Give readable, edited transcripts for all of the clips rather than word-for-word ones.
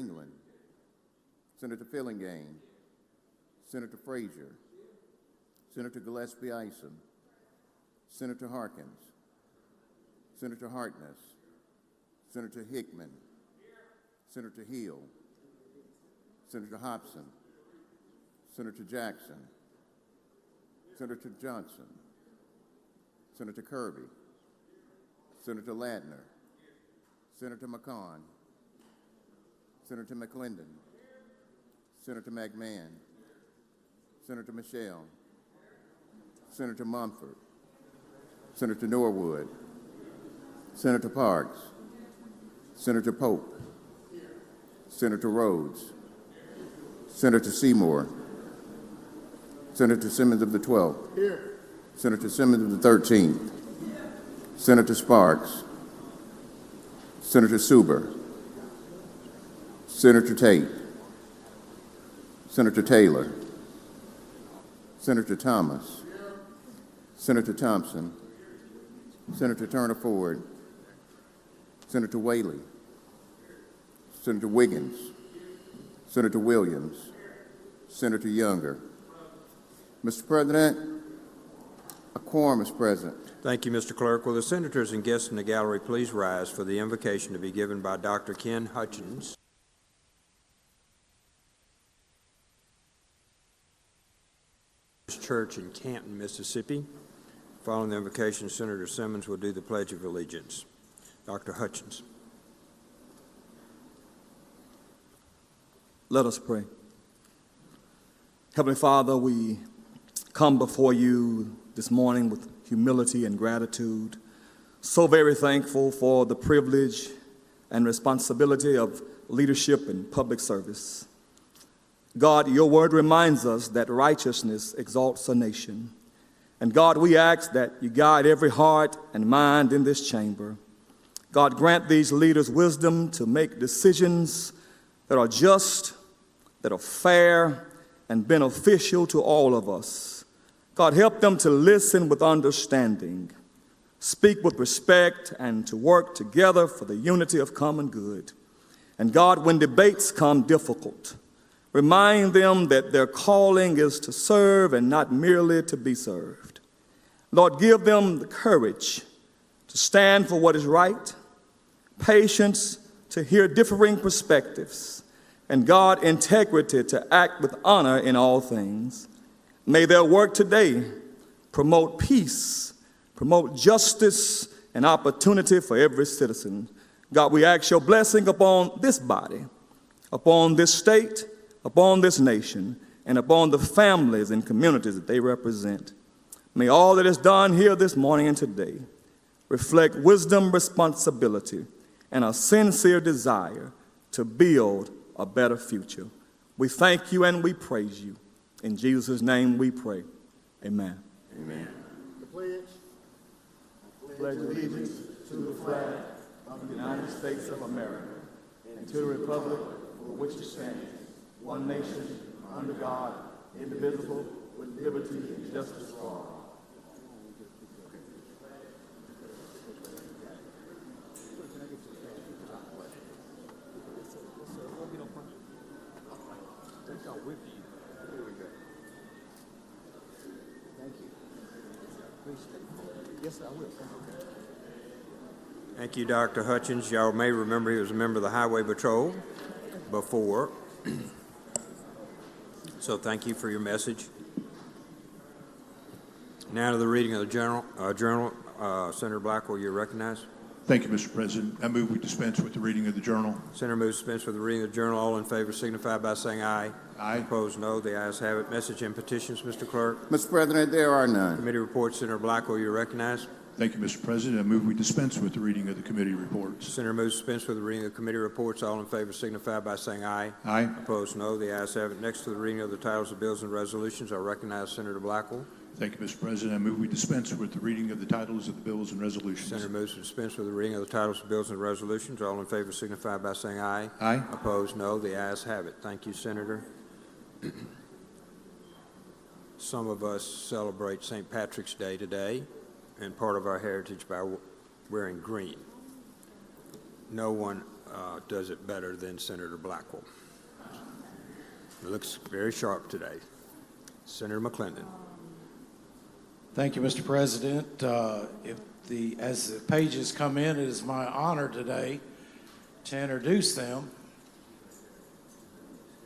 England, Senator Fillingane, Senator Frazier, Senator Gillespie Isom, Senator Harkins, Senator Hartness, Senator Hickman, Senator Hill, Senator Hobson, Senator Jackson, Senator Johnson, Senator Kirby, Senator Ladner, Senator McCon, Senator McClendon, Senator McMahon, Senator Michelle, Senator Mumford, Senator Norwood, Senator Parks, Senator Pope, Senator Rhodes, Senator Seymour, Senator Simmons of the 12th, Senator Simmons of the 13th, Senator Sparks, Senator Suber, Senator Tate, Senator Taylor, Senator Thomas, Senator Thompson, Senator Turner Ford, Senator Whaley, Senator Wiggins, Senator Williams, Senator Younger. Mr. President, a quorum is present. Thank you, Mr. Clerk. Will the senators and guests in the gallery please rise for the invocation to be given by Dr. Ken Hutchins. Church in Canton, Mississippi. Following the invocation, Senator Simmons will do the Pledge of Allegiance. Dr. Hutchins. Let us pray. Heavenly Father, we come before you this morning with humility and gratitude, so very thankful for the privilege and responsibility of leadership and public service. God, your word reminds us that righteousness exalts a nation. And God, we ask that you guide every heart and mind in this chamber. God, grant these leaders wisdom to make decisions that are just, that are fair, and beneficial to all of us. God, help them to listen with understanding, speak with respect, and to work together for the unity of common good. And God, when debates come difficult, remind them that their calling is to serve and not merely to be served. Lord, give them the courage to stand for what is right, patience to hear differing perspectives, and God, integrity to act with honor in all things. May their work today promote peace, promote justice, and opportunity for every citizen. God, we ask your blessing upon this body, upon this state, upon this nation, and upon the families and communities that they represent. May all that is done here this morning and today reflect wisdom, responsibility, and a sincere desire to build a better future. We thank you and we praise you. In Jesus' name we pray. Amen. Amen. The pledge. Pledge allegiance to the flag of the United States of America and to the republic for which it stands, one nation, under God, indivisible, with liberty and justice for all. Yes, I will. Thank you, Dr. Hutchins. Y'all may remember he was a member of the Highway Patrol before. So thank you for your message. Now to the reading of the journal. Senator Blackwell, you're recognized. Thank you, Mr. President. I move we dispense with the reading of the journal. Senator moves to dispense with the reading of the journal. All in favor signify by saying aye. Aye. Opposed, no. The ayes have it. Message and petitions, Mr. Clerk. Mr. President, there are none. Committee reports. Senator Blackwell, you're recognized. Thank you, Mr. President. I move we dispense with the reading of the committee reports. Senator moves to dispense with the reading of the committee reports. All in favor signify by saying aye. Aye. Opposed, no. The ayes have it. Next to the reading of the titles of bills and resolutions, I recognize Senator Blackwell. Thank you, Mr. President. I move we dispense with the reading of the titles of the bills and resolutions. Senator moves to dispense with the reading of the titles of bills and resolutions. All in favor signify by saying aye. Aye. Opposed, no. The ayes have it. Thank you, Senator. Some of us celebrate St. Patrick's Day today, and part of our heritage by wearing green. No one does it better than Senator Blackwell. It looks very sharp today. Senator McClendon. Thank you, Mr. President. As the pages come in, it is my honor today to introduce them.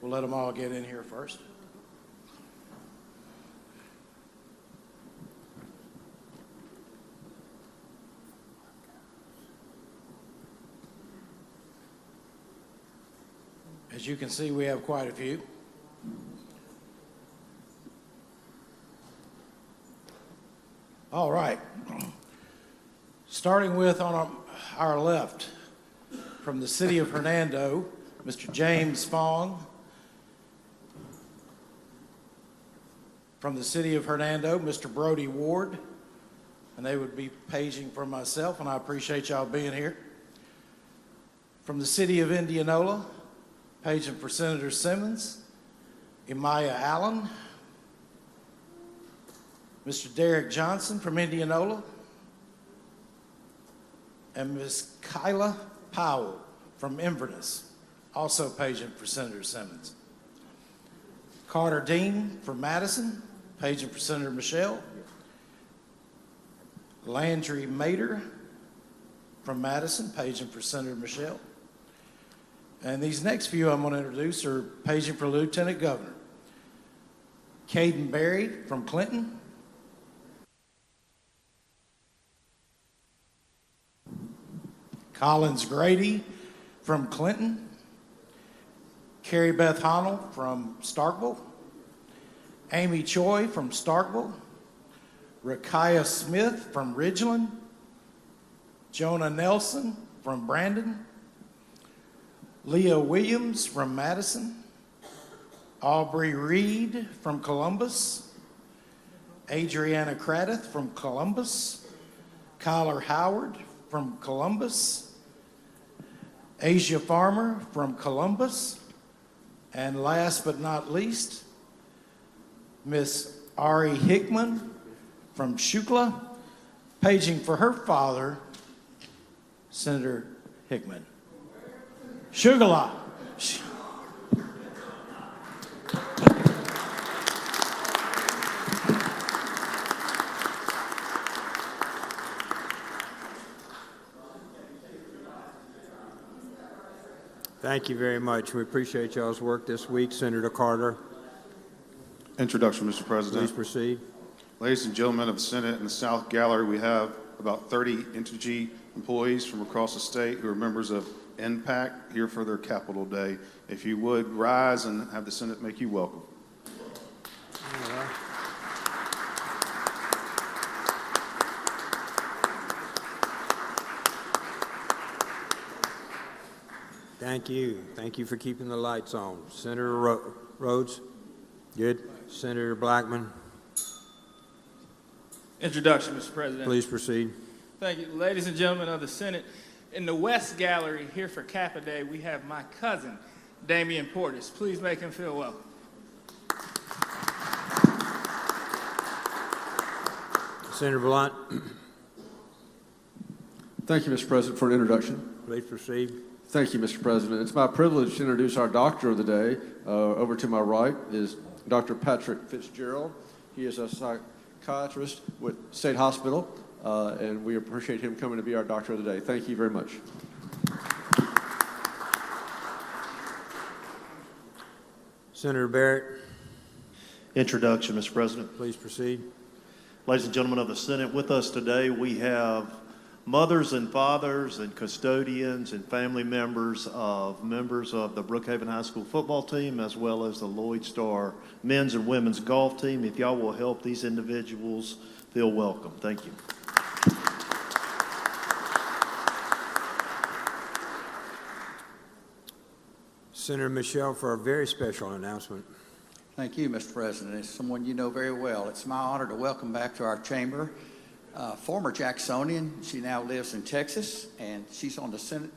We'll let them all get in here first. As you can see, we have quite a few. All right. Starting with on our left, from the city of Hernando, Mr. James Fong. From the city of Hernando, Mr. Brody Ward. And they would be paging for myself, and I appreciate y'all being here. From the city of Indianola, paging for Senator Simmons, Emiah Allen. Mr. Derek Johnson from Indianola, and Ms. Kyla Powell from Inverness, also paging for Senator Simmons. Carter Dean from Madison, paging for Senator Michelle. Landry Mater from Madison, paging for Senator Michelle. And these next few I'm going to introduce are paging for Lieutenant Governor. Caden Berry from Clinton. Collins Grady from Clinton. Carrie Beth Honnell from Starkville. Amy Choi from Starkville. Rakaya Smith from Ridgeland. Jonah Nelson from Brandon. Leah Williams from Madison. Aubrey Reed from Columbus. Adriana Craddoth from Columbus. Kyler Howard from Columbus. Asia Farmer from Columbus. And last but not least, Miss Ari Hickman from Shukla, paging for her father, Senator Hickman. Shugala. Thank you very much. We appreciate y'all's work this week. Senator Carter, Introduction, Mr. please President. proceed. Ladies and gentlemen of the Senate and the South Gallery, we have about 30 Entergy employees from across the state who are members of NPAC here for their Capitol Day. If you would rise and have the Senate make you welcome. Thank you. Thank you for keeping the lights on. Senator Rhodes? Good. Senator Blackman? Introduction, Mr. President. Please proceed. Thank you. Ladies and gentlemen of the Senate, in the West Gallery here for Kappa Day, we have my cousin, Damian Portis. Please make him feel welcome. Senator Blunt? Thank you, Mr. President, for an introduction. Please proceed. Thank you, Mr. President. It's my privilege to introduce our doctor of the day. Over to my right is Dr. Patrick Fitzgerald. He is a psychiatrist with State Hospital, and we appreciate him coming to be our doctor of the day. Thank you very much. Senator Barrett? Introduction, Mr. President. Please proceed. Ladies and gentlemen of the Senate, with us today we have mothers and fathers and custodians and family members of the Brookhaven High School football team, as well as the Lloyd Star men's and women's golf team. If y'all will help these individuals feel welcome. Thank you. Senator Michelle for a very special announcement. Thank you, Mr. President. As someone you know very well, it's my honor to welcome back to our chamber former Jacksonian. She now lives in Texas, and she's on the Senate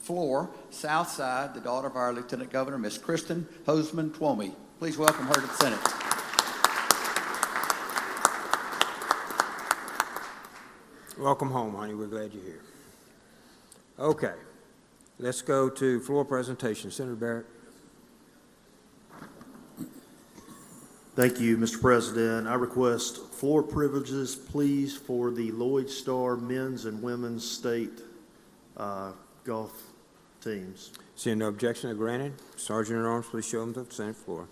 floor, South Side, the daughter of our Lieutenant Governor, Miss Kristen Hoseman Twomey. Please welcome her to the Senate. Welcome home, honey. We're glad you're here. Okay. Let's go to floor presentation. Senator Barrett. Thank you, Mr. President. I request floor privileges, please, for the Lloyd Star men's and women's state golf teams. Seeing no objection, are granted. Sergeant at Arms, please show them to the Senate floor.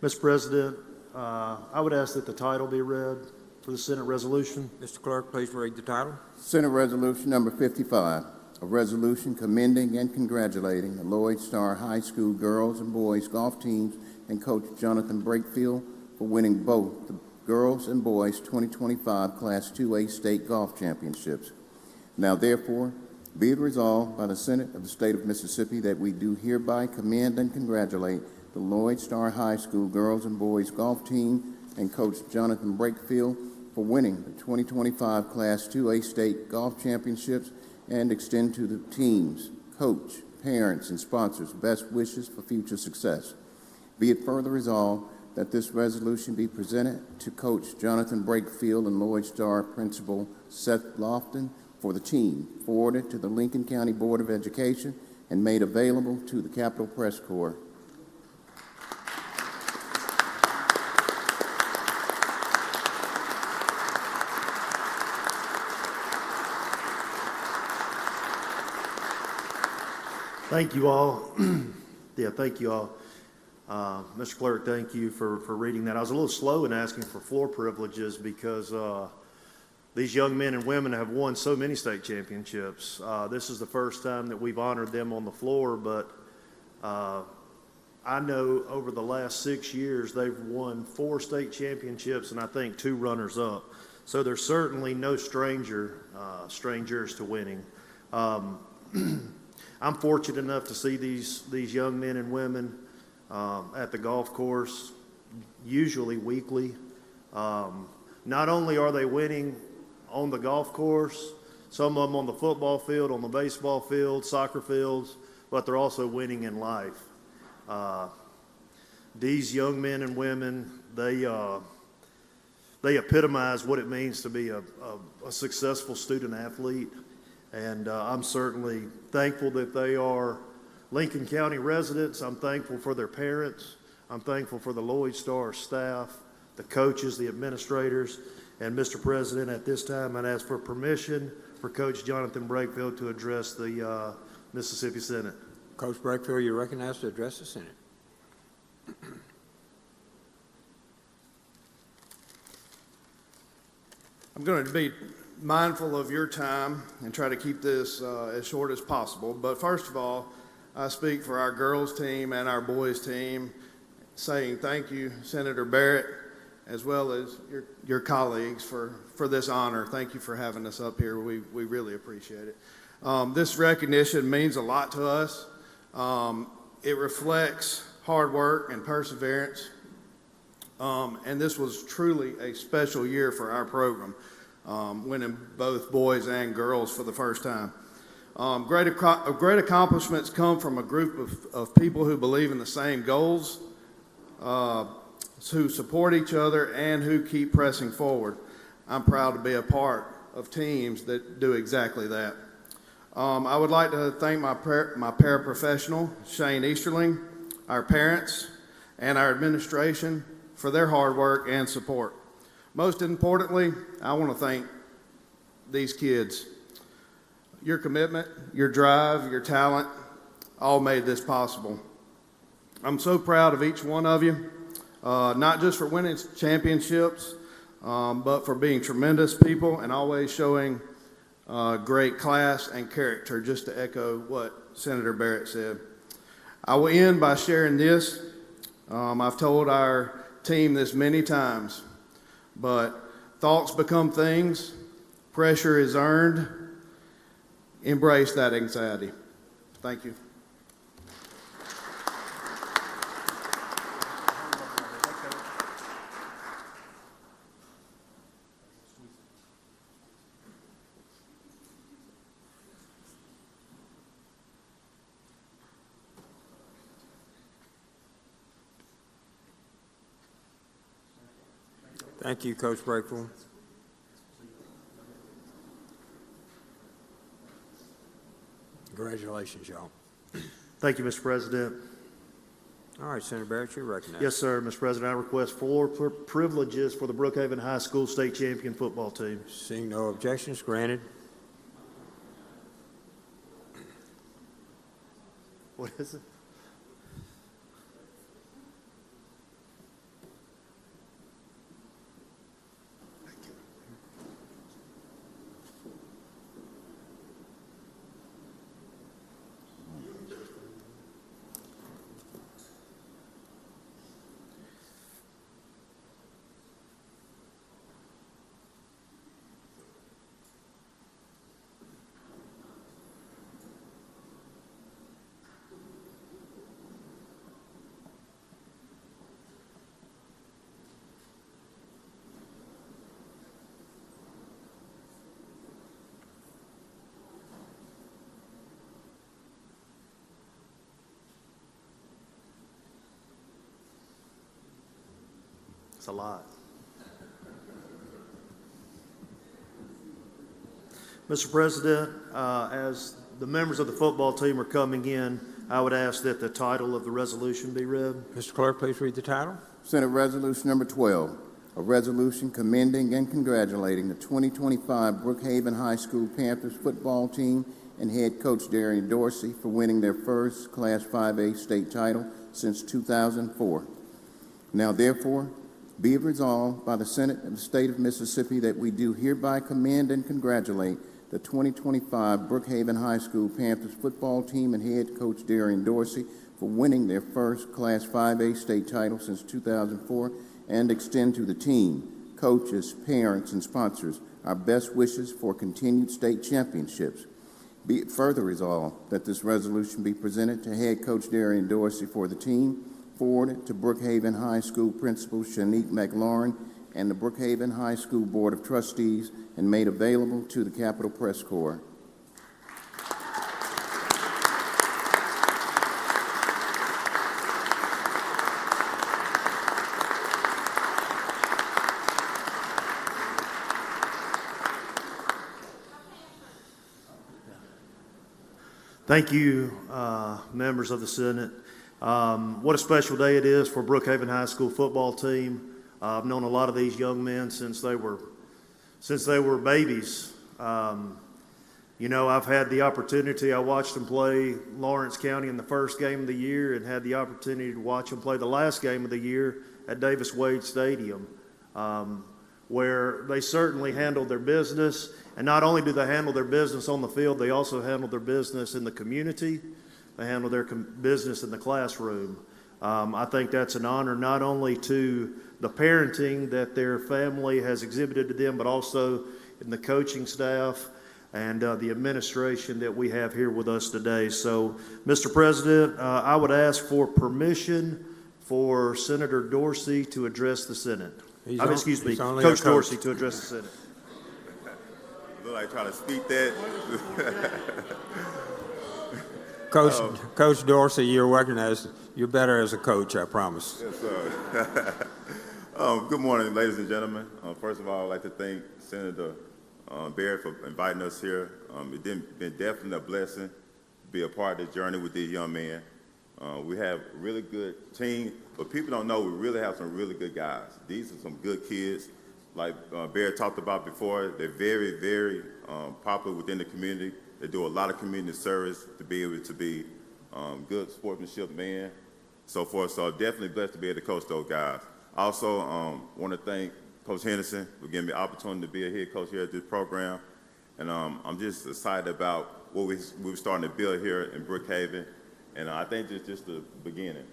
Mr. President, I would ask that the title be read for the Senate resolution. Mr. Clerk, please read the title. Senate Resolution Number 55, a resolution commending and congratulating the Lloyd Star High School girls and boys golf teams and Coach Jonathan Brakefield for winning both the girls and boys 2025 Class 2A State Golf Championships. Now, therefore, be it resolved by the Senate of the State of Mississippi that we do hereby commend and congratulate the Lloyd Star High School girls and boys golf team and Coach Jonathan Brakefield for winning the 2025 Class 2A State Golf Championships and extend to the teams, coach, parents, and sponsors best wishes for future success. Be it further resolved that this resolution be presented to Coach Jonathan Brakefield and Lloyd Star Principal Seth Lofton for the team, forwarded to the Lincoln County Board of Education, and made available to the Capitol Press Corps. Thank you all. Thank you all. Mr. Clerk, thank you for reading that. I was a little slow in asking for floor privileges because these young men and women have won so many state championships. This is the first time that we've honored them on the floor, but I know over the last 6 years they've won 4 state championships and I think 2 runners-up. So they're certainly no strangers to winning. I'm fortunate enough to see these young men and women at the golf course, usually weekly. Not only are they winning on the golf course, some of them on the football field, on the baseball field, soccer fields, but they're also winning in life. These young men and women, they epitomize what it means to be a successful student athlete. And I'm certainly thankful that they are Lincoln County residents. I'm thankful for their parents. I'm thankful for the Lloyd Star staff, the coaches, the administrators. And Mr. President, at this time, I'd ask for permission for Coach Jonathan Brakefield to address the Mississippi Senate. Coach Brakefield, you're recognized to address the Senate. I'm going to be mindful of your time and try to keep this as short as possible. But first of all, I speak for our girls team and our boys team, saying thank you, Senator Barrett, as well as your colleagues for this honor. Thank you for having us up here. We really appreciate it. This recognition means a lot to us. It reflects hard work and perseverance. And this was truly a special year for our program, winning both boys and girls for the first time. Great accomplishments come from a group of people who believe in the same goals, who support each other, and who keep pressing forward. I'm proud to be a part of teams that do exactly that. I would like to thank my paraprofessional, Shane Easterling, our parents, and our administration for their hard work and support. Most importantly, I want to thank these kids. Your commitment, your drive, your talent all made this possible. I'm so proud of each one of you, not just for winning championships, but for being tremendous people and always showing great class and character, just to echo what Senator Barrett said. I will end by sharing this. I've told our team this many times, but thoughts become things, pressure is earned. Embrace that anxiety. Thank you. Thank you, Coach Brakefield. Congratulations, y'all. Thank you, Mr. President. All right, Senator Barrett, you're recognized. Yes, sir, Mr. President. I request 4 privileges for the Brookhaven High School state champion football team. Seeing no objections, granted. What is it? It's a lot. Mr. President, as the members of the football team are coming in, I would ask that the title of the resolution be read. Mr. Clerk, please read the title. Senate Resolution Number 12, a resolution commending and congratulating the 2025 Brookhaven High School Panthers football team and head coach Darian Dorsey for winning their first Class 5A state title since 2004. Now, therefore, be it resolved by the Senate of the State of Mississippi that we do hereby commend and congratulate the 2025 Brookhaven High School Panthers football team and head coach Darian Dorsey for winning their first Class 5A state title since 2004 and extend to the team, coaches, parents, and sponsors our best wishes for continued state championships. Be it further resolved that this resolution be presented to head coach Darian Dorsey for the team, forwarded to Brookhaven High School Principal Shanique McLaurin and the Brookhaven High School Board of Trustees, and made available to the Capitol Press Corps. Thank you, members of the Senate. What a special day it is for Brookhaven High School football team. I've known a lot of these young men since they were babies. You know, I've had the opportunity, I watched them play Lawrence County in the first game of the year and had the opportunity to watch them play the last game of the year at Davis Wade Stadium, where they certainly handled their business. And not only do they handle their business on the field, they also handle their business in the community. They handle their business in the classroom. I think that's an honor not only to the parenting that their family has exhibited to them, but also in the coaching staff and the administration that we have here with us today. So, Mr. President, I would ask for permission for Senator Dorsey to address the Senate. Coach Dorsey to address the Senate. Look like trying to speak that. Coach Dorsey, you're recognized. You're better as a coach, I promise. Yes, sir. Good morning, ladies and gentlemen. First of all, I'd like to thank Senator Barrett for inviting us here. It's been definitely a blessing to be a part of this journey with these young men. We have a really good team, but people don't know we really have some really good guys. These are some good kids. Like Barrett talked about before, they're very, very popular within the community. They do a lot of community service to be able to be good sportsmanship men, so forth. So I'm definitely blessed to be able to coach those guys. I also want to thank Coach Henderson for giving me the opportunity to be a head coach here at this program. And I'm just excited about what we're starting to build here in Brookhaven. And I think it's just the beginning.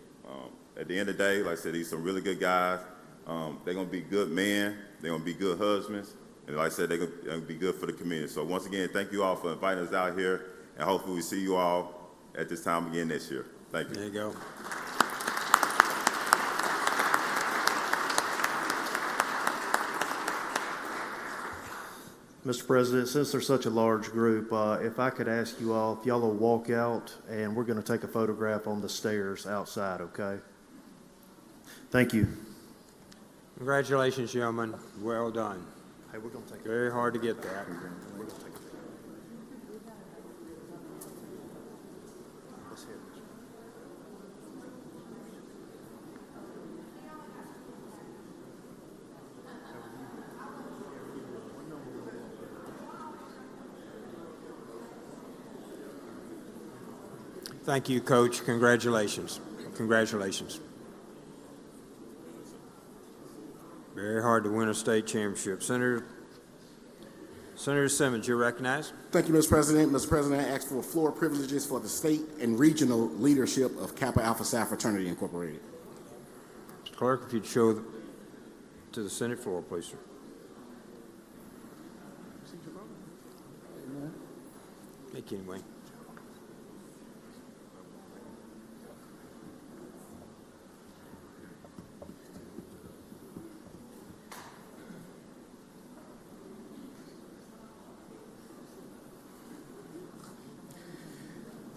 At the end of the day, like I said, these are some really good guys. They're going to be good men. They're going to be good husbands. And like I said, they're going to be good for the community. So once again, thank you all for inviting us out here. And hopefully we see you all at this time again next year. Thank you. There you go. Mr. President, since there's such a large group, if I could ask you all, if y'all will walk out, and we're going to take a photograph on the stairs outside, okay? Thank you. Congratulations, gentlemen. Well done. Hey, we're going to take Very hard to get that. Thank you, Coach. Congratulations. Congratulations. Very hard to win a state championship. Senator Simmons, you're recognized. Thank you, Mr. President. Mr. President, I ask for floor privileges for the state and regional leadership of Kappa Alpha Psi Fraternity Incorporated. Mr. Clerk, if you'd show to the Senate floor, please, sir. Thank you, anyway.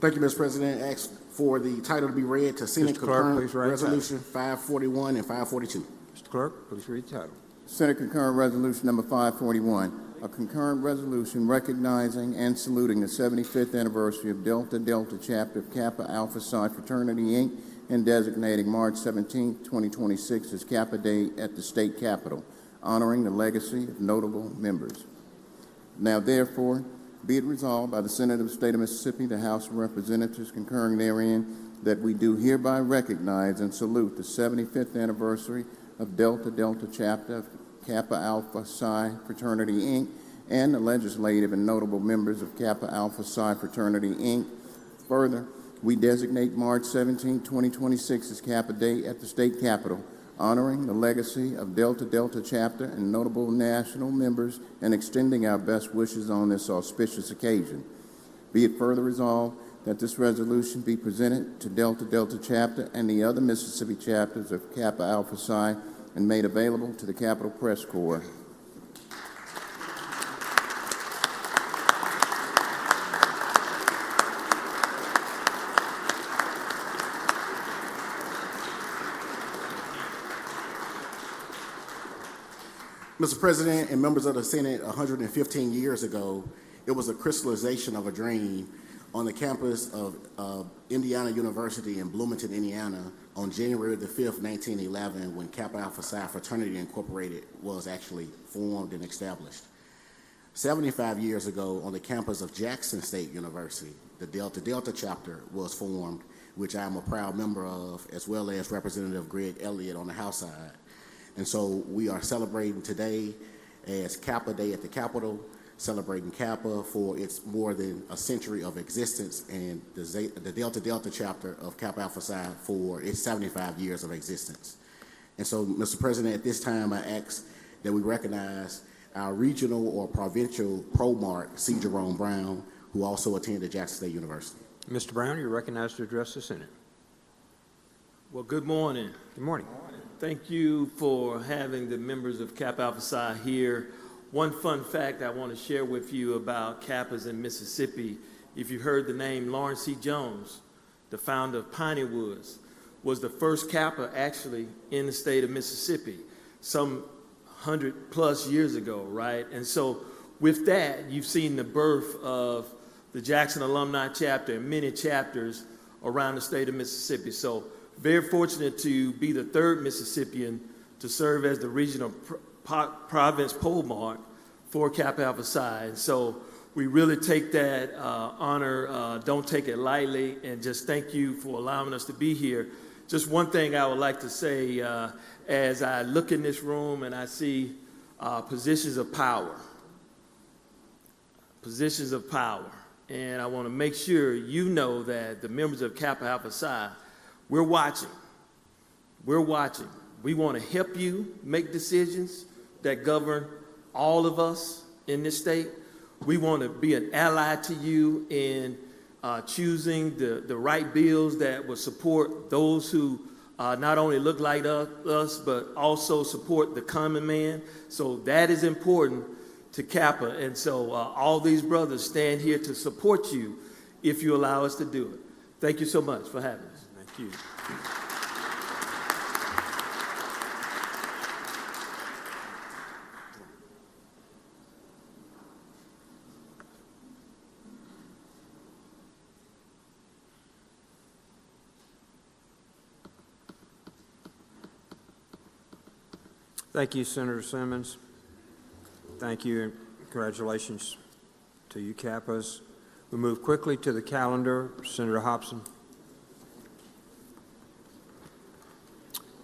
Thank you, Mr. President. I ask for the title to be read to Senate Mr. Clerk, Concurrent please write Resolution 541 and 542. Mr. Clerk, please read the title. Senate Concurrent Resolution Number 541, a concurrent resolution recognizing and saluting the 75th anniversary of Delta Delta Chapter of Kappa Alpha Psi Fraternity, Inc., and designating March 17, 2026 as Kappa Day at the state capitol, honoring the legacy of notable members. Now, therefore, be it resolved by the Senate of the State of Mississippi, the House of Representatives concurring therein, that we do hereby recognize and salute the 75th anniversary of Delta Delta Chapter of Kappa Alpha Psi Fraternity, Inc., and the legislative and notable members of Kappa Alpha Psi Fraternity, Inc. Further, we designate March 17, 2026 as Kappa Day at the state capitol, honoring the legacy of Delta Delta Chapter and notable national members and extending our best wishes on this auspicious occasion. Be it further resolved that this resolution be presented to Delta Delta Chapter and the other Mississippi chapters of Kappa Alpha Psi and made available to the Capitol Press Corps. Mr. President and members of the Senate, 115 years ago, it was a crystallization of a dream on the campus of Indiana University in Bloomington, Indiana, on January the 5th, 1911, when Kappa Alpha Psi Fraternity Incorporated was actually formed and established. 75 years ago, on the campus of Jackson State University, the Delta Delta chapter was formed, which I'm a proud member of, as well as Representative Greg Elliott on the House side. And so we are celebrating today as Kappa Day at the Capitol, celebrating Kappa for its more than a century of existence, and the Delta Delta chapter of Kappa Alpha Psi for its 75 years of existence. And so, Mr. President, at this time I ask that we recognize our regional or provincial pro-mark, C. Jerome Brown, who also attended Jackson State University. Mr. Brown, you're recognized to address the Senate. Well, good morning. Good morning. Thank you for having the members of Kappa Alpha Psi here. One fun fact I want to share with you about Kappas in Mississippi, if you heard the name Lawrence C. Jones, the founder of Piney Woods, was the first Kappa actually in the state of Mississippi, some 100+ years ago, right? And so with that, you've seen the birth of the Jackson Alumni Chapter and many chapters around the state of Mississippi. So very fortunate to be the third Mississippian to serve as the regional province pole mark for Kappa Alpha Psi. And so we really take that honor, don't take it lightly, and just thank you for allowing us to be here. Just one thing I would like to say, as I look in this room and I see positions of power, and I want to make sure you know that the members of Kappa Alpha Psi, we're watching. We're watching. We want to help you make decisions that govern all of us in this state. We want to be an ally to you in choosing the right bills that will support those who not only look like us, but also support the common man. So that is important to Kappa. And so all these brothers stand here to support you if you allow us to do it. Thank you so much for having us. Thank you. Thank you, Senator Simmons. Thank you, and congratulations to you, Kappas. We move quickly to the calendar. Senator Hobson.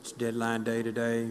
It's deadline day today.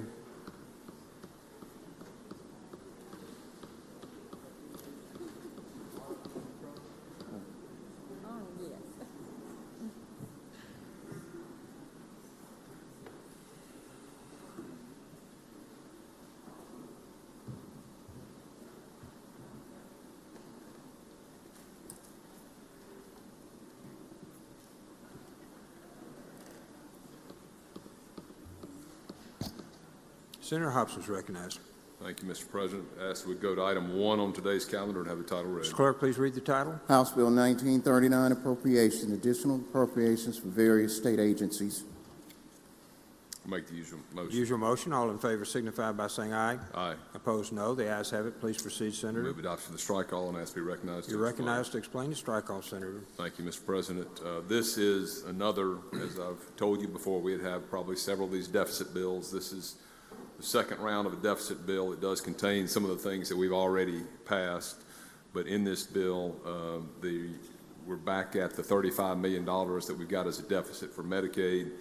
Senator Hobson is recognized. Thank you, Mr. President. I ask that we go to item 1 on today's calendar and have the title read. Mr. Clerk, please read the title. House Bill 1939, appropriation, additional appropriations for various state agencies. Make the usual motion. Usual motion. All in favor signify by saying aye. Aye. Opposed, no. The ayes have it. Please proceed, Senator. Move adoption of the strike all and ask to be recognized. You're recognized to explain the strike all, Senator. Thank you, Mr. President. This is another, as I've told you before, we'd have probably several of these deficit bills. This is the second round of a deficit bill. It does contain some of the things that we've already passed, but in this bill, we're back at the $35 million that we've got as a deficit for Medicaid,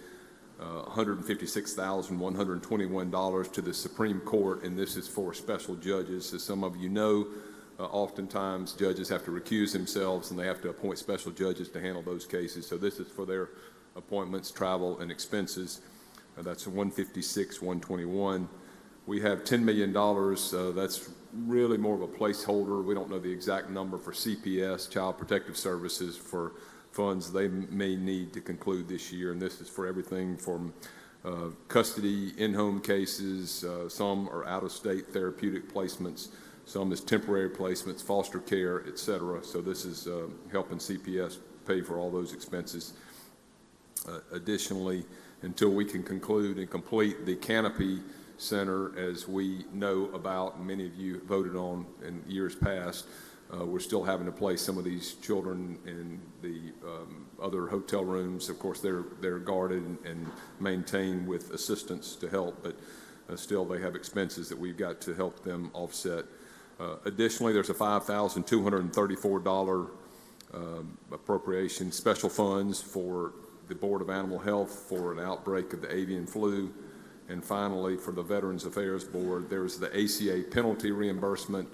$156,121 to the Supreme Court, and this is for special judges. As some of you know, oftentimes judges have to recuse themselves and they have to appoint special judges to handle those cases. So this is for their appointments, travel, and expenses. That's $156,121. We have $10 million. That's really more of a placeholder. We don't know the exact number for CPS, Child Protective Services, for funds they may need to conclude this year. And this is for everything from custody, in-home cases. Some are out-of-state therapeutic placements. Some is temporary placements, foster care, et cetera. So this is helping CPS pay for all those expenses. Additionally, until we can conclude and complete the Canopy Center, as we know about, and many of you voted on in years past, we're still having to place some of these children in the other hotel rooms. Of course, they're guarded and maintained with assistance to help, but still they have expenses that we've got to help them offset. Additionally, there's a $5,234 appropriation, special funds for the Board of Animal Health for an outbreak of the avian flu. And finally, for the Veterans Affairs Board, there's the ACA penalty reimbursement.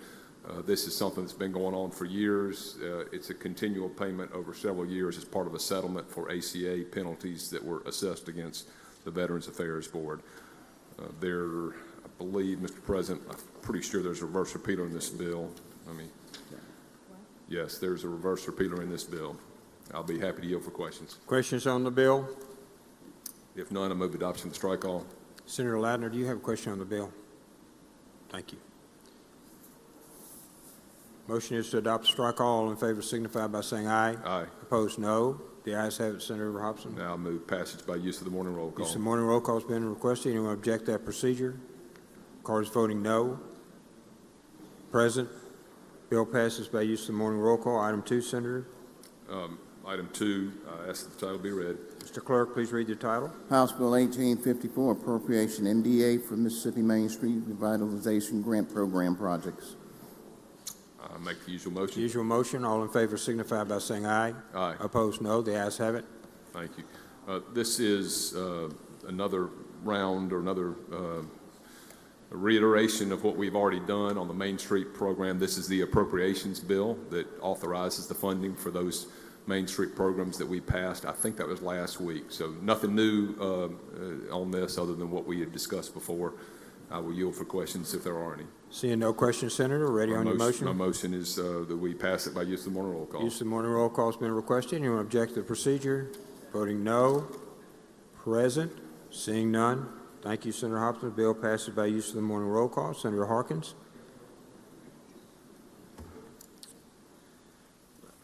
This is something that's been going on for years. It's a continual payment over several years as part of a settlement for ACA penalties that were assessed against the Veterans Affairs Board. I believe, Mr. President, I'm pretty sure there's a reverse repeater in this bill. Yes, there's a reverse repeater in this bill. I'll be happy to yield for questions. Questions on the bill? If none, I move adoption of the strike all. Senator Ladner, do you have a question on the bill? Thank you. Motion is to adopt strike all. All in favor signify by saying aye. Aye. Opposed, no. The ayes have it, Senator Hobson. Now I move passage by use of the morning roll call. Use of morning roll call has been requested. Anyone object to that procedure? Card is voting no. Present. Bill passes by use of the morning roll call. Item 2, Senator. Item 2, I ask that the title be read. Mr. Clerk, please read the title. House Bill 1854, appropriation MDA for Mississippi Main Street Revitalization Grant Program projects. I make the usual motion. Usual motion. All in favor signify by saying aye. Aye. Opposed, no. The ayes have it. Thank you. This is another round or another reiteration of what we've already done on the Main Street program. This is the appropriations bill that authorizes the funding for those Main Street programs that we passed. I think that was last week. So nothing new on this other than what we had discussed before. I will yield for questions if there are any. Seeing no questions, Senator, ready on your motion? My motion is that we pass it by use of the morning roll call. Use of the morning roll call has been requested. Anyone object to the procedure? Voting no. Present. Seeing none. Thank you, Senator Hobson. The bill passes by use of the morning roll call. Senator Harkins.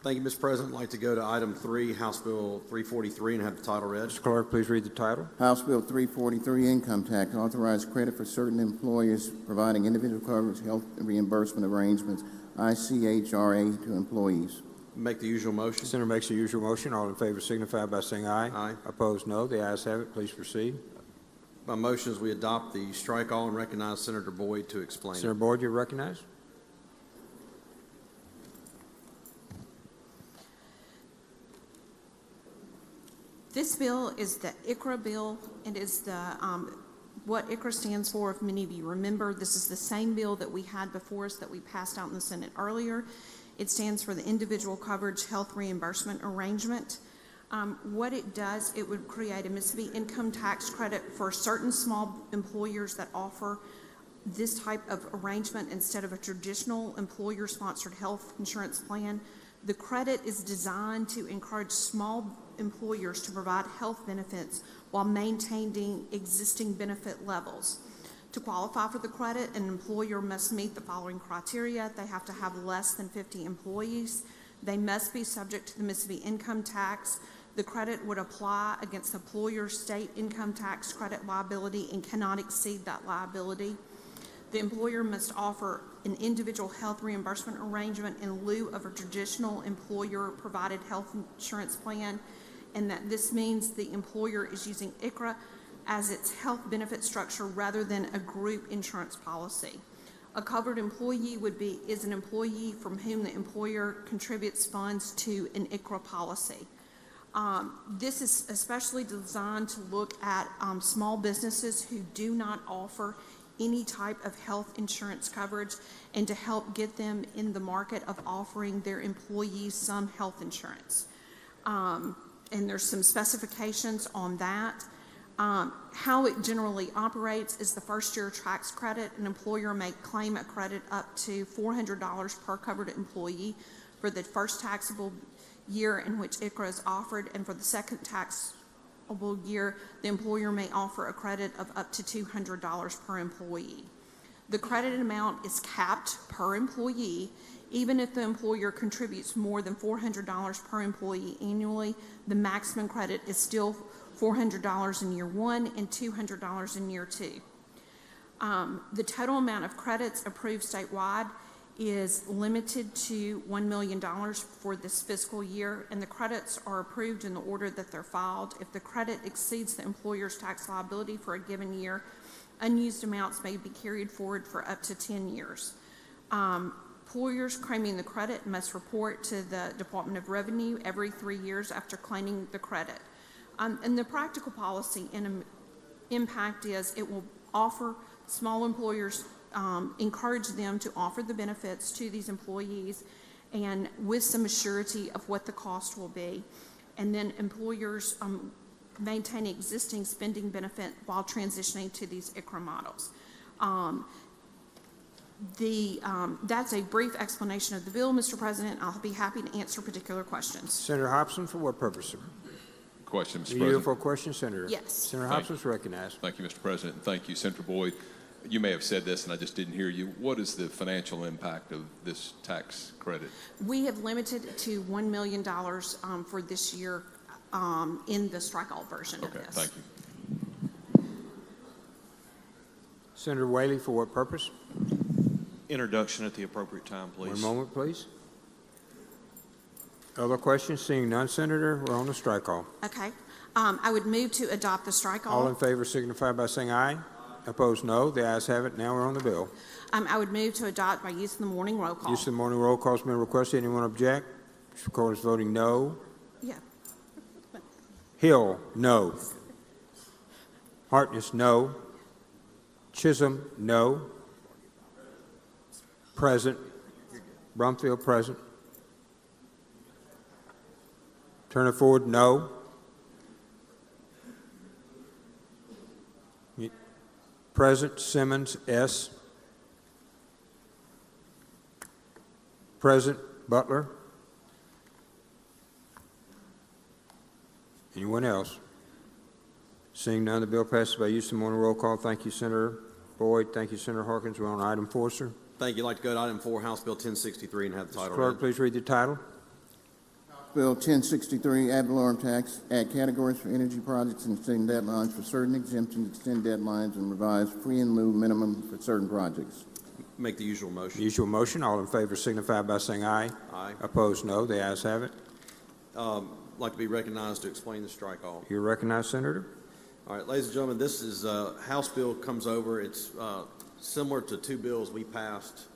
Thank you, Mr. President. I'd like to go to item 3, House Bill 343, and have the title read. Mr. Clerk, please read the title. House Bill 343, income tax, authorized credit for certain employers providing individual coverage, health reimbursement arrangements, ICHRA to employees. Make the usual motion. Senator makes the usual motion. All in favor signify by saying aye. Aye. Opposed, no. The ayes have it. Please proceed. My motion is we adopt the strike all and recognize Senator Boyd to explain it. Senator Boyd, you're recognized. This bill is the ICRA bill. It is the what ICRA stands for. If many of you remember, this is the same bill that we had before us that we passed out in the Senate earlier. It stands for the Individual Coverage Health Reimbursement Arrangement. What it does, it would create a Mississippi income tax credit for certain small employers that offer this type of arrangement instead of a traditional employer-sponsored health insurance plan. The credit is designed to encourage small employers to provide health benefits while maintaining existing benefit levels. To qualify for the credit, an employer must meet the following criteria. They have to have less than 50 employees. They must be subject to the Mississippi income tax. The credit would apply against the employer's state income tax credit liability and cannot exceed that liability. The employer must offer an individual health reimbursement arrangement in lieu of a traditional employer-provided health insurance plan, and that this means the employer is using ICRA as its health benefit structure rather than a group insurance policy. A covered employee is an employee from whom the employer contributes funds to an ICRA policy. This is especially designed to look at small businesses who do not offer any type of health insurance coverage and to help get them in the market of offering their employees some health insurance. And there's some specifications on that. How it generally operates is the first year tax credit. An employer may claim a credit up to $400 per covered employee for the first taxable year in which ICRA is offered, and for the second taxable year, the employer may offer a credit of up to $200 per employee. The credit amount is capped per employee. Even if the employer contributes more than $400 per employee annually, the maximum credit is still $400 in year one and $200 in year two. The total amount of credits approved statewide is limited to $1 million for this fiscal year, and the credits are approved in the order that they're filed. If the credit exceeds the employer's tax liability for a given year, unused amounts may be carried forward for up to 10 years. Employers claiming the credit must report to the Department of Revenue every 3 years after claiming the credit. And the practical policy and impact is it will offer small employers, encourage them to offer the benefits to these employees and with some assurity of what the cost will be. And then employers maintain existing spending benefit while transitioning to these ICRA models. That's a brief explanation of the bill, Mr. President. I'll be happy to answer particular questions. Senator Hobson, for what purpose, sir? Question, Mr. Are you President. here for a question, Senator? Yes. Senator Hobson is recognized. Thank you, Mr. President, and thank you, Senator Boyd. You may have said this, and I just didn't hear you. What is the financial impact of this tax credit? We have limited it to $1 million for this year in the strike-all version of this. Okay, thank you. Senator Whaley, for what purpose? Introduction at the appropriate time, please. One moment, please. Other questions? Seeing none, Senator, we're on the strike-all. Okay. I would move to adopt the strike-all. All in favor signify by saying aye. Opposed, no. The ayes have it. Now we're on the bill. I would move to adopt by use of the morning roll call. Use of the morning roll call has been requested. Anyone object? Mr. Recorder is voting no. Yeah. Hill, no. Hartness, no. Chisholm, no. Present. Brumfield, present. Turner Ford, no. Present. Simmons, S. Present. Butler. Anyone else? Seeing none, the bill passes by use of the morning roll call. Thank you, Senator Boyd. Thank you, Senator Harkins. We're on item 4, sir. Thank you. I'd like to go to item 4, House Bill 1063, and have the title Clerk, read. please read the title. Bill 1063, ad valorem tax, add categories for energy projects and extend deadlines for certain exemptions, extend deadlines, and revise free and lieu minimum for certain projects. Make the usual motion. Usual motion. All in favor signify by saying aye. Aye. Opposed, no. The ayes have it. Like to be recognized to explain the strike all. You're recognized, Senator. All right, ladies and gentlemen, this is House bill comes over. It's similar to two bills we passed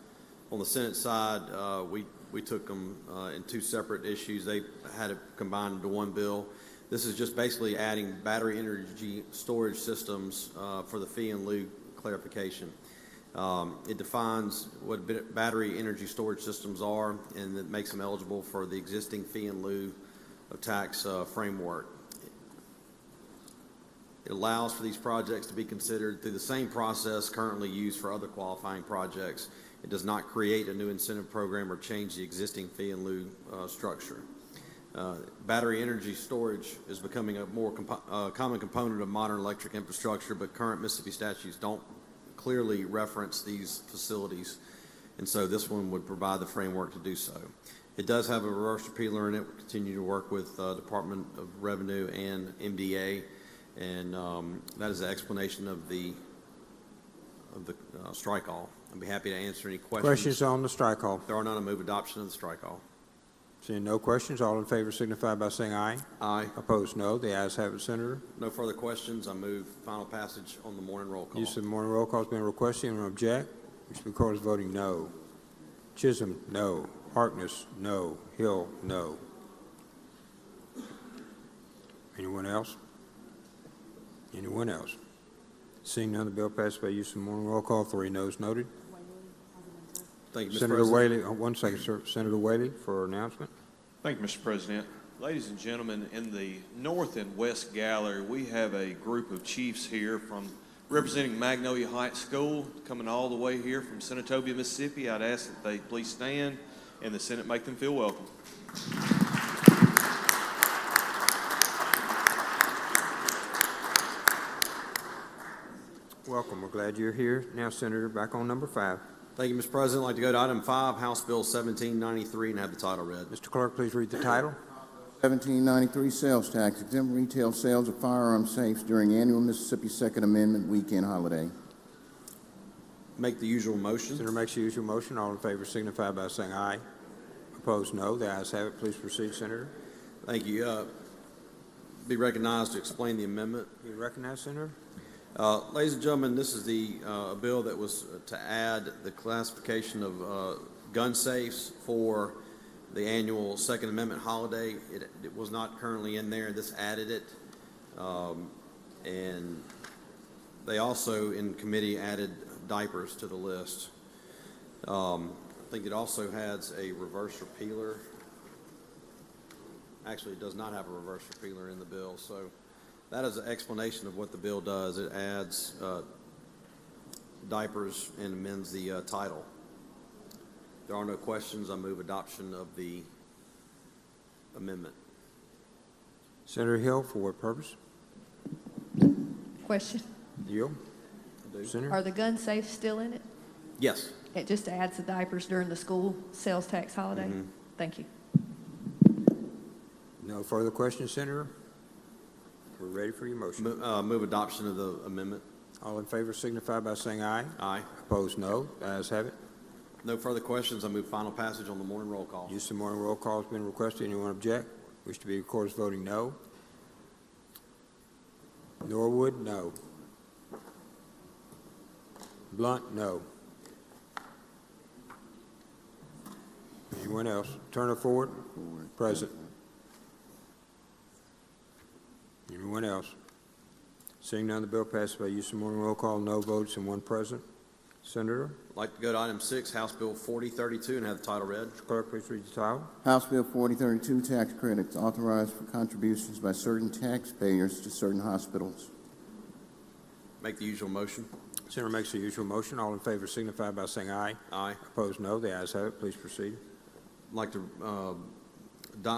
on the Senate side. We took them in two separate issues. They had it combined into one bill. This is just basically adding battery energy storage systems for the fee and lieu clarification. It defines what battery energy storage systems are, and it makes them eligible for the existing fee and lieu of tax framework. It allows for these projects to be considered through the same process currently used for other qualifying projects. It does not create a new incentive program or change the existing fee and lieu structure. Battery energy storage is becoming a more common component of modern electric infrastructure, but current Mississippi statutes don't clearly reference these facilities, and so this one would provide the framework to do so. It does have a reverse repealer in it. We'll continue to work with Department of Revenue and MDA, and that is the explanation of the strike all. I'd be happy to answer any questions. Questions on the strike all? If there are none, I move adoption of the strike all. Seeing no questions, all in favor signify by saying aye. Aye. Opposed, no. The ayes have it, Senator. No further questions. I move final passage on the morning roll call. Use of the morning roll call has been requested. Anyone object? Which records voting no. Chisholm, no. Harkness, no. Hill, no. Anyone else? Anyone else? Seeing none, the bill passes by use of the morning roll call. 3 noes noted. Thank you, Mr. Senator President. Whaley, 1 second, sir. Senator Whaley for announcement. Thank you, Mr. President. Ladies and gentlemen, in the North and West Gallery, we have a group of chiefs here from representing Magnolia Heights School, coming all the way here from Senatobia, Mississippi. I'd ask that they please stand and the Senate make them feel welcome. Welcome. We're glad you're here. Now, Senator, back on number 5. Thank you, Mr. President. I'd like to go to item 5, House Bill 1793, and have the title read. Mr. Clerk, please read the title. 1793, sales tax, exempt retail sales of firearm safes during annual Mississippi Second Amendment weekend holiday. Make the usual motion. Senator makes the usual motion. All in favor signify by saying aye. Opposed, no. The ayes have it. Please proceed, Senator. Thank you. Be recognized to explain the amendment. You recognize, Senator? Ladies and gentlemen, this is the bill that was to add the classification of gun safes for the annual Second Amendment holiday. It was not currently in there. This added it. And they also, in committee, added diapers to the list. I think it also has a reverse repealer. Actually, it does not have a reverse repealer in the bill, so that is an explanation of what the bill does. It adds diapers and amends the title. If there are no questions, I move adoption of the amendment. Senator Hill, for what purpose? Question. Yield. Senator? Are the gun safes still in it? Yes. It just adds the diapers during the school sales tax holiday? Mm-hmm. Thank you. No further questions, Senator? We're ready for your motion. Move adoption of the amendment. All in favor signify by saying aye. Aye. Opposed, no. The ayes have it. No further questions. I move final passage on the morning roll call. Use of the morning roll call has been requested. Anyone object? Wish to be recorded as voting no. Norwood, no. Blunt, no. Anyone else? Turner Ford? Present. Anyone else? Seeing none, the bill passes by use of morning roll call. No votes and 1 present. Senator? I'd like to go to item 6, House Bill 4032, and have the title read. Mr. Clerk, please read the title. House Bill 4032, tax credits authorized for contributions by certain taxpayers to certain hospitals. Make the usual motion. Senator makes the usual motion. All in favor signify by saying aye. Aye. Opposed, no. The ayes have it. Please proceed. I'd like to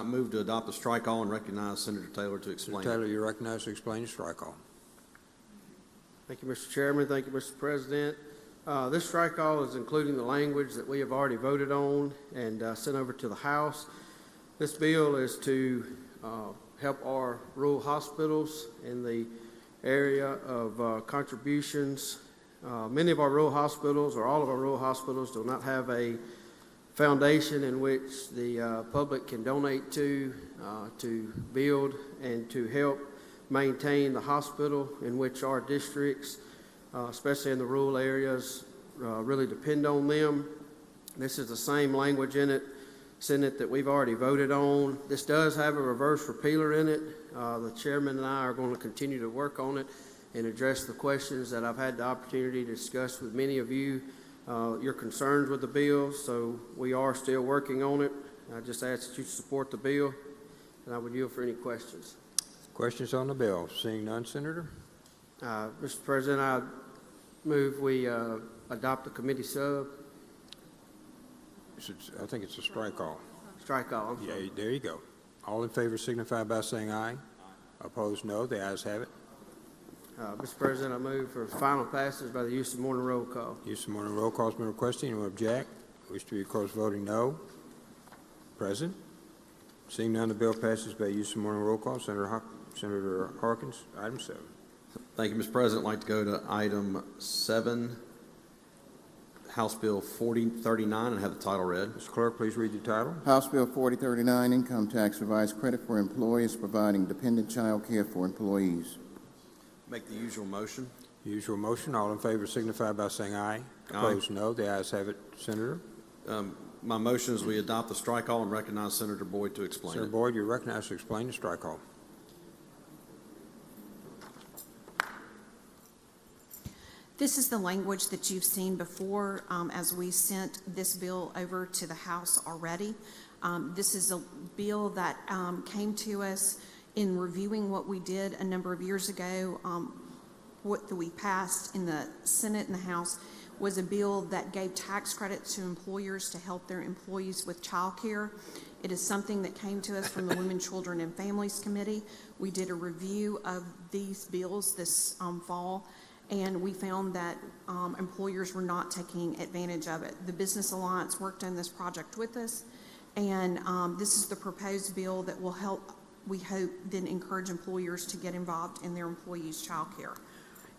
move to adopt the strike all and recognize Senator Taylor to explain. Senator Taylor, you're recognized to explain the strike all. Thank you, Mr. Chairman. Thank you, Mr. President. This strike all is including the language that we have already voted on and sent over to the House. This bill is to help our rural hospitals in the area of contributions. Many of our rural hospitals, or all of our rural hospitals, do not have a foundation in which the public can donate to build and to help maintain the hospital in which our districts, especially in the rural areas, really depend on them. This is the same language in it, Senate, that we've already voted on. This does have a reverse repealer in it. The chairman and I are going to continue to work on it and address the questions that I've had the opportunity to discuss with many of you, your concerns with the bill. So we are still working on it. I just ask that you support the bill, and I would yield for any questions. Questions on the bill? Seeing none, Senator? Mr. President, I move we adopt the committee sub. I think it's a strike all. Strike all. Yeah, there you go. All in favor signify by saying aye. Opposed, no. The ayes have it. Mr. President, I move for final passage by the use of morning roll call. Use of morning roll call has been requested. Anyone object? Wish to be closed voting no. Present. Seeing none, the bill passes by use of morning roll call. Senator Harkins, item 7. Thank you, Mr. President. I'd like to go to item 7, House Bill 4039, and have the title read. Mr. Clerk, please read the title. House Bill 4039, Income Tax Revised Credit for Employees Providing Dependent Child Care for Employees. Make the usual motion. Usual motion. All in favor signify by saying aye. Opposed, no. The ayes have it. Senator? My motion is we adopt the strike all and recognize Senator Boyd to explain Senator it. Boyd, you're recognized to explain the strike all. This is the language that you've seen before as we sent this bill over to the House already. This is a bill that came to us in reviewing what we did a number of years ago. What we passed in the Senate and the House was a bill that gave tax credits to employers to help their employees with child care. It is something that came to us from the Women, Children, and Families Committee. We did a review of these bills this fall, and we found that employers were not taking advantage of it. The Business Alliance worked on this project with us, and this is the proposed bill that will help, we hope, then encourage employers to get involved in their employees' child care.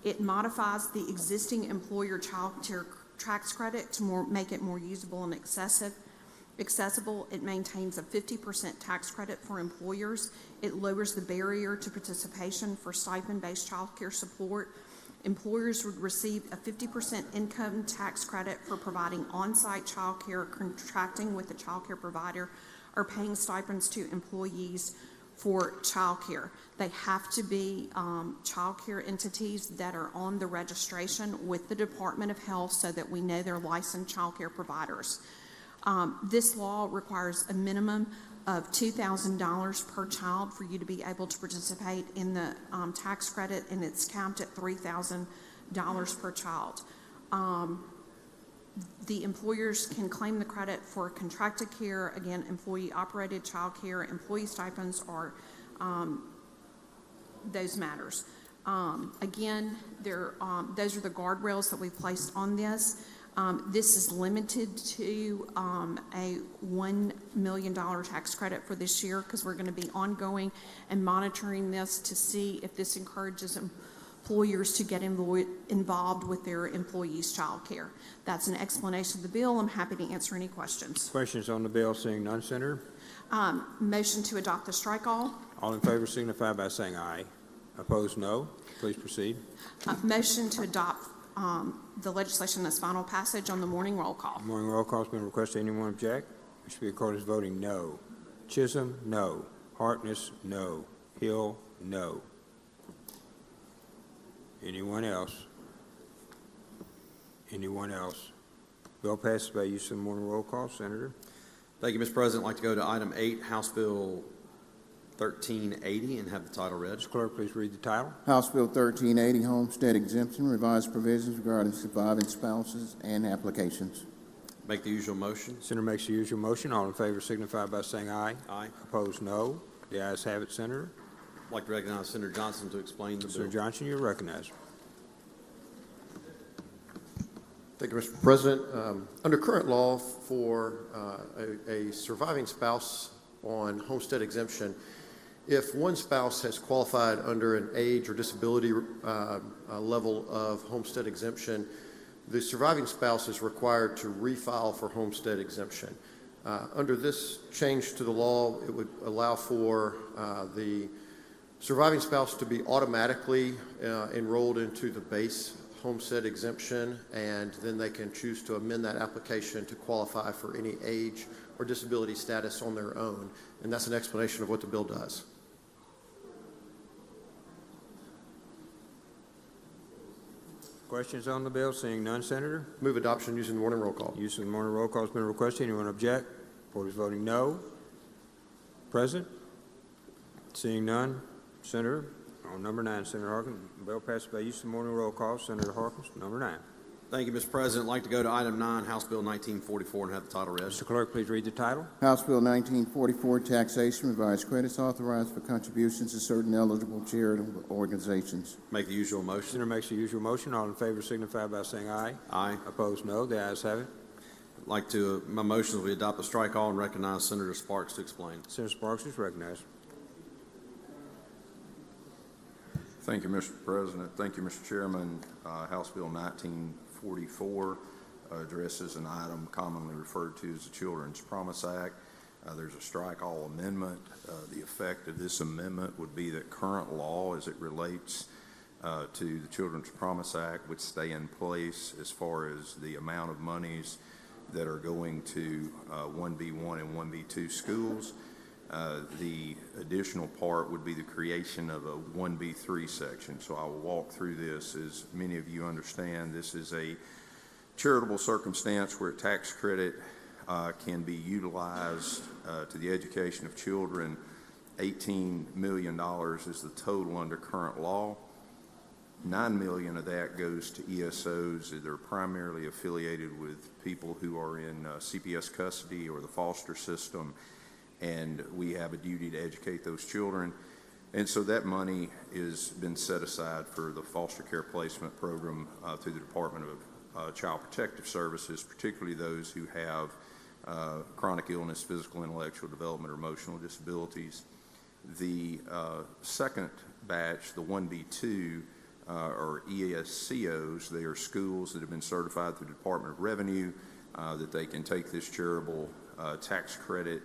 It modifies the existing employer child care tax credit to make it more usable and accessible. It maintains a 50% tax credit for employers. It lowers the barrier to participation for stipend-based child care support. Employers would receive a 50% income tax credit for providing on-site child care, contracting with the child care provider, or paying stipends to employees for child care. They have to be child care entities that are on the registration with the Department of Health so that we know they're licensed child care providers. This law requires a minimum of $2,000 per child for you to be able to participate in the tax credit, and it's capped at $3,000 per child. The employers can claim the credit for contracted care, again, employee-operated child care, employee stipends, or those matters. Again, those are the guardrails that we placed on this. This is limited to a $1 million tax credit for this year because we're going to be ongoing and monitoring this to see if this encourages employers to get involved with their employees' child care. That's an explanation of the bill. I'm happy to answer any questions. Questions on the bill? Seeing none, Senator? Motion to adopt the strike all. All in favor signify by saying aye. Opposed, no. Please proceed. Motion to adopt the legislation in its final passage on the morning roll call. Morning roll call has been requested. Anyone object? Wish to be recorded as voting no. Chisholm, no. Harkness, no. Hill, no. Anyone else? Anyone else? Bill passes by use of the morning roll call. Senator? Thank you, Mr. President. I'd like to go to item 8, House Bill 1380, and have the title read. Mr. Clerk, please read the title. House Bill 1380, Homestead Exemption, Revised Provisions Regarding Surviving Spouses and Applications. Make the usual motion. Senator makes the usual motion. All in favor signify by saying aye. Aye. Opposed, no. The ayes have it, Senator. I'd like to recognize Senator Johnson to explain the bill. Senator Johnson, you're recognized. Thank you, Mr. President. Under current law, for a surviving spouse on homestead exemption, if one spouse has qualified under an age or disability level of homestead exemption, the surviving spouse is required to refile for homestead exemption. Under this change to the law, it would allow for the surviving spouse to be automatically enrolled into the base homestead exemption, and then they can choose to amend that application to qualify for any age or disability status on their own. And that's an explanation of what the bill does. Questions on the bill? Seeing none, Senator? Move adoption using the morning roll call. Use of the morning roll call has been requested. Anyone object? Board is voting no. Present? Seeing none, Senator, on number 9, Senator Harkins. Bill passes by use of the morning roll call. Senator Harkins, number 9. Thank you, Mr. President. I'd like to go to item 9, House Bill 1944, and have the title read. Mr. Clerk, please read the title. House Bill 1944, Taxation Revised Credits Authorized for Contributions to Certain Eligible Charitable Organizations. Make the usual motion. Senator makes the usual motion. All in favor signify by saying aye. Aye. Opposed, no. The ayes have it. I'd like to, my motion is we adopt the strike all and recognize Senator Sparks to explain. Senator Sparks is recognized. Thank you, Mr. President. Thank you, Mr. Chairman. House Bill 1944 addresses an item commonly referred to as the Children's Promise Act. There's a strike-all amendment. The effect of this amendment would be that current law as it relates to the Children's Promise Act would stay in place as far as the amount of monies that are going to 1B1 and 1B2 schools. The additional part would be the creation of a 1B3 section. So I will walk through this. As many of you understand, this is a charitable circumstance where a tax credit can be utilized to the education of children. $18 million is the total under current law. $9 million of that goes to ESOs that are primarily affiliated with people who are in CPS custody or the foster system, and we have a duty to educate those children. And so that money has been set aside for the foster care placement program through the Department of Child Protective Services, particularly those who have chronic illness, physical, intellectual development, or emotional disabilities. The second batch, the 1B2, or ESCOs, they are schools that have been certified through the Department of Revenue that they can take this charitable tax credit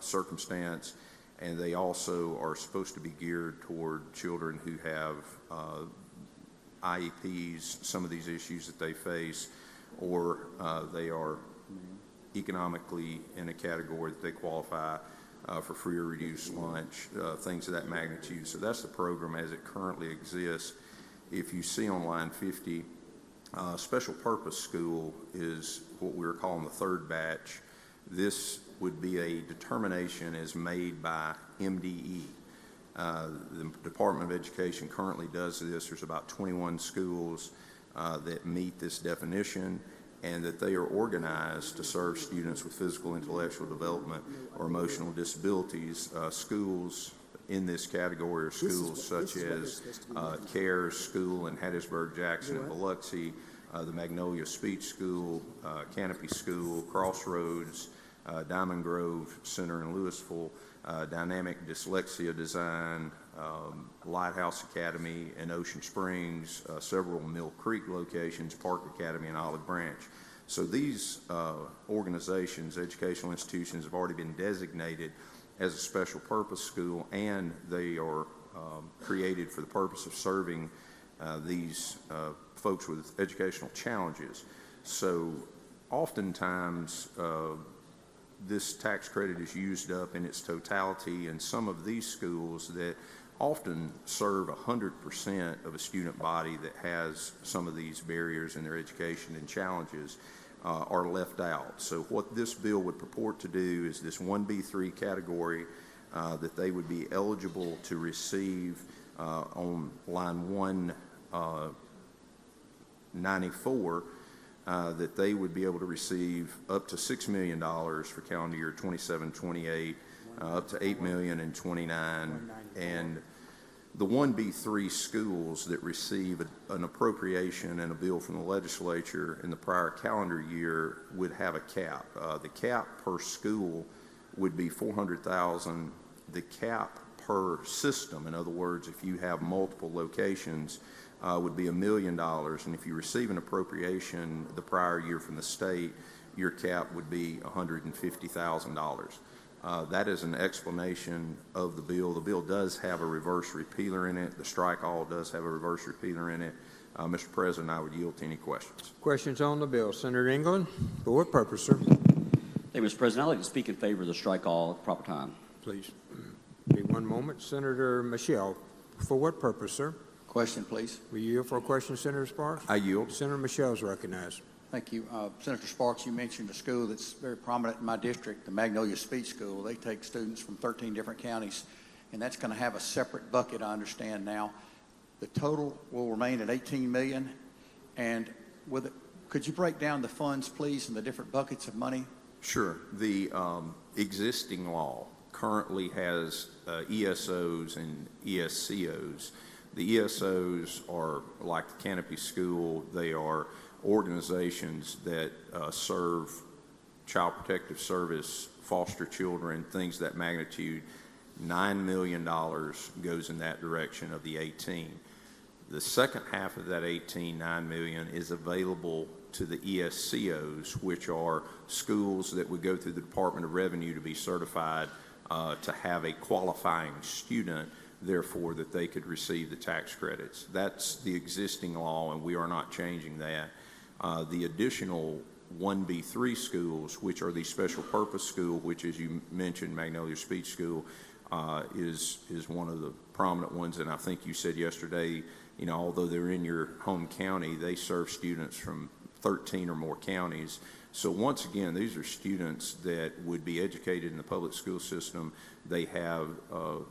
circumstance, and they also are supposed to be geared toward children who have IEPs, some of these issues that they face, or they are economically in a category that they qualify for free or reduced lunch, things of that magnitude. So that's the program as it currently exists. If you see on line 50, special purpose school is what we're calling the third batch. This would be a determination as made by MDE. The Department of Education currently does this. There's about 21 schools that meet this definition, and that they are organized to serve students with physical, intellectual development, or emotional disabilities. Schools in this category are schools such as CARES School in Hattiesburg, Jackson, and Biloxi, the Magnolia Speech School, Canopy School, Crossroads, Diamond Grove Center in Louisville, Dynamic Dyslexia Design, Lighthouse Academy in Ocean Springs, several Mill Creek locations, Park Academy and Olive Branch. So these organizations, educational institutions, have already been designated as a special purpose school, and they are created for the purpose of serving these folks with educational challenges. So oftentimes this tax credit is used up in its totality, and some of these schools that often serve 100% of a student body that has some of these barriers in their education and challenges are left out. So what this bill would purport to do is this 1B3 category that they would be eligible to receive on line 194, that they would be able to receive up to $6 million for calendar year 27-28, up to $8 million in 29, and the 1B3 schools that receive an appropriation and a bill from the legislature in the prior calendar year would have a cap. The cap per school would be $400,000. The cap per system, in other words, if you have multiple locations, would be $1 million, and if you receive an appropriation the prior year from the state, your cap would be $150,000. That is an explanation of the bill. The bill does have a reverse repealer in it. The strike all does have a reverse repealer in it. Mr. President, I would yield to any questions. Questions on the bill. Senator England, for what purpose, sir? Thank you, Mr. President. I'd like to speak in favor of the strike all at the proper time. Please. Be 1 moment. Senator Michelle, for what purpose, sir? Question, please. Will you yield for a question, Senator Sparks? I yield. Senator Michelle is recognized. Thank you. Senator Sparks, you mentioned a school that's very prominent in my district, the Magnolia Speech School. They take students from 13 different counties, and that's going to have a separate bucket, I understand now. The total will remain at $18 million. And with it, could you break down the funds, please, and the different buckets of money? Sure. The existing law currently has ESOs and ESCOs. The ESOs are like the Canopy School. They are organizations that serve child protective service, foster children, things of that magnitude. $9 million goes in that direction of the 18. The second half of that 18, $9 million, is available to the ESCOs, which are schools that would go through the Department of Revenue to be certified to have a qualifying student, therefore that they could receive the tax credits. That's the existing law, and we are not changing that. The additional 1B3 schools, which are the special purpose school, which, as you mentioned, Magnolia Speech School, is one of the prominent ones. And I think you said yesterday, you know, although they're in your home county, they serve students from 13 or more counties. So once again, these are students that would be educated in the public school system. They have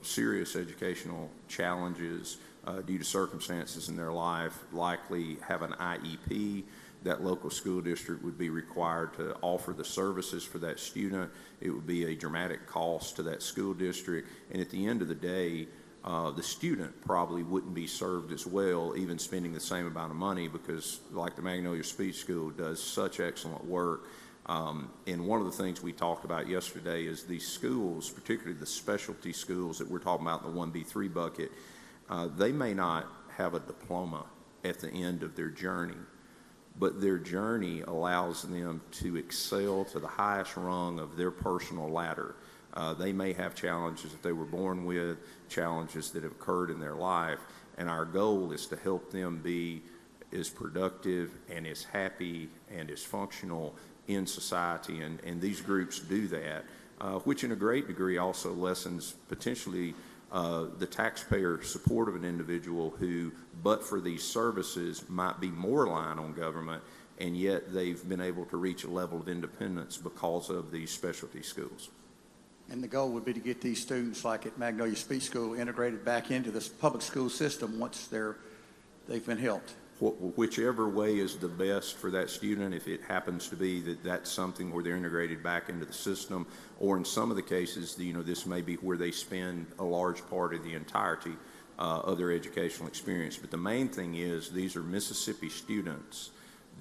serious educational challenges due to circumstances in their life, likely have an IEP. That local school district would be required to offer the services for that student. It would be a dramatic cost to that school district. And at the end of the day, the student probably wouldn't be served as well, even spending the same amount of money, because like the Magnolia Speech School does such excellent work. And one of the things we talked about yesterday is these schools, particularly the specialty schools that we're talking about in the 1B3 bucket, they may not have a diploma at the end of their journey, but their journey allows them to excel to the highest rung of their personal ladder. They may have challenges that they were born with, challenges that have occurred in their life, and our goal is to help them be as productive and as happy and as functional in society, and these groups do that, which in a great degree also lessens potentially the taxpayer support of an individual who, but for these services, might be more reliant on government, and yet they've been able to reach a level of independence because of these specialty schools. And the goal would be to get these students, like at Magnolia Speech School, integrated back into this public school system once they've been helped. Whichever way is the best for that student, if it happens to be that that's something where they're integrated back into the system, or in some of the cases, you know, this may be where they spend a large part of the entirety of their educational experience. But the main thing is these are Mississippi students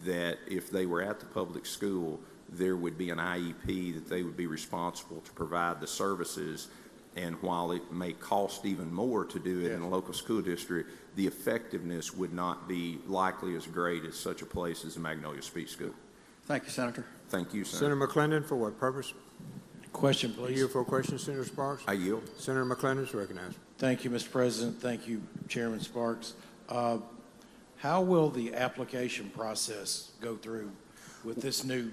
that if they were at the public school, there would be an IEP that they would be responsible to provide the services. And while it may cost even more to do it in a local school district, the effectiveness would not be likely as great as such a place as the Magnolia Speech School. Thank you, Senator. Thank you, Senator. Senator McClendon, for what purpose? Question, please. Yield for a question, Senator Sparks. I yield. Senator McClendon is recognized. Thank you, Mr. President. Thank you, Chairman Sparks. How will the application process go through with this new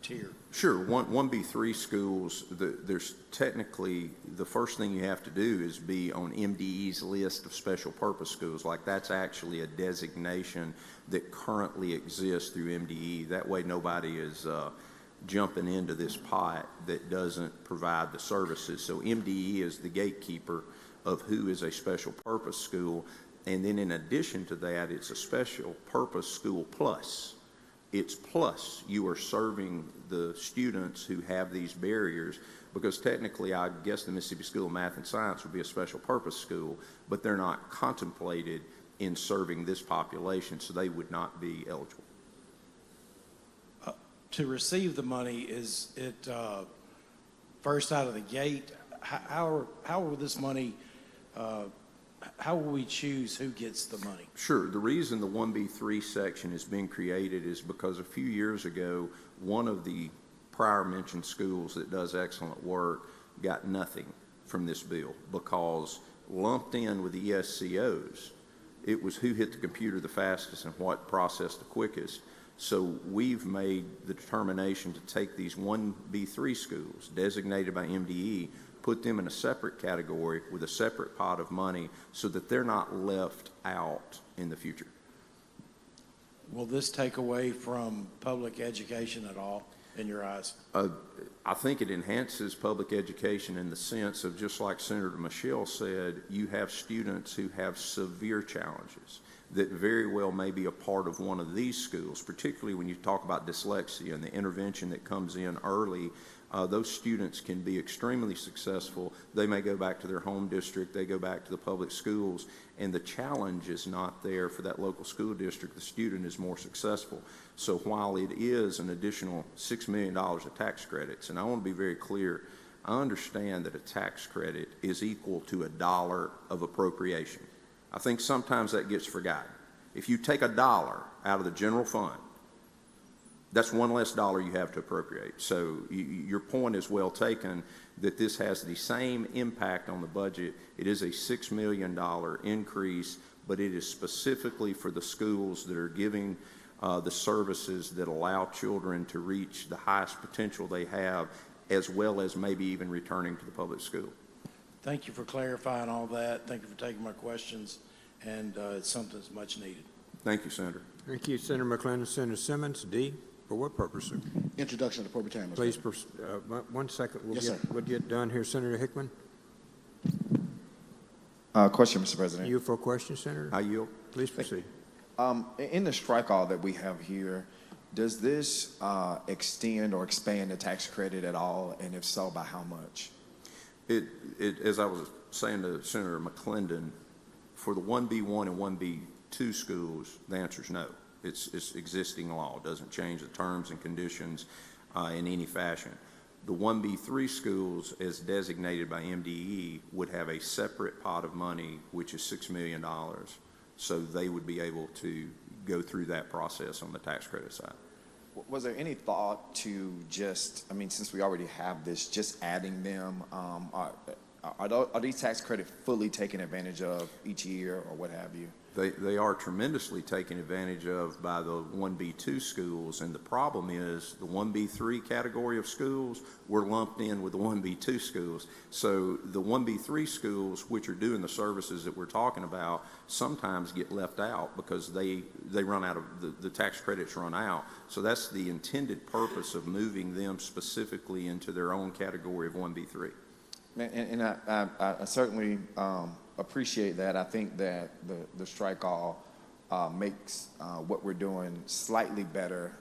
tier? Sure. 1B3 schools, there's technically, the first thing you have to do is be on MDE's list of special purpose schools. Like, that's actually a designation that currently exists through MDE. That way nobody is jumping into this pot that doesn't provide the services. So MDE is the gatekeeper of who is a special purpose school. And then in addition to that, it's a special purpose school plus. It's plus you are serving the students who have these barriers, because technically I guess the Mississippi School of Math and Science would be a special purpose school, but they're not contemplated in serving this population, so they would not be eligible. To receive the money, is it first out of the gate? How will this money, how will we choose who gets the money? Sure. The reason the 1B3 section has been created is because a few years ago, one of the prior mentioned schools that does excellent work got nothing from this bill because lumped in with the ESCOs, it was who hit the computer the fastest and what processed the quickest. So we've made the determination to take these 1B3 schools designated by MDE, put them in a separate category with a separate pot of money so that they're not left out in the future. Will this take away from public education at all, in your eyes? I think it enhances public education in the sense of, just like Senator Michelle said, you have students who have severe challenges that very well may be a part of one of these schools, particularly when you talk about dyslexia and the intervention that comes in early. Those students can be extremely successful. They may go back to their home district, they go back to the public schools, and the challenge is not there for that local school district. The student is more successful. So while it is an additional $6 million of tax credits, and I want to be very clear, I understand that a tax credit is equal to $1 of appropriation. I think sometimes that gets forgotten. If you take $1 out of the general fund, that's one less dollar you have to appropriate. So your point is well taken that this has the same impact on the budget. It is a $6 million increase, but it is specifically for the schools that are giving the services that allow children to reach the highest potential they have, as well as maybe even returning to the public school. Thank you for clarifying all that. Thank you for taking my questions, and it's something that's much needed. Thank you, Senator. Thank you, Senator McClendon. Senator Simmons, D. For what purpose, sir? Introduction to appropriate time. Please, 1 second. We'll get done here. Senator Hickman. Question, Mr. President. You for a question, Senator? I yield. Please proceed. In the strike all that we have here, does this extend or expand the tax credit at all, and if so, by how much? As I was saying to Senator McClendon, for the 1B1 and 1B2 schools, the answer is no. It's existing law. It doesn't change the terms and conditions in any fashion. The 1B3 schools, as designated by MDE, would have a separate pot of money, which is $6 million. So they would be able to go through that process on the tax credit side. Was there any thought to just, I mean, since we already have this, just adding them? Are these tax credits fully taken advantage of each year or what have you? They are tremendously taken advantage of by the 1B2 schools, and the problem is the 1B3 category of schools were lumped in with the 1B2 schools. So the 1B3 schools, which are doing the services that we're talking about, sometimes get left out because they run out of, the tax credits run out. So that's the intended purpose of moving them specifically into their own category of 1B3. And I certainly appreciate that. I think that the strike all makes what we're doing slightly better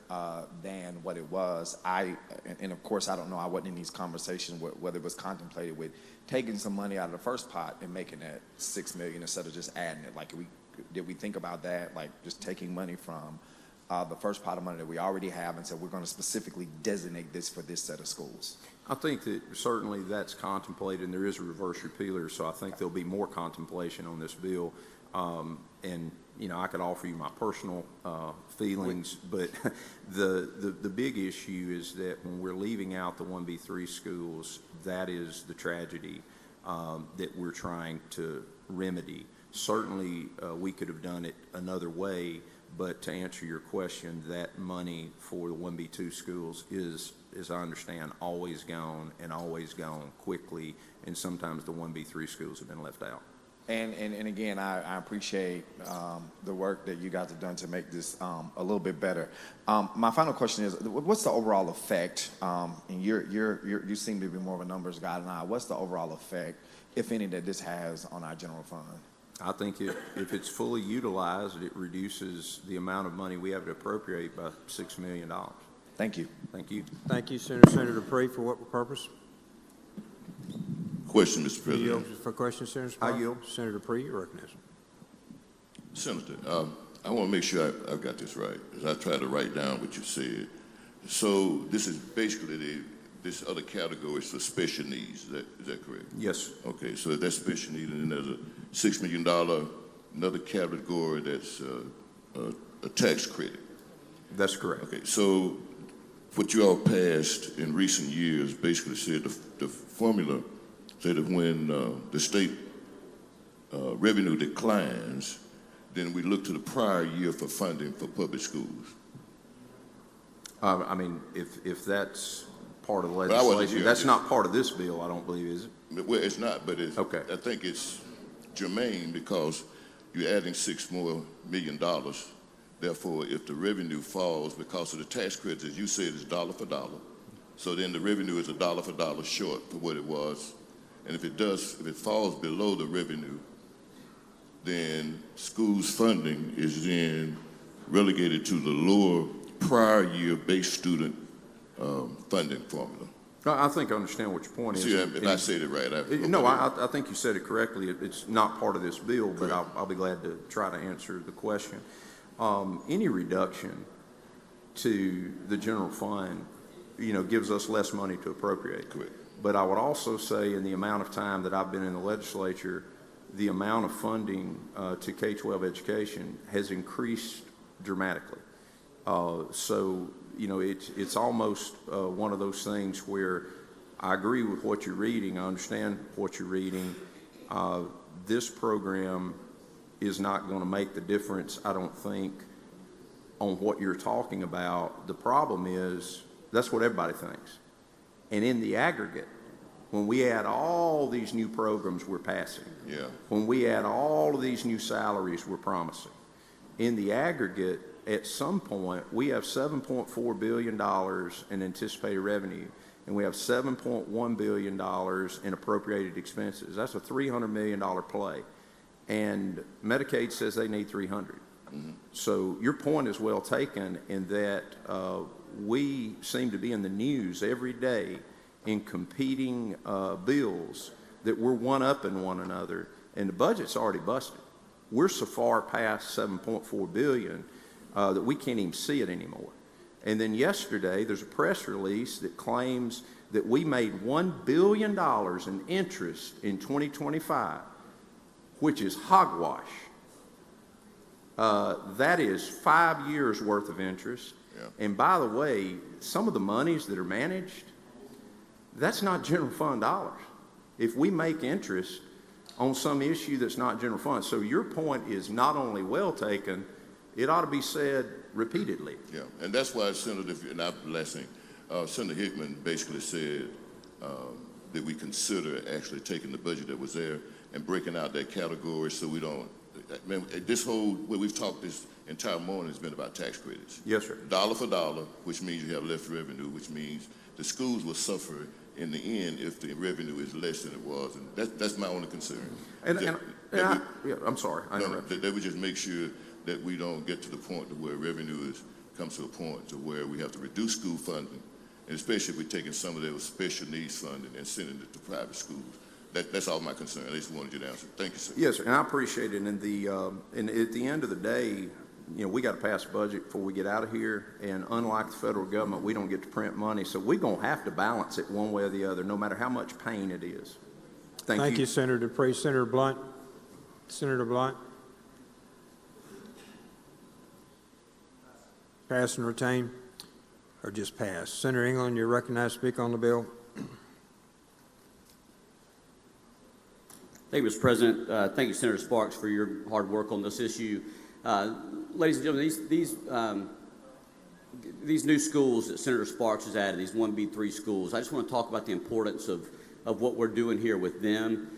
than what it was. And of course, I don't know, I wasn't in these conversations whether it was contemplated with taking some money out of the first pot and making that $6 million instead of just adding it. Like, did we think about that? Like just taking money from the first pot of money that we already have and said we're going to specifically designate this for this set of schools? I think that certainly that's contemplated, and there is a reverse repealer, so I think there'll be more contemplation on this bill. And, you know, I could offer you my personal feelings, but the big issue is that when we're leaving out the 1B3 schools, that is the tragedy that we're trying to remedy. Certainly, we could have done it another way, but to answer your question, that money for the 1B2 schools is, as I understand, always gone quickly, and sometimes the 1B3 schools have been left out. And again, I appreciate the work that you guys have done to make this a little bit better. My final question is, what's the overall effect? And you seem to be more of a numbers guy than I. What's the overall effect, if any, that this has on our general fund? I think if it's fully utilized, it reduces the amount of money we have to appropriate by $6 million. Thank you. Thank you. Thank you, Senator. Senator Dupree, for what purpose? Question, Mr. President. You yield for question, Senator Sparks? I yield. Senator Dupree, you recognize. Senator, I want to make sure I've got this right, as I try to write down what you said. So this is basically this other category is for special needs. Is that correct? Yes. Okay, so that's special needs, and then there's a $6 million, another category that's a tax credit. That's correct. Okay, so what you all passed in recent years basically said the formula said that when the state revenue declines, then we look to the prior year for funding for public schools. I mean, if that's part of the But I wasn't legislation, here. that's not part of this bill, I don't believe, is it? Well, it's not, but it's, Okay. I think it's germane because you're adding $6 million more. Therefore, if the revenue falls because of the tax credits, as you said, it's dollar for dollar. So then the revenue is $1 for dollar short for what it was. And if it falls below the revenue, then schools' funding is then relegated to the lower prior year base student funding formula. No, I think I understand what your point is. See, if I said it right. I think you said it correctly. It's not part of this bill, but I'll be glad to try to answer the question. Any reduction to the general fund, gives us less money to appropriate. Correct. But I would also say in the amount of time that I've been in the legislature, the amount of funding to K-12 education has increased dramatically. So, it's almost one of those things where I agree with what you're reading. I understand what you're reading. This program is not going to make the difference, I don't think, on what you're talking about. The problem is that's what everybody thinks. And in the aggregate, when we add all these new programs we're passing, when we add all of these new salaries we're promising, in the aggregate, at some point, we have $7.4 billion in anticipated revenue, and we have $7.1 billion in appropriated expenses. That's a $300 million play. And Medicaid says they need $300. So your point is well taken in that we seem to be in the news every day in competing bills that we're one-upping one another, and the budget's already busted. We're so far past $7.4 billion that we can't even see it anymore. And then yesterday, there's a press release that claims that we made $1 billion in interest in 2025, which is hogwash. That is 5 years worth of interest. And by the way, some of the monies that are managed, that's not general fund dollars. If we make interest on some issue that's not general fund. So your point is not only well taken, it ought to be said repeatedly. Yeah, and that's why Senator, and I'm blessing, Senator Hickman basically said that we consider actually taking the budget that was there and breaking out that category so we don't, this whole, what we've talked this entire morning has been about tax credits. Yes, sir. Dollar for dollar, which means you have less revenue, which means the schools will suffer in the end if the revenue is less than it was. And that's my only concern. I'm sorry, I interrupted. That we just make sure that we don't get to the point to where revenue comes to a point to where we have to reduce school funding, and especially if we're taking some of those special needs funding and sending it to private schools. That's all my concern. I just wanted you to answer. Thank you, sir. Yes, sir, and I appreciate it. And at the end of the day, we got to pass a budget before we get out of here. And unlike the federal government, we don't get to print money, so we're going to have to balance it one way or the other, no matter how much pain it is. Thank you, Senator Dupree. Senator Blunt. Senator Blunt. Pass and retain, or just pass? Senator England, you're recognized to speak on the bill. Thank you, Mr. President. Thank you, Senator Sparks, for your hard work on this issue. Ladies and gentlemen, these new schools that Senator Sparks has added, these 1B3 schools, I just want to talk about the importance of what we're doing here with them.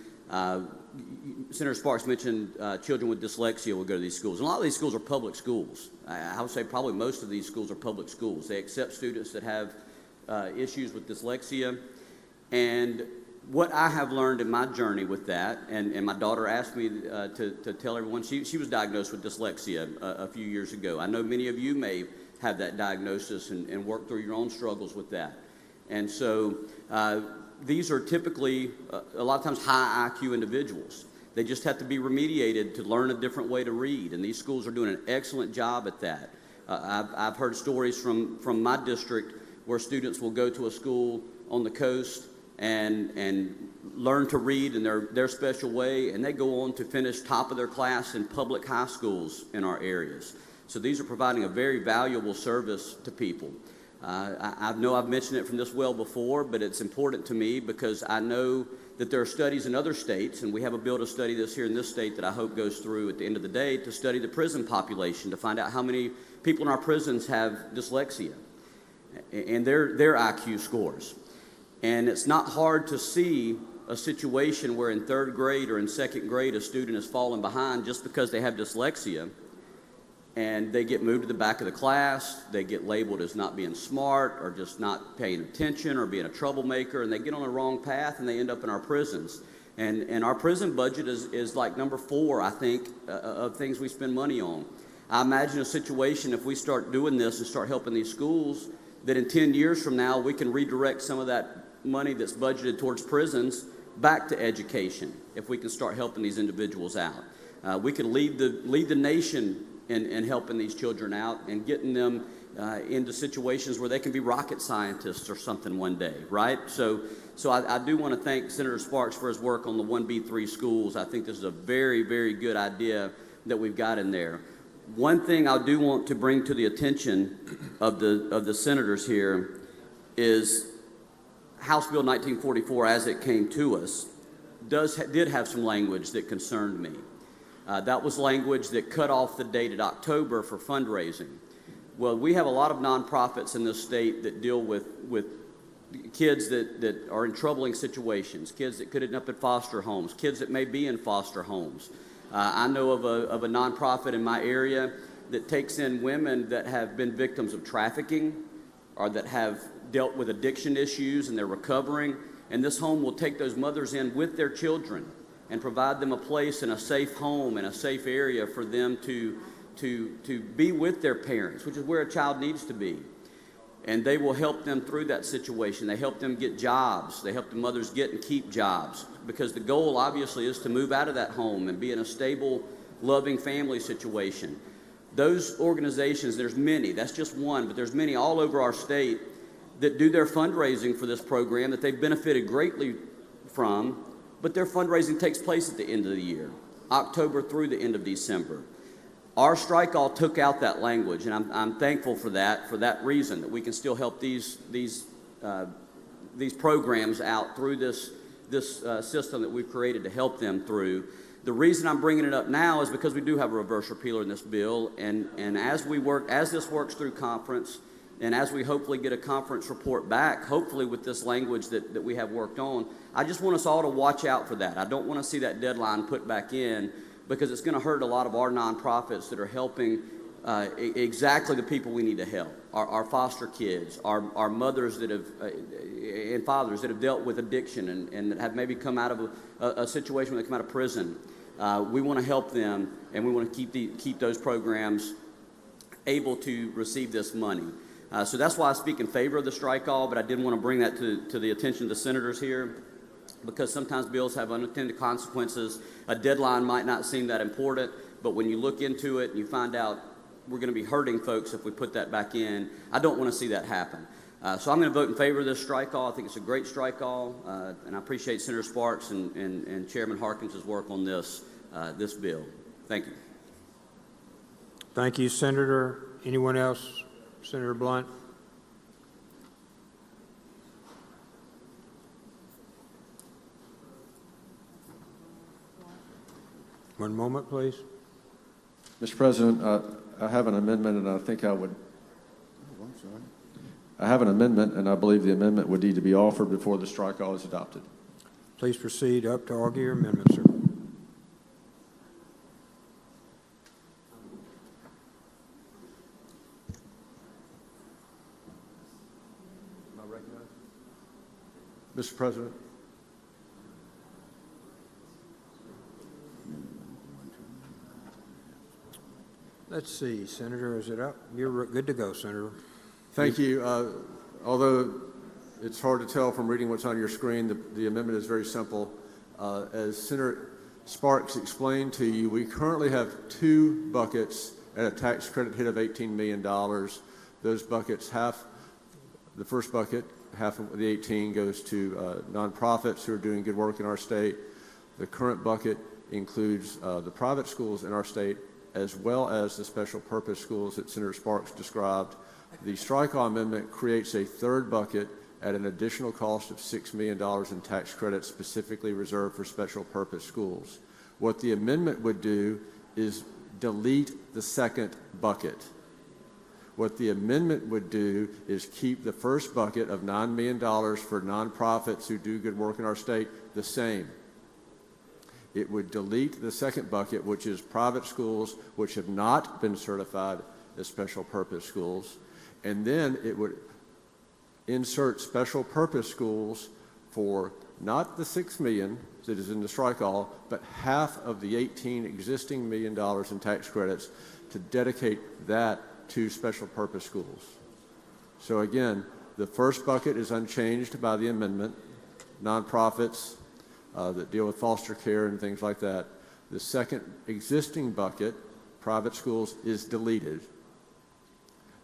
Senator Sparks mentioned children with dyslexia will go to these schools. And a lot of these schools are public schools. I would say probably most of these schools are public schools. They accept students that have issues with dyslexia. And what I have learned in my journey with that, and my daughter asked me to tell everyone, she was diagnosed with dyslexia a few years ago. I know many of you may have that diagnosis and work through your own struggles with that. And so these are typically, a lot of times, high IQ individuals. They just have to be remediated to learn a different way to read, and these schools are doing an excellent job at that. I've heard stories from my district where students will go to a school on the coast and learn to read in their special way, and they go on to finish top of their class in public high schools in our areas. So these are providing a very valuable service to people. I know I've mentioned it from this well before, but it's important to me because I know that there are studies in other states, and we have a bill to study this here in this state that I hope goes through at the end of the day to study the prison population to find out how many people in our prisons have dyslexia and their IQ scores. And it's not hard to see a situation where in third grade or in second grade a student is falling behind just because they have dyslexia, and they get moved to the back of the class, they get labeled as not being smart or just not paying attention or being a troublemaker, and they get on the wrong path and they end up in our prisons. And our prison budget is like number 4, I think, of things we spend money on. I imagine a situation if we start doing this and start helping these schools, that in 10 years from now we can redirect some of that money that's budgeted towards prisons back to education if we can start helping these individuals out. We can lead the nation in helping these children out and getting them into situations where they can be rocket scientists or something one day, right? So I do want to thank Senator Sparks for his work on the 1B3 schools. I think this is a very, very good idea that we've got in there. One thing I do want to bring to the attention of the senators here is House Bill 1944, as it came to us, did have some language that concerned me. That was language that cut off the date at October for fundraising. Well, we have a lot of nonprofits in this state that deal with kids that are in troubling situations, kids that could end up in foster homes, kids that may be in foster homes. I know of a nonprofit in my area that takes in women that have been victims of trafficking or that have dealt with addiction issues and they're recovering, and this home will take those mothers in with their children and provide them a place in a safe home and a safe area for them to be with their parents, which is where a child needs to be. And they will help them through that situation. They help them get jobs. They help the mothers get and keep jobs, because the goal obviously is to move out of that home and be in a stable, loving family situation. Those organizations, there's many, that's just one, but there's many all over our state that do their fundraising for this program that they've benefited greatly from, but their fundraising takes place at the end of the year, October through the end of December. Our strike-all took out that language, and I'm thankful for that reason, that we can still help these programs out through this system that we've created to help them through. The reason I'm bringing it up now is because we do have a reverse repealer in this bill, and as this works through conference, and as we hopefully get a conference report back, hopefully with this language that we have worked on, I just want us all to watch out for that. I don't want to see that deadline put back in, because it's going to hurt a lot of our nonprofits that are helping exactly the people we need to help. Our foster kids, our mothers that have, and fathers that have dealt with addiction and that have maybe come out of a situation where they come out of prison. We want to help them, and we want to keep those programs able to receive this money. So that's why I speak in favor of the strike-all, but I did want to bring that to the attention of the senators here, because sometimes bills have unintended consequences. A deadline might not seem that important, but when you look into it and you find out we're going to be hurting folks if we put that back in, I don't want to see that happen. So I'm going to vote in favor of this strike-all. I think it's a great strike-all, and I appreciate Senator Sparks and Chairman Harkins' work on this bill. Thank you. Thank you, Senator. Anyone else? Senator Blunt? One moment, please. Mr. President, I have an amendment, and I think I would. Oh, I'm sorry. I have an amendment, and I believe the amendment would need to be offered before the strike-all is adopted. Please proceed up to argue your amendment, sir. Mr. President. Let's see, Senator, is it up? You're good to go, Senator. Thank you. Although it's hard to tell from reading what's on your screen, the amendment is very simple. As Senator Sparks explained to you, we currently have 2 buckets at a tax credit hit of $18 million. Those buckets, the first bucket, half of the 18 goes to nonprofits who are doing good work in our state. The current bucket includes the private schools in our state, as well as the special purpose schools that Senator Sparks described The strike-all amendment creates a third bucket at an additional cost of $6 million in tax credits specifically reserved for special purpose schools. What the amendment would do is delete the second bucket. What the amendment would do is keep the first bucket of $9 million for nonprofits who do good work in our state the same. It would delete the second bucket, which is private schools which have not been certified as special purpose schools, and then it would insert special purpose schools for not the $6 million that is in the strike-all, but half of the $18 existing $1 million in tax credits to dedicate that to special purpose schools. So again, the first bucket is unchanged by the amendment, nonprofits that deal with foster care and things like that. The second existing bucket, private schools, is deleted.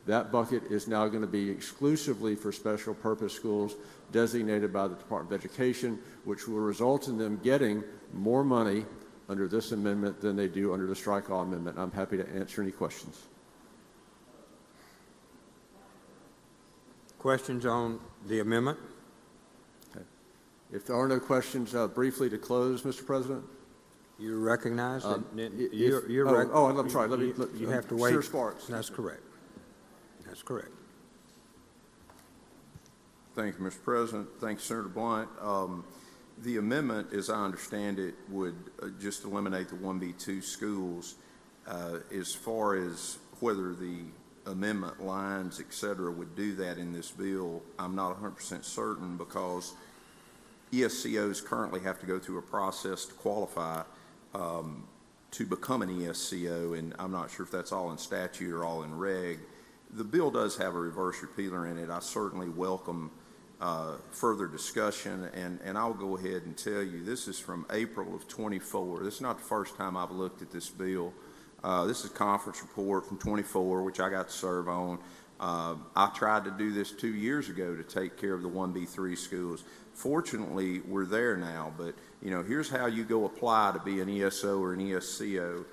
That bucket is now going to be exclusively for special purpose schools designated by the Department of Education, which will result in them getting more money under this amendment than they do under the strike-all amendment. I'm happy to answer any questions. Questions on the amendment? Okay. If there are no questions, briefly to close, Mr. President. You recognize that I'm sorry. You have to wait. Senator Sparks. That's correct. That's correct. Thank you, Mr. President. Thank you, Senator Blunt. The amendment, as I understand it, would just eliminate the 1B2 schools. As far as whether the amendment lines, et cetera, would do that in this bill, I'm not 100% certain, because ESCOs currently have to go through a process to qualify to become an ESCO, and I'm not sure if that's all in statute or all in reg. The bill does have a reverse repealer in it. I certainly welcome further discussion, and I'll go ahead and tell you, this is from April of 24. This is not the first time I've looked at this bill. This is a conference report from 24, which I got to serve on. I tried to do this 2 years ago to take care of the 1B3 schools. Fortunately, we're there now, but here's how you go apply to be an ESO or an ESCO.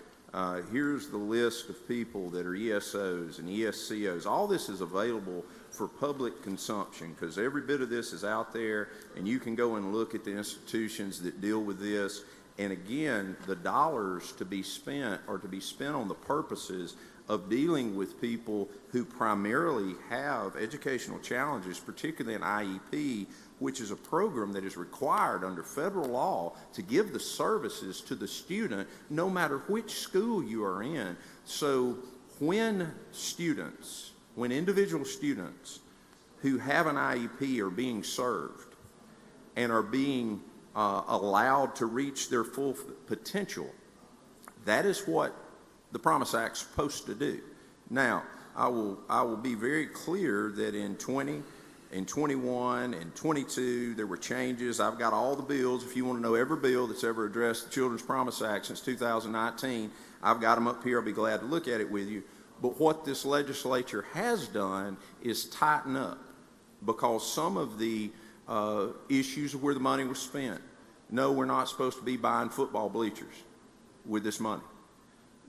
Here's the list of people that are ESOs and ESCOs. All this is available for public consumption, because every bit of this is out there, and you can go and look at the institutions that deal with this. And again, the dollars to be spent are to be spent on the purposes of dealing with people who primarily have educational challenges, particularly an IEP, which is a program that is required under federal law to give the services to the student no matter which school you are in. So when individual students who have an IEP are being served and are being allowed to reach their full potential, that is what the Promise Act is supposed to do. Now, I will be very clear that in 20, in 21, and 22, there were changes. I've got all the bills. If you want to know every bill that's ever addressed the Children's Promise Act since 2019, I've got them up here. I'll be glad to look at it with you. But what this legislature has done is tighten up, because some of the issues of where the money was spent. No, we're not supposed to be buying football bleachers with this money.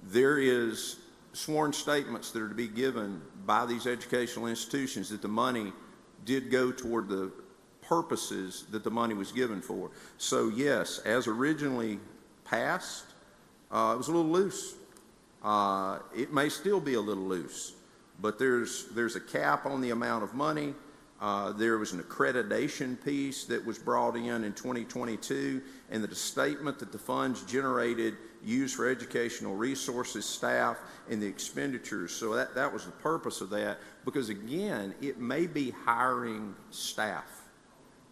There is sworn statements that are to be given by these educational institutions that the money did go toward the purposes that the money was given for. So yes, as originally passed, it was a little loose. It may still be a little loose, but there's a cap on the amount of money. There was an accreditation piece that was brought in 2022, and the statement that the funds generated used for educational resources, staff, and the expenditures. So that was the purpose of that, because again, it may be hiring staff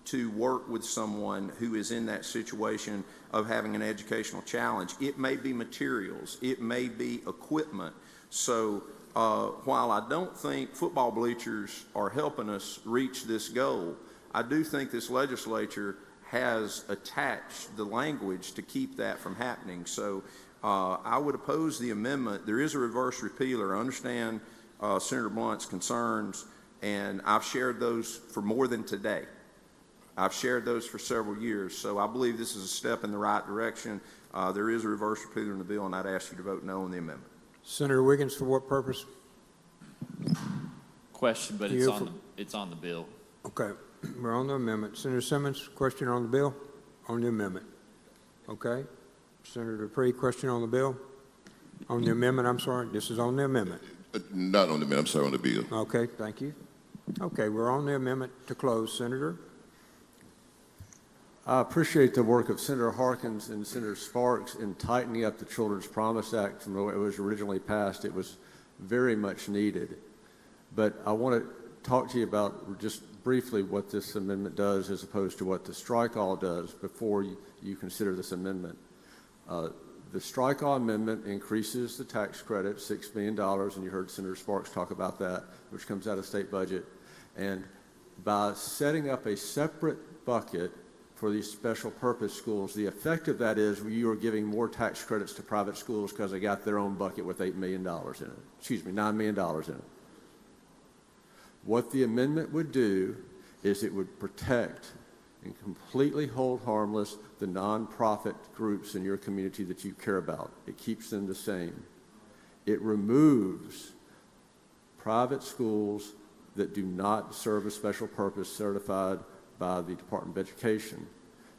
to work with someone who is in that situation of having an educational challenge. It may be materials, it may be equipment. So while I don't think football bleachers are helping us reach this goal, I do think this legislature has attached the language to keep that from happening. So I would oppose the amendment. There is a reverse repealer. I understand Senator Blunt's concerns, and I've shared those for more than today. I've shared those for several years. So I believe this is a step in the right direction. There is a reverse repealer in the bill, and I'd ask you to vote no on the amendment. Senator Wiggins, for what purpose? question, but it's on the bill. Okay, we're on the amendment. Senator Simmons, question on the bill? On the amendment. Okay. Senator Dupree, question on the bill? On the amendment, I'm sorry. This is on the amendment. Not on the amendment, I'm sorry, on the bill. Okay, thank you. Okay, we're on the amendment to close. Senator? I appreciate the work of Senator Harkins and Senator Sparks in tightening up the Children's Promise Act from the way it was originally passed. It was very much needed. But I want to talk to you about just briefly what this amendment does as opposed to what the strike-all does before you consider this amendment. The strike-all amendment increases the tax credit, $6 million, and you heard Senator Sparks talk about that, which comes out of state budget. And by setting up a separate bucket for these special purpose schools, the effect of that is you are giving more tax credits to private schools because they got their own bucket with $8 million in it. Excuse me, $9 million in it. What the amendment would do is it would protect and completely hold harmless the nonprofit groups in your community that you care about. It keeps them the same. It removes private schools that do not serve a special purpose certified by the Department of Education.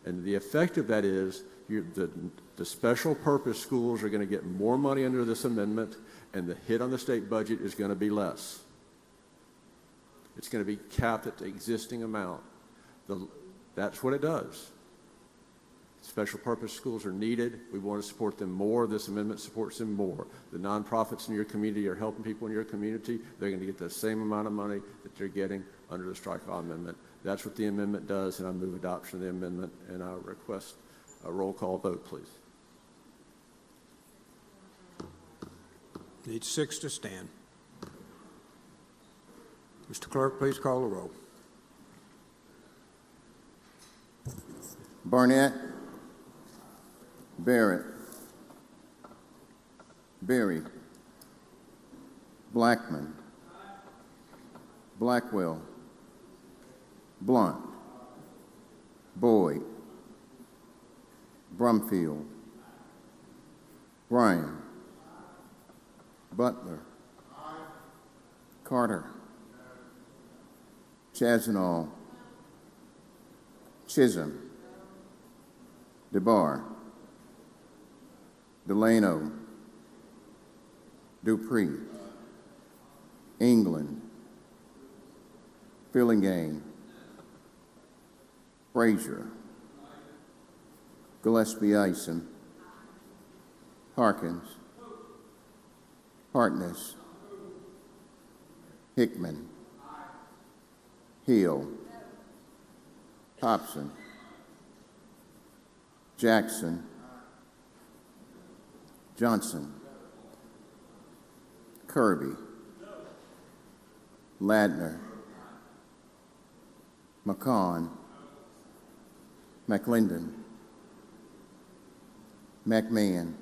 And the effect of that is the special purpose schools are going to get more money under this amendment, and the hit on the state budget is going to be less. It's going to be capped at the existing amount. That's what it does. Special purpose schools are needed. We want to support them more. This amendment supports them more. The nonprofits in your community are helping people in your community. They're going to get the same amount of money that they're getting under the strike-all amendment. That's what the amendment does, and I move adoption of the amendment, and I request a roll call vote, please. Need 6 to stand. Mr. Clerk, please call the roll. Barnett, Barrett, Berry, Blackman, Blackwell, Blunt, Boyd, Brumfield, Bryan, Butler, Carter, Chazanall, Chisholm, DeBar, Delano, Dupree, England, Fillingham, Frazier, Gillespie Ison, Harkins, Hartness, Hickman, Hill, Hobson, Jackson, Johnson, Kirby, Ladner, McCon, McLendon, McMahon,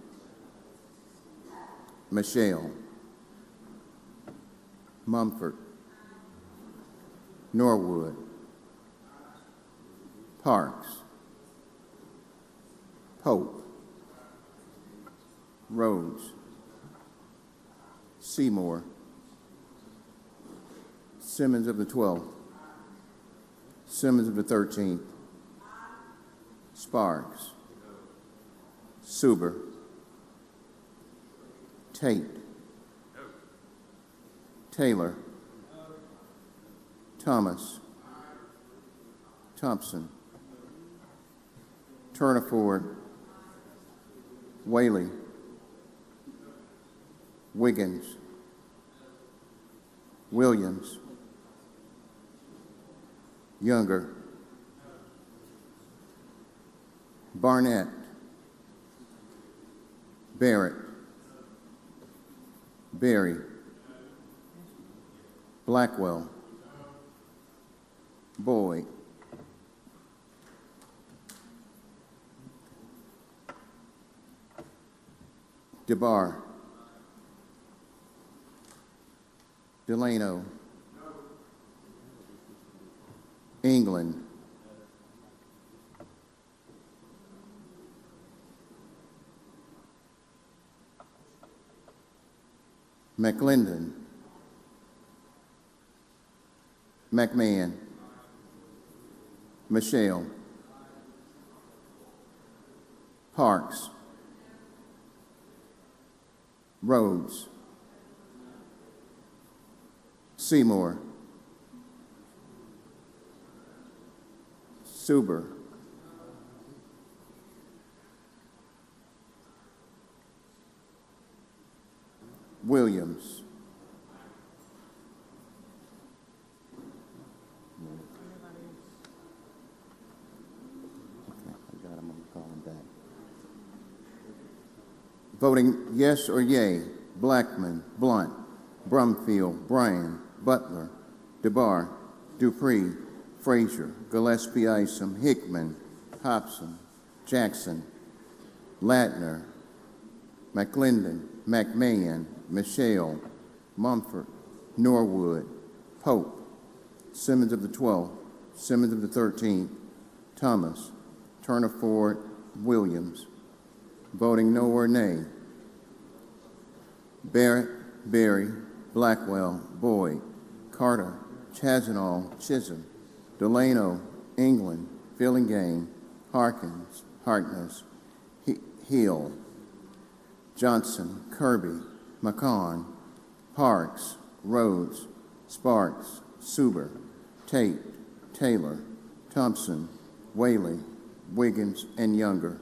Michelle, Mumford, Norwood, Parks, Pope, Rhodes, Seymour, Simmons of the 12th, Simmons of the 13th, Sparks, Suber, Tate, Taylor, Thomas, Thompson, Turner Ford, Whaley, Wiggins, Williams, Younger, Barnett, Barrett, Berry, Blackwell, Boyd, DeBar, Delano, England, McLendon, McMahon. Michelle. Parks. Rhodes. Seymour. Suber. Williams. Voting yes or yea: Blackman, Blunt, Brumfield, Bryan, Butler, DeBar, Dupree, Frazier, Gillespie, Isom, Hickman, Hobson, Jackson, Latner, McClendon, McMahon, Michelle, Mumford, Norwood, Pope, Simmons of the 12th, Simmons of the 13th, Thomas, Turner Ford, Williams. Voting no or nay: Barrett, Berry, Blackwell, Boyd, Carter, Chazanall, Chisholm, Delano, England, Fillingane, Harkins, Harkness, Hill, Johnson, Kirby, McCon, Parks, Rhodes, Sparks, Suber, Tate, Taylor, Thompson, Whaley, Wiggins, and Younger.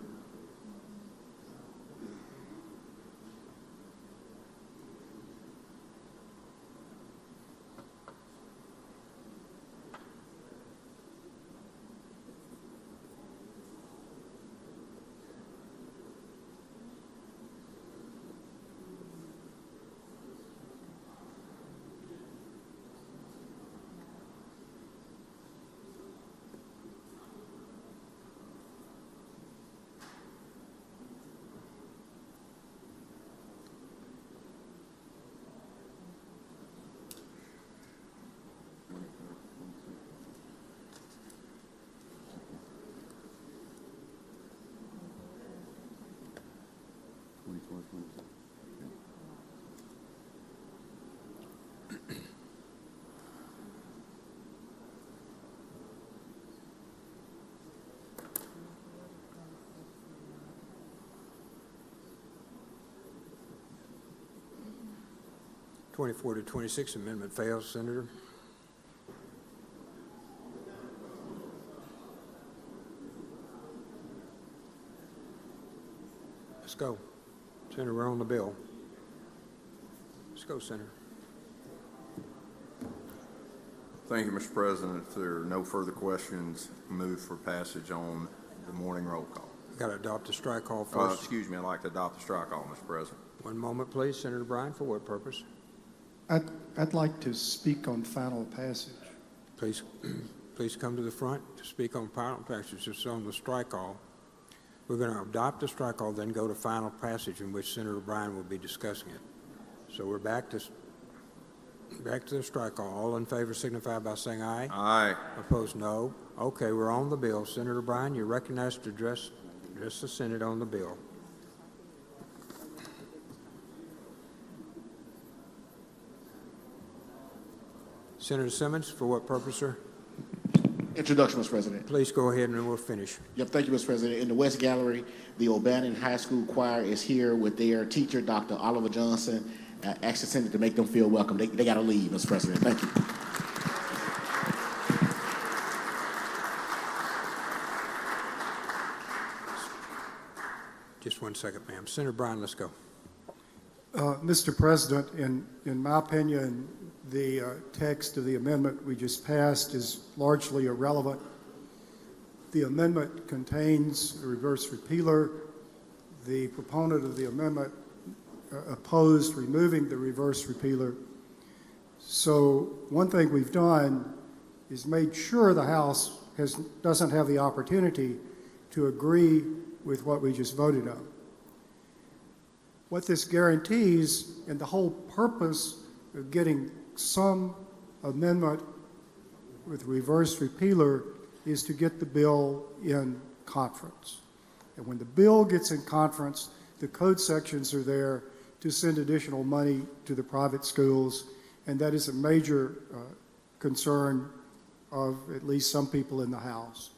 (24 to 26). Amendment fails. Senator. Let's go. Senator, we're on the bill. Let's go, Senator. Thank you, Mr. President. If there are no further questions, move for passage on the morning roll call. Got to adopt the strike call first. Excuse me, I'd like to adopt the strike call, Mr. President. One moment, please. Senator Bryan, for what purpose? I'd like to speak on final passage. Please, please come to the front to speak on final passage. It's on the strike call. We're going to adopt the strike call, then go to final passage, in which Senator Bryan will be discussing it. So we're back to the strike call. All in favor signify by saying aye. Aye. Opposed, no. Okay, we're on the bill. Senator Bryan, you're recognized to address the Senate on the bill. Senator Simmons, for what purpose, sir? Introduction, Mr. President. Please go ahead and then we'll finish. Yep, thank you, Mr. President. In the West Gallery, the O'Bannon High School Choir is here with their teacher, Dr. Oliver Johnson. Ask the Senate to make them feel welcome. They got to leave, Mr. President. Thank you. Just 1 second, ma'am. Senator Bryan, let's go. Mr. President, in my opinion, the text of the amendment we just passed is largely irrelevant. The amendment contains a reverse repealer. The proponent of the amendment opposed removing the reverse repealer. So one thing we've done is made sure the House doesn't have the opportunity to agree with what we just voted on. What this guarantees, and the whole purpose of getting some amendment with reverse repealer, is to get the bill in conference. And when the bill gets in conference, the code sections are there to send additional money to the private schools, and that is a major concern of at least some people in the House.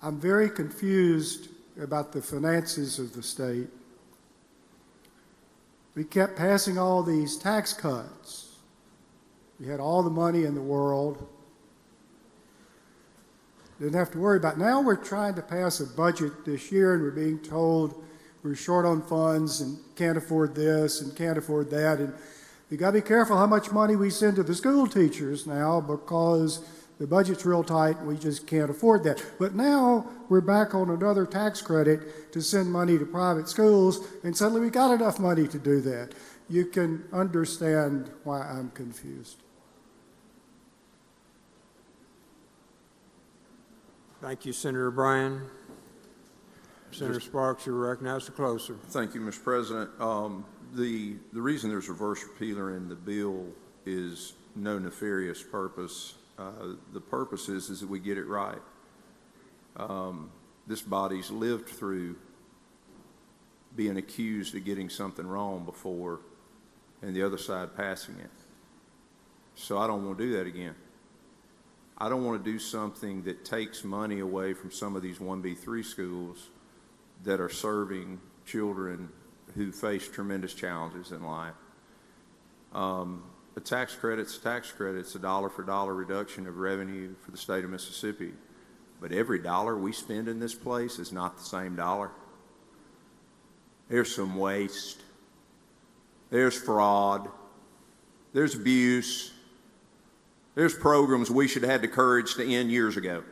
I'm very confused about the finances of the state. We kept passing all these tax cuts. We had all the money in the world. Didn't have to worry about it. Now we're trying to pass a budget this year, and we're being told we're short on funds and can't afford this and can't afford that. And you got to be careful how much money we send to the school teachers now, because the budget's real tight and we just can't afford that. But now we're back on another tax credit to send money to private schools, and suddenly we got enough money to do that. You can understand why I'm confused. Thank you, Senator Bryan. Senator Sparks, you're recognized to close, sir. Thank you, Mr. President. The reason there's reverse repealer in the bill is no nefarious purpose. The purpose is that we get it right. This body's lived through being accused of getting something wrong before and the other side passing it. So I don't want to do that again. I don't want to do something that takes money away from some of these 1B3 schools that are serving children who face tremendous challenges in life. A tax credit's a tax credit. It's a dollar for dollar reduction of revenue for the state of Mississippi. But every dollar we spend in this place is not the same dollar. There's some waste. There's fraud. There's abuse. There's programs we should have had the courage to end years ago.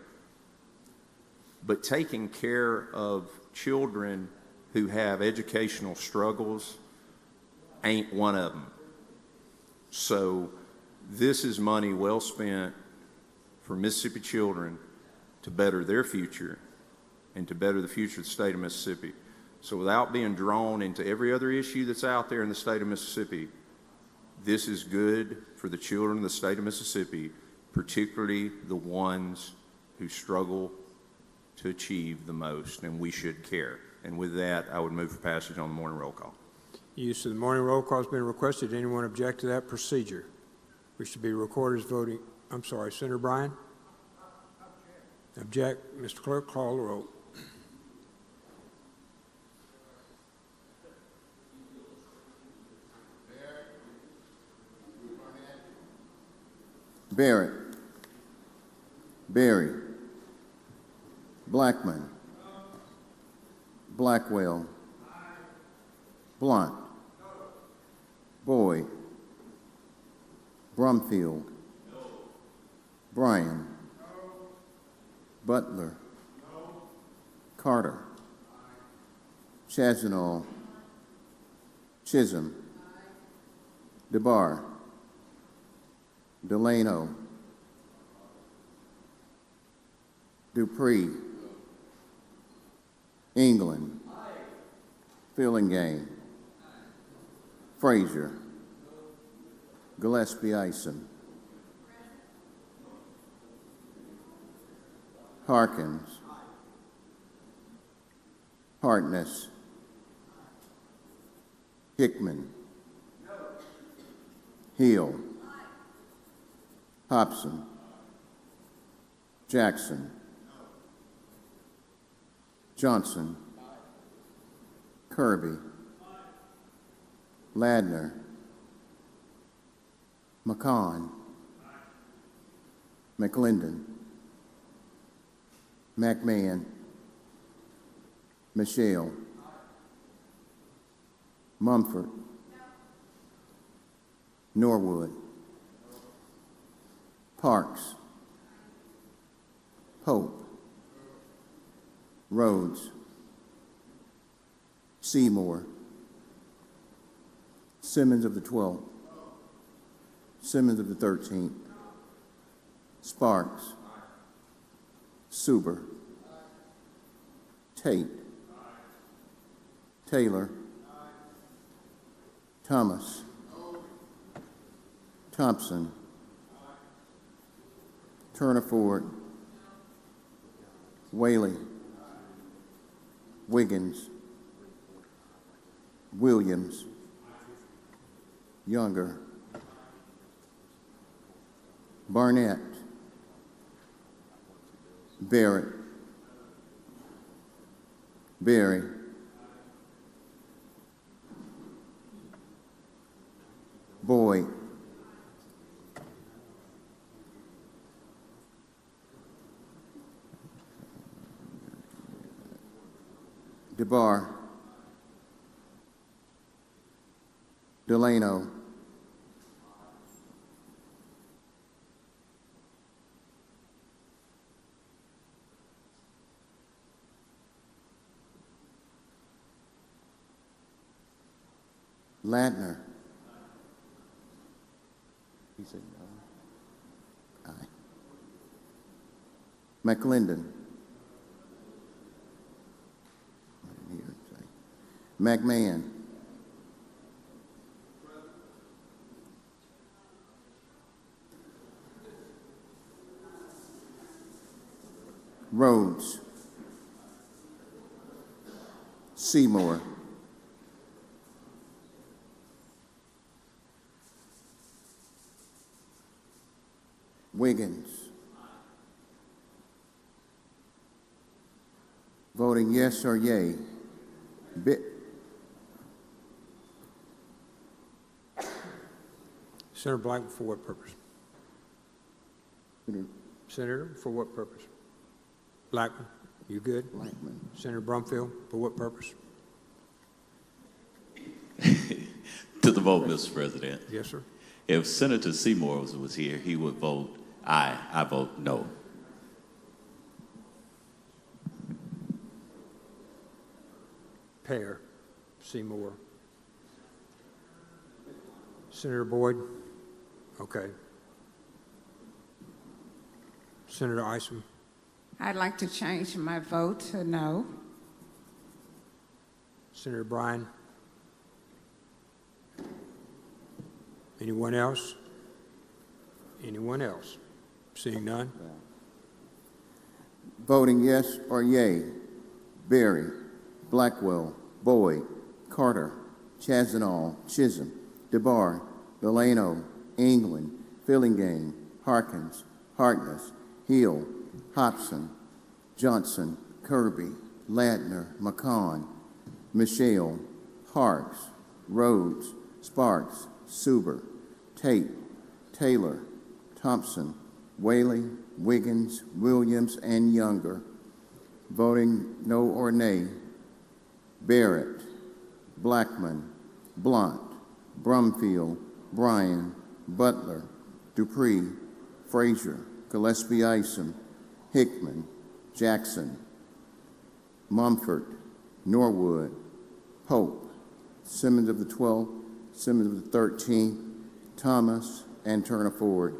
But taking care of children who have educational struggles ain't one of them. So this is money well spent for Mississippi children to better their future and to better the future of the state of Mississippi. So without being drawn into every other issue that's out there in the state of Mississippi, this is good for the children of the state of Mississippi, particularly the ones who struggle to achieve the most, and we should care. And with that, I would move for passage on the morning roll call. Use of the morning roll call has been requested. Anyone object to that procedure? We should be recorded as voting. I'm sorry, Senator Bryan? Object. Mr. Clerk, call the roll. Barrett. Berry. Blackman. Blackwell. Blunt. Boyd. Brumfield. Bryan. Butler. Carter. Chazanall. Chisholm. DeBar. Delano. Dupree. England. Fillingane. Frazier. Gillespie Eisen. Harkins. Hartness. Hickman. Hill. Hobson. Jackson. Johnson. Kirby. Ladner. McCon. McClendon. McMahon. Michelle. Mumford. Norwood. Parks. Pope. Rhodes. Seymour. Simmons of the 12th. Simmons of the 13th. Sparks. Suber. Tate. Taylor. Thomas. Thompson. Turner Ford. Whaley. Wiggins. Williams. Younger. Barnett. Barrett. Berry. Boyd. DeBar. Delano. Ladner. He said no. Aye. McClendon. I didn't hear him say. McMahon. Rhodes. Seymour. Wiggins. Voting yes or yay. Senator Blackman, for what purpose? Senator, for what purpose? Blackman, you good? Blackman. Senator Brumfield, for what purpose? To the vote, Mr. President. Yes, sir. If Senator Seymour was here, he would vote aye. I vote no. Pear, Seymour. Senator Boyd? Okay. Senator Isom? I'd like to change my vote to no. Senator Bryan? Anyone else? Anyone else? Seeing none? Voting yes or yay. Berry, Blackwell, Boyd, Carter, Chazanall, Chisholm, DeBar, Delano, England, Fillingame, Harkins, Harkness, Hill, Hobson, Johnson, Kirby, Ladner, McCon, Michelle, Harks, Rhodes, Sparks, Suber, Tate, Taylor, Thompson, Whaley, Wiggins, Williams, and Younger. Voting no or nay. Barrett, Blackman, Blunt, Brumfield, Bryan, Butler, Dupree, Frazier, Gillespie Isom, Hickman, Jackson, Mumford, Norwood, Pope, Simmons of the 12th, Simmons of the 13th, Thomas, and Turner Ford.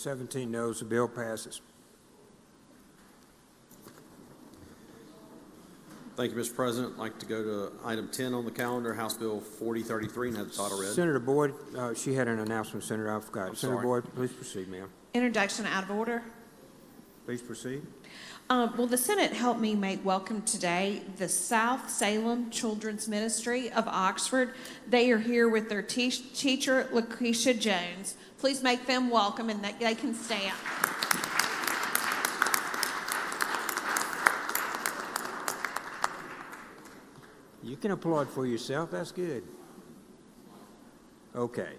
17 noes, the bill passes. Thank you, Mr. President. I'd like to go to item 10 on the calendar, House Bill 4033, and have the title read. Senator Boyd, she had an announcement, Senator. I forgot. I'm Senator sorry. Boyd, please proceed, ma'am. Introduction out of order. Please proceed. Well, the Senate helped me make welcome today the South Salem Children's Ministry of Oxford. They are here with their teacher, Lakeisha Jones. Please make them welcome, and they can stand. You can applaud for yourself. That's good. Okay.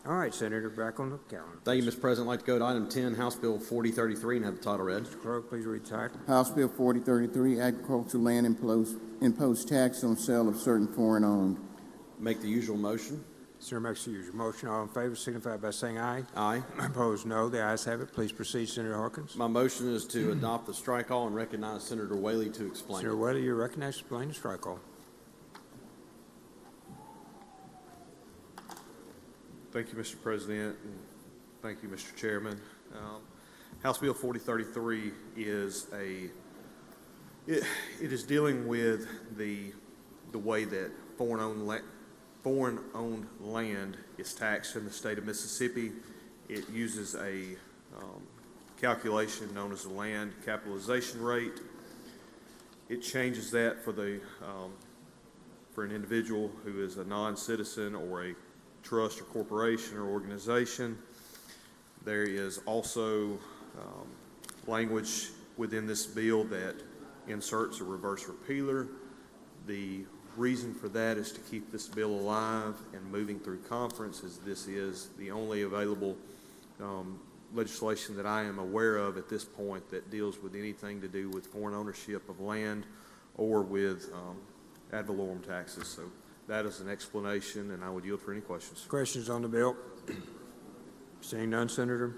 All right, Senator, back on the calendar. Thank you, Mr. President. I'd like to go to item 10, House Bill 4033, and have the title read. Mr. Clerk, please read the title. House Bill 4033, agricultural land imposed tax on sale of certain foreign-owned. Make the usual motion. Sir, makes the usual motion. All in favor signify by saying aye. Aye. Opposed, no. The ayes have it. Please proceed, Senator Harkins. My motion is to adopt the strike all and recognize Senator Whaley to explain. Senator Whaley, you're recognized. Explain the strike all. Thank you, Mr. President, and thank you, Mr. Chairman. House Bill 4033 is it is dealing with the way that foreign-owned land is taxed in the state of Mississippi. It uses a calculation known as the land capitalization rate. It changes that for an individual who is a non-citizen or a trust or corporation or organization. There is also language within this bill that inserts a reverse repealer. The reason for that is to keep this bill alive and moving through conference, as this is the only available legislation that I am aware of at this point that deals with anything to do with foreign ownership of land or with ad valorem taxes. So that is an explanation, and I would yield for any questions. Questions on the bill? Seeing none, Senator?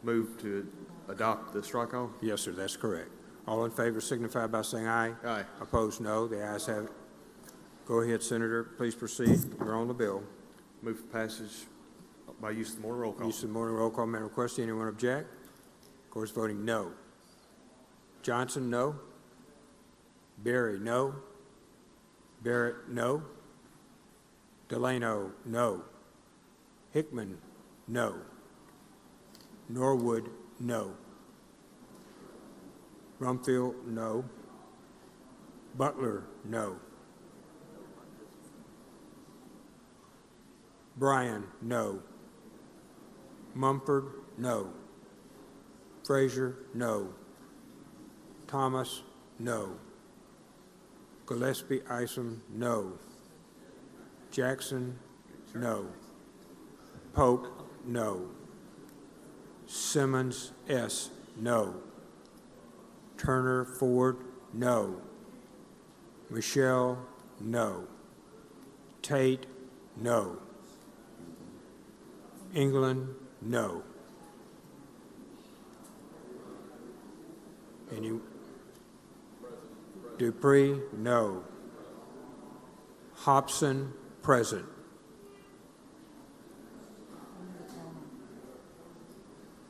Move to adopt the strike all? Yes, sir, that's correct. All in favor signify by saying aye. Aye. Opposed, no. The ayes have it. Go ahead, Senator. Please proceed. You're on the bill. Move for passage by use of the morning roll call. Use of the morning roll call. Madam Request. Anyone object? Of course, voting no. Johnson, no. Berry, no. Barrett, no. Delano, no. Hickman, no. Norwood, no. Rumfield, no. Butler, no. Bryan, no. Mumford, no. Frazier, no. Thomas, no. Gillespie Isom, no. Jackson, no. Pope, no. Simmons, S, no. Turner Ford, no. Michelle, no. Tate, no. England, no. Any? Dupree, no. Hobson, present.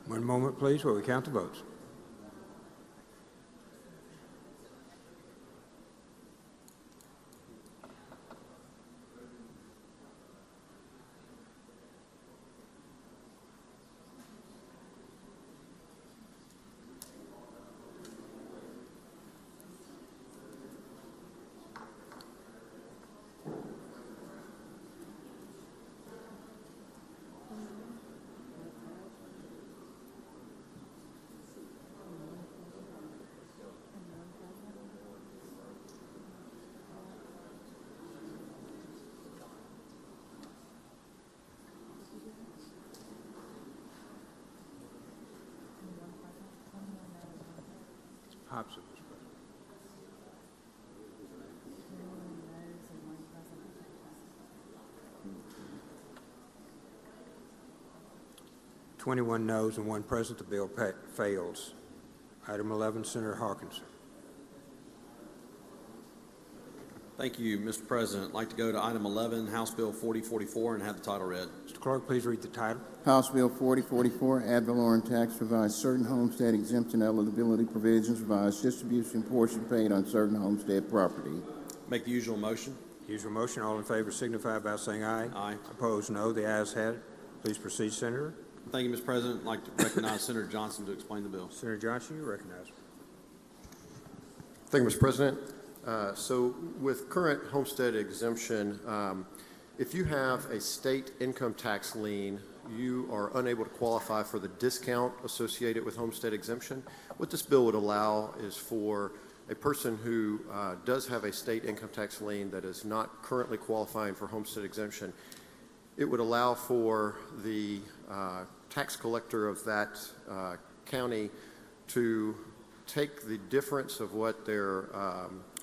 One moment, please, while we count the votes. Hobson was present. "21 noes and 1 present. The bill fails. Item 11, Senator Harkins. Thank you, Mr. President. I'd like to go to item 11, House Bill 4044, and have the title read. Mr. Clerk, please read the title. House Bill 4044, ad valorem tax, revised certain homestead exemption eligibility provisions, revised distribution portion paid on certain homestead property. Make the usual motion. Usual motion. All in favor signify by saying aye. Aye. Opposed, no. The ayes have it. Please proceed, Senator. Thank you, Mr. President. I'd like to recognize Senator Johnson to explain the bill. Senator Johnson, you recognize. Thank you, Mr. President. So with current homestead exemption, if you have a state income tax lien, you are unable to qualify for the discount associated with homestead exemption. What this bill would allow is for a person who does have a state income tax lien that is not currently qualifying for homestead exemption, it would allow for the tax collector of that county to take the difference of what their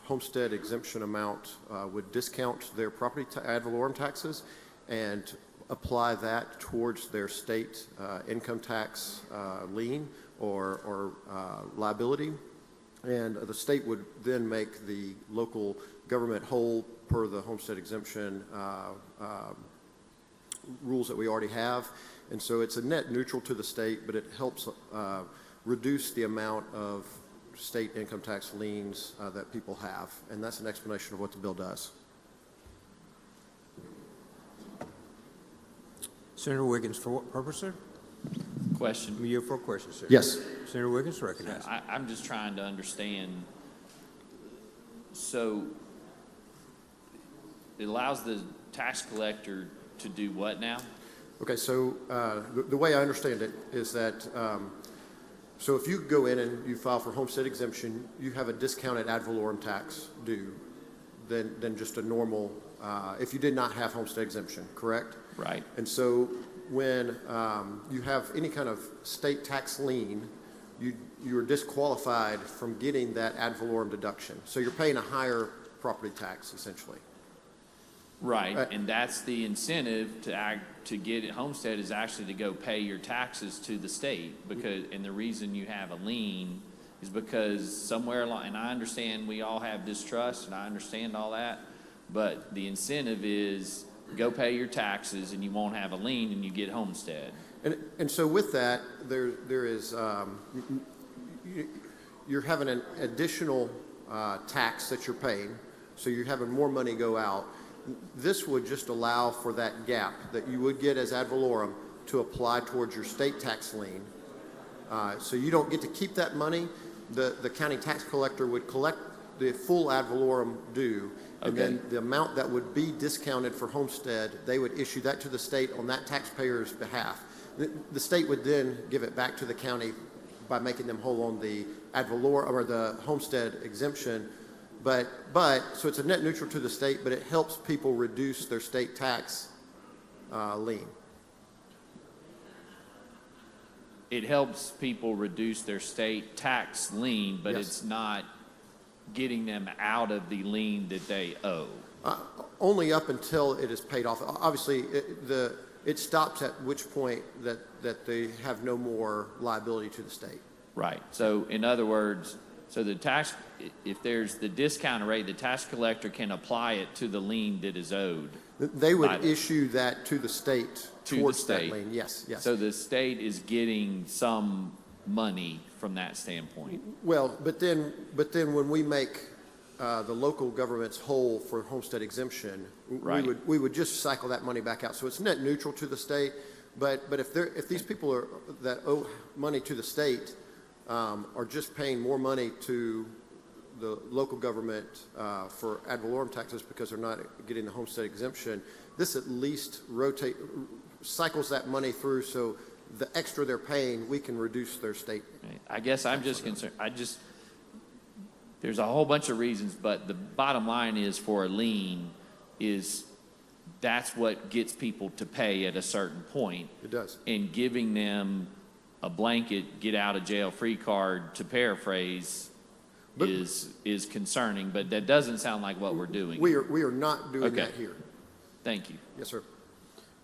homestead exemption amount would discount their property ad valorem taxes and apply that towards their state income tax lien or liability. And the state would then make the local government whole per the homestead exemption rules that we already have. And so it's a net neutral to the state, but it helps reduce the amount of state income tax liens that people have. And that's an explanation of what the bill does. Senator Wiggins, for what purpose, sir? Question. You for a question, sir. Yes. Senator Wiggins, recognized. I'm just trying to understand. So it allows the tax collector to do what now? Okay, so the way I understand it is that so if you go in and you file for homestead exemption, you have a discounted ad valorem tax due than just a normal, if you did not have homestead exemption, correct? Right. And so when you have any kind of state tax lien, you are disqualified from getting that ad valorem deduction. So you're paying a higher property tax, essentially. Right, and that's the incentive to get it homestead is actually to go pay your taxes to the state and the reason you have a lien is because somewhere along, and I understand we all have distrust and I understand all that, but the incentive is go pay your taxes and you won't have a lien and you get homestead. And so with that, there is you're having an additional tax that you're paying, so you're having more money go out. This would just allow for that gap that you would get as ad valorem to apply towards your state tax lien. So you don't get to keep that money. The county tax collector would collect the full ad valorem due, and then the amount that would be discounted for homestead, they would issue that to the state on that taxpayer's behalf. The state would then give it back to the county by making them whole on the ad valorem or the homestead exemption. But so it's a net neutral to the state, but it helps people reduce their state tax lien. It helps people reduce their state tax lien, but Yes. it's not getting them out of the lien that they owe. Only up until it is paid off. Obviously, it stops at which point that they have no more liability to the state. Right. So in other words, so if there's the discount rate, the tax collector can apply it to the lien that is owed. They would issue that to the state towards that lien. Yes, yes. So the state is getting some money from that standpoint. Well, but then when we make the local governments whole for homestead exemption, Right. we would just cycle that money back out. So it's net neutral to the state. But if these people that owe money to the state are just paying more money to the local government for ad valorem taxes because they're not getting the homestead exemption, this at least cycles that money through, so the extra they're paying, we can reduce their state. I guess I'm just concerned. There's a whole bunch of reasons, but the bottom line is for a lien is that's what gets people to pay at a certain point. It does. And giving them a blanket get out of jail free card, to paraphrase, is concerning, but that doesn't sound like what we're doing. We are not doing Okay. that here. Thank you. Yes, sir.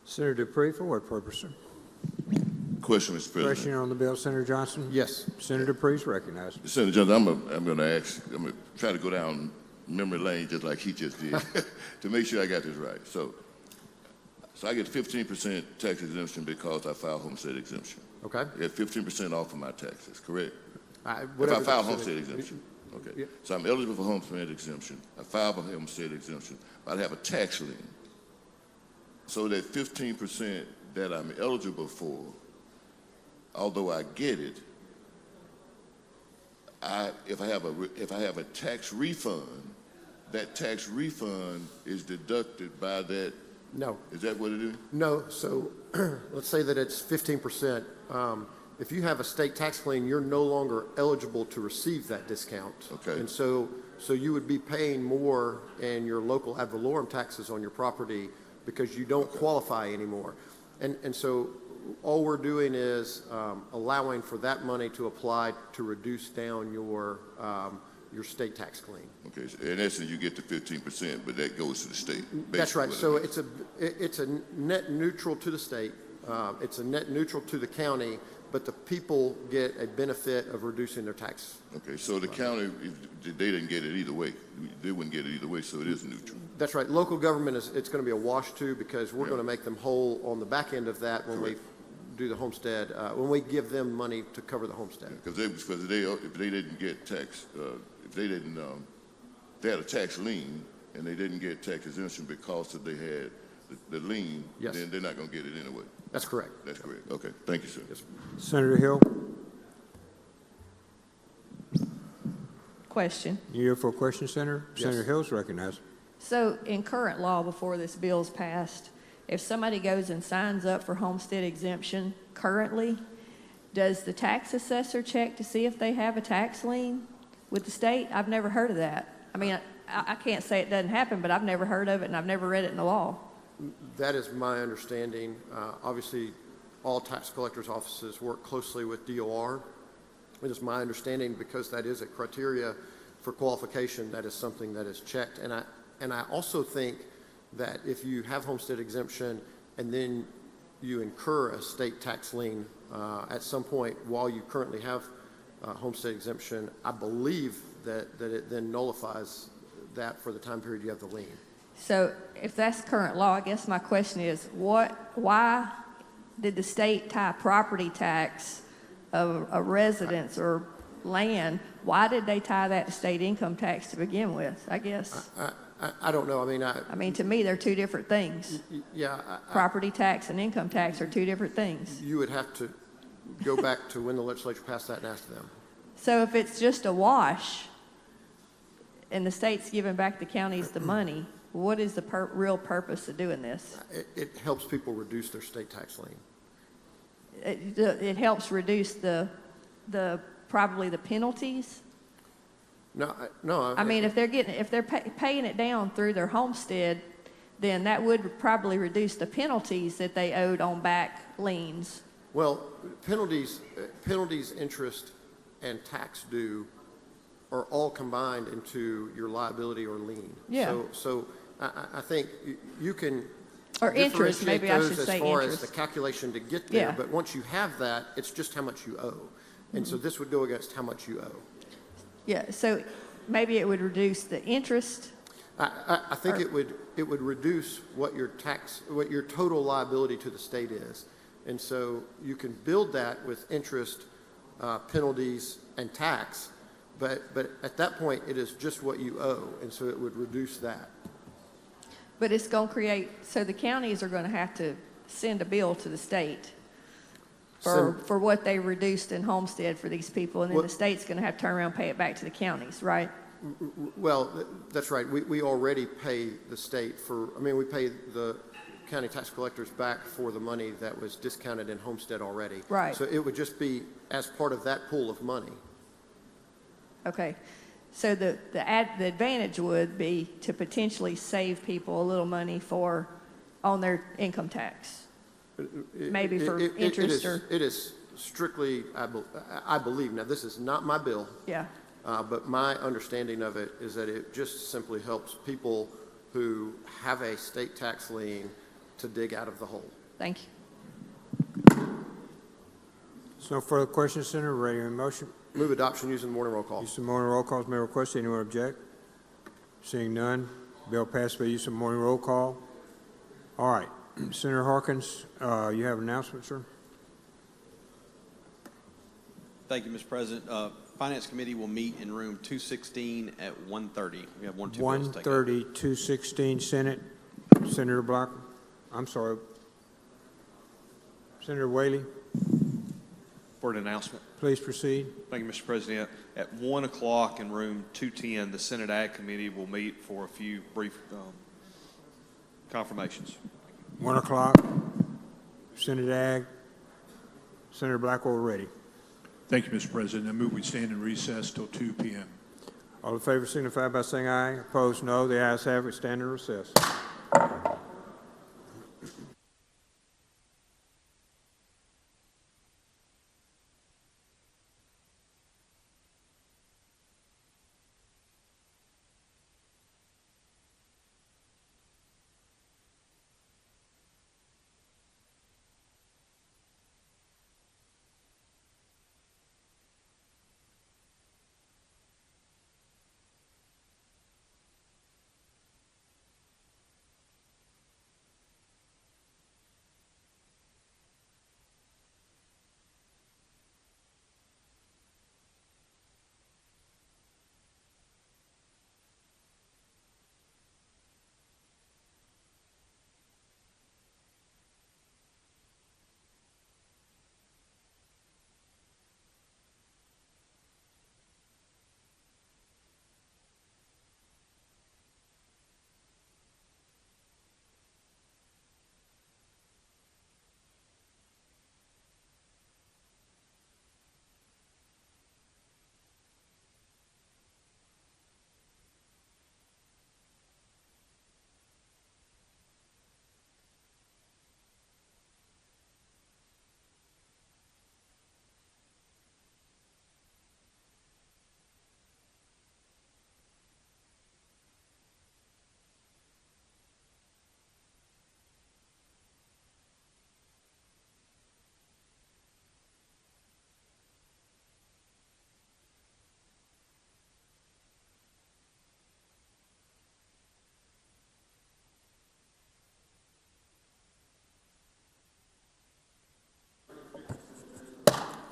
Senator Dupree, for what purpose, sir? Question, Mr. President. Question on the bill, Senator Johnson? Yes. Senator Dupree is recognized. Senator Johnson, I'm going to try to go down memory lane just like he just did to make sure I got this right. So I get 15% tax exemption because I file homestead exemption. Okay. I get 15% off of my taxes, correct? If I Whatever file the homestead percentage- exemption. Okay. Yeah. So I'm eligible for homestead exemption. I file for homestead exemption, but I have a tax lien. So that 15% that I'm eligible for, although I get it, if I have a tax refund, that tax refund is deducted by that. No. Is that what it is? No, so let's say that it's 15%. If you have a state tax lien, you're no longer eligible to receive that discount. Okay. And so you would be paying more in your local ad valorem taxes on your property because you don't qualify anymore. And so all we're doing is allowing for that money to apply to reduce down your state tax lien. Okay, so in essence, you get the 15%, but that goes to the state. That's right. basically what So it's a net neutral to the state. It's a net neutral to the county, but the people get a benefit of reducing their tax. Okay, so the county, they didn't get it either way. They wouldn't get it either way, so it is neutral. That's right. Local government it's going to be a wash too because we're Yeah. going to make them whole on the back end of that when we do the homestead, when we give them money to cover the homestead. Because if they didn't get tax, if they had a tax lien and they didn't get tax exemption because they had the lien, Yes. then they're not going to get it anyway. That's correct. That's correct. Okay, thank you, sir. Yes, sir. Senator Hill, Question. you here for a question, Senator? Yes. Senator Hill's recognized. So in current law, before this bill's passed, if somebody goes and signs up for homestead exemption currently, does the tax assessor check to see if they have a tax lien with the state? I've never heard of that. I mean, I can't say it doesn't happen, but I've never heard of it and I've never read it in the law. That is my understanding. Obviously, all tax collectors' offices work closely with DOR. It is my understanding because that is a criteria for qualification. That is something that is checked. And I also think that if you have homestead exemption and then you incur a state tax lien at some point while you currently have homestead exemption, I believe that it then nullifies that for the time period you have the lien. So if that's current law, I guess my question is, why did the state tie property tax of a residence or land? Why did they tie that to state income tax to begin with, I guess? I don't know. I mean, to me, they're two different things. Yeah. Property tax and income tax are two different things. You would have to go back to when the legislature passed that and ask them. So if it's just a wash and the state's giving back the counties the money, what is the real purpose of doing this? It helps people reduce their state tax lien. It helps reduce probably the penalties. No. I mean, if they're paying it down through their homestead, then that would probably reduce the penalties that they owed on back liens. Well, penalties, interest, and tax due are all combined into your liability or lien. Yeah. So I think you can Or interest, maybe I should those say as far interest. as the calculation to get there. Yeah. But once you have that, it's just how much you owe. And so this would go against how much you owe. Yeah, so maybe it would reduce the interest. I think it would reduce what your total liability to the state is. And so you can build that with interest, penalties, and tax, but at that point, it is just what you owe, and so it would reduce that. But it's going to create, so the counties are going to have to send a bill to the state for what they reduced in homestead for these people, and then the state's going to have to turn around and pay it back to the counties, right? Well, that's right. We already pay the state we pay the county tax collectors back for the money that was discounted in homestead already. Right. So it would just be as part of that pool of money. Okay. So the advantage would be to potentially save people a little money on their income tax. Maybe for interest or... It is strictly, I believe, now this is not my bill. Yeah. But my understanding of it is that it just simply helps people who have a state tax lien to dig out of the hole. Thank you. So no further questions, Senator. Ready in motion? Move adoption using the morning roll call. Use the morning roll call as may request. Anyone object? Seeing none, bill passed by use of morning roll call. All right, Senator Harkins, you have an announcement, sir? Thank you, Mr. President. Finance Committee will meet in room 216 at 1:30. We have 2 bills to take up. 130, 216, Senate. Senator Block, I'm sorry. Senator Whaley, For an announcement. please proceed. Thank you, Mr. President. At 1 o'clock in room 210, the Senate Ag Committee will meet for a few brief confirmations. 1 o'clock, Senate Ag. Senator Blackwell, ready. Thank you, Mr. President. I move we stand in recess till 2 p.m. All in favor signify by saying aye. Opposed, no. The ayes have it. Stand in recess.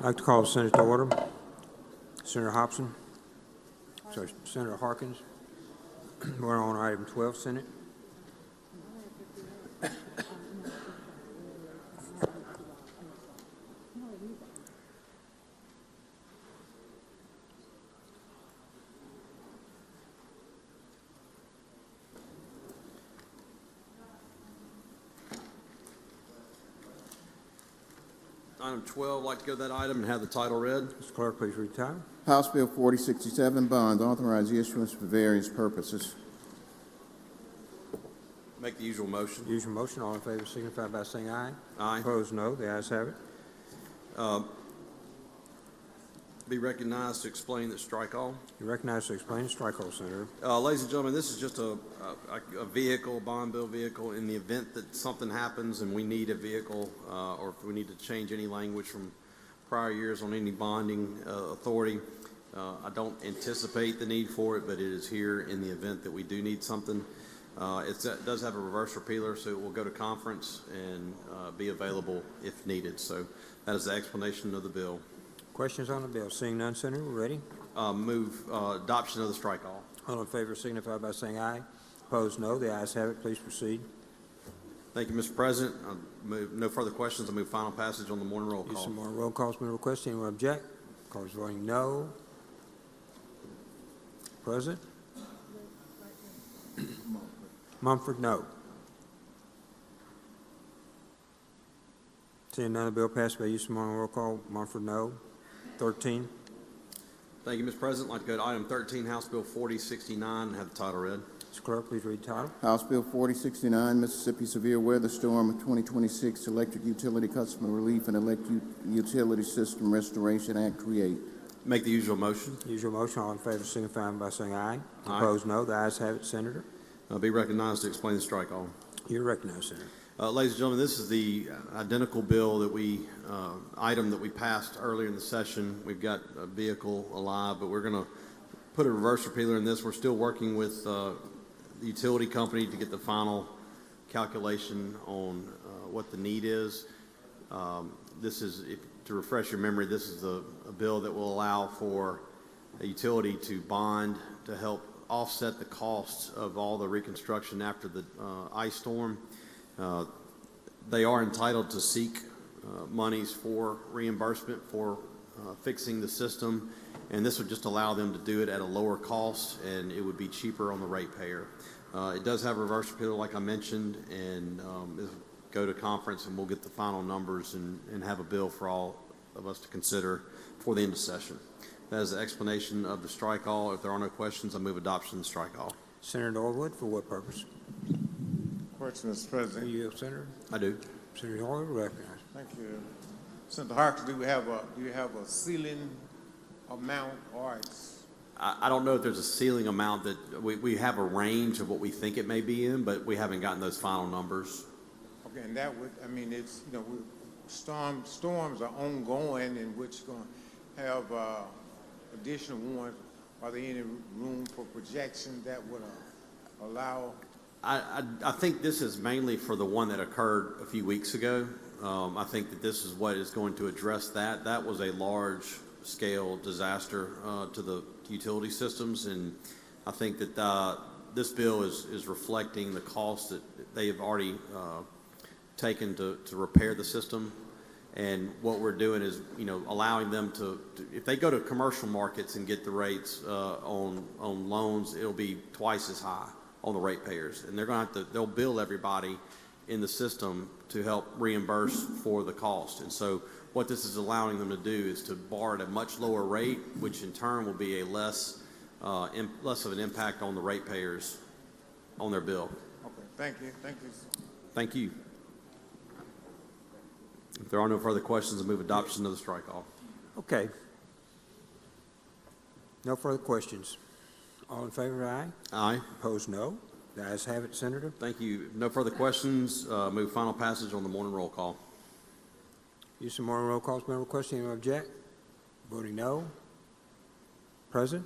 I'd like to call the Senate to order. Senator Hobson. Sorry, Senator Harkins. We're on item 12, Senate. Item 12, I'd like to go to that item and have the title read. Mr. Clerk, please read the title. House Bill 4067, bonds, authorize issuance for various purposes. Make the usual motion. Usual motion. All in favor signify by saying aye. Aye. Opposed, no. The ayes have it. Be recognized to explain that strike all. You recognize to explain. Strike all, Senator. Ladies and gentlemen, this is just a vehicle, bond bill vehicle, in the event that something happens and we need a vehicle, or if we need to change any language from prior years on any bonding authority. I don't anticipate the need for it, but it is here in the event that we do need something. It does have a reverse repealer, so it will go to conference and be available if needed. So that is the explanation of the bill. Questions on the bill? Seeing none, Senator, we're ready. Move adoption of the strike all. All in favor signify by saying aye. Opposed, no. The ayes have it. Please proceed. Thank you, Mr. President. No further questions. I move final passage on the morning roll call. Use some more roll calls been requested. Anyone object? Callers voting no. Present? Mumford, no. Seeing none, the bill passed by use of morning roll call. Mumford, no. 13. Thank you, Mr. President. I'd like to go to item 13, House Bill 4069, and have the title read. Mr. Clerk, please read the title. House Bill 4069, Mississippi Severe Weather Storm of 2026 Electric Utility Customer Relief and Electric Utility System Restoration Act create. Make the usual motion. Usual motion. All in favor signify by saying aye. Aye. Opposed, no. The ayes have it, Senator. Be recognized to explain the strike all. You're recognized, Senator. Ladies and gentlemen, this is the identical bill that item that we passed earlier in the session. We've got a vehicle alive, but we're going to put a reverse repealer in this. We're still working with the utility company to get the final calculation on what the need is. This is, to refresh your memory, this is a bill that will allow for a utility to bond to help offset the costs of all the reconstruction after the ice storm. They are entitled to seek monies for reimbursement for fixing the system, and this would just allow them to do it at a lower cost, and it would be cheaper on the ratepayer. It does have a reverse repealer, like I mentioned, and it'll go to conference, and we'll get the final numbers and have a bill for all of us to consider for the end of session. That is the explanation of the strike all. If there are no questions, I move adoption of the strike all. Senator Norwood, for what purpose? Question, Mr. President. Do you have, Senator? I do. Senator Norwood, recognized. Thank you. Senator Harker, do you have a ceiling amount, or it's? I don't know if there's a ceiling amount that we have a range of what we think it may be in, but we haven't gotten those final numbers. Okay, and that would, I mean, it's, you know, storms are ongoing, in which going to have additional ones. Are there any room for projection that would allow? I think this is mainly for the one that occurred a few weeks ago. I think that this is what is going to address that. That was a large-scale disaster to the utility systems, and I think that this bill is reflecting the cost that they have already taken to repair the system. And what we're doing is, you know, allowing them to if they go to commercial markets and get the rates on loans, it'll be twice as high on the ratepayers, and they're going to have to, they'll bill everybody in the system to help reimburse for the cost. And so what this is allowing them to do is to borrow at a much lower rate, which in turn will be a less of an impact on the ratepayers on their bill. Okay, thank you. Thank you. Thank you. If there are no further questions, I move adoption of the strike all. Okay. No further questions. All in favor, aye? Aye. Opposed, no. The ayes have it, Senator. Thank you. No further questions. Move final passage on the morning roll call. Use of morning roll calls been requested. Anyone object? Voting no. Present.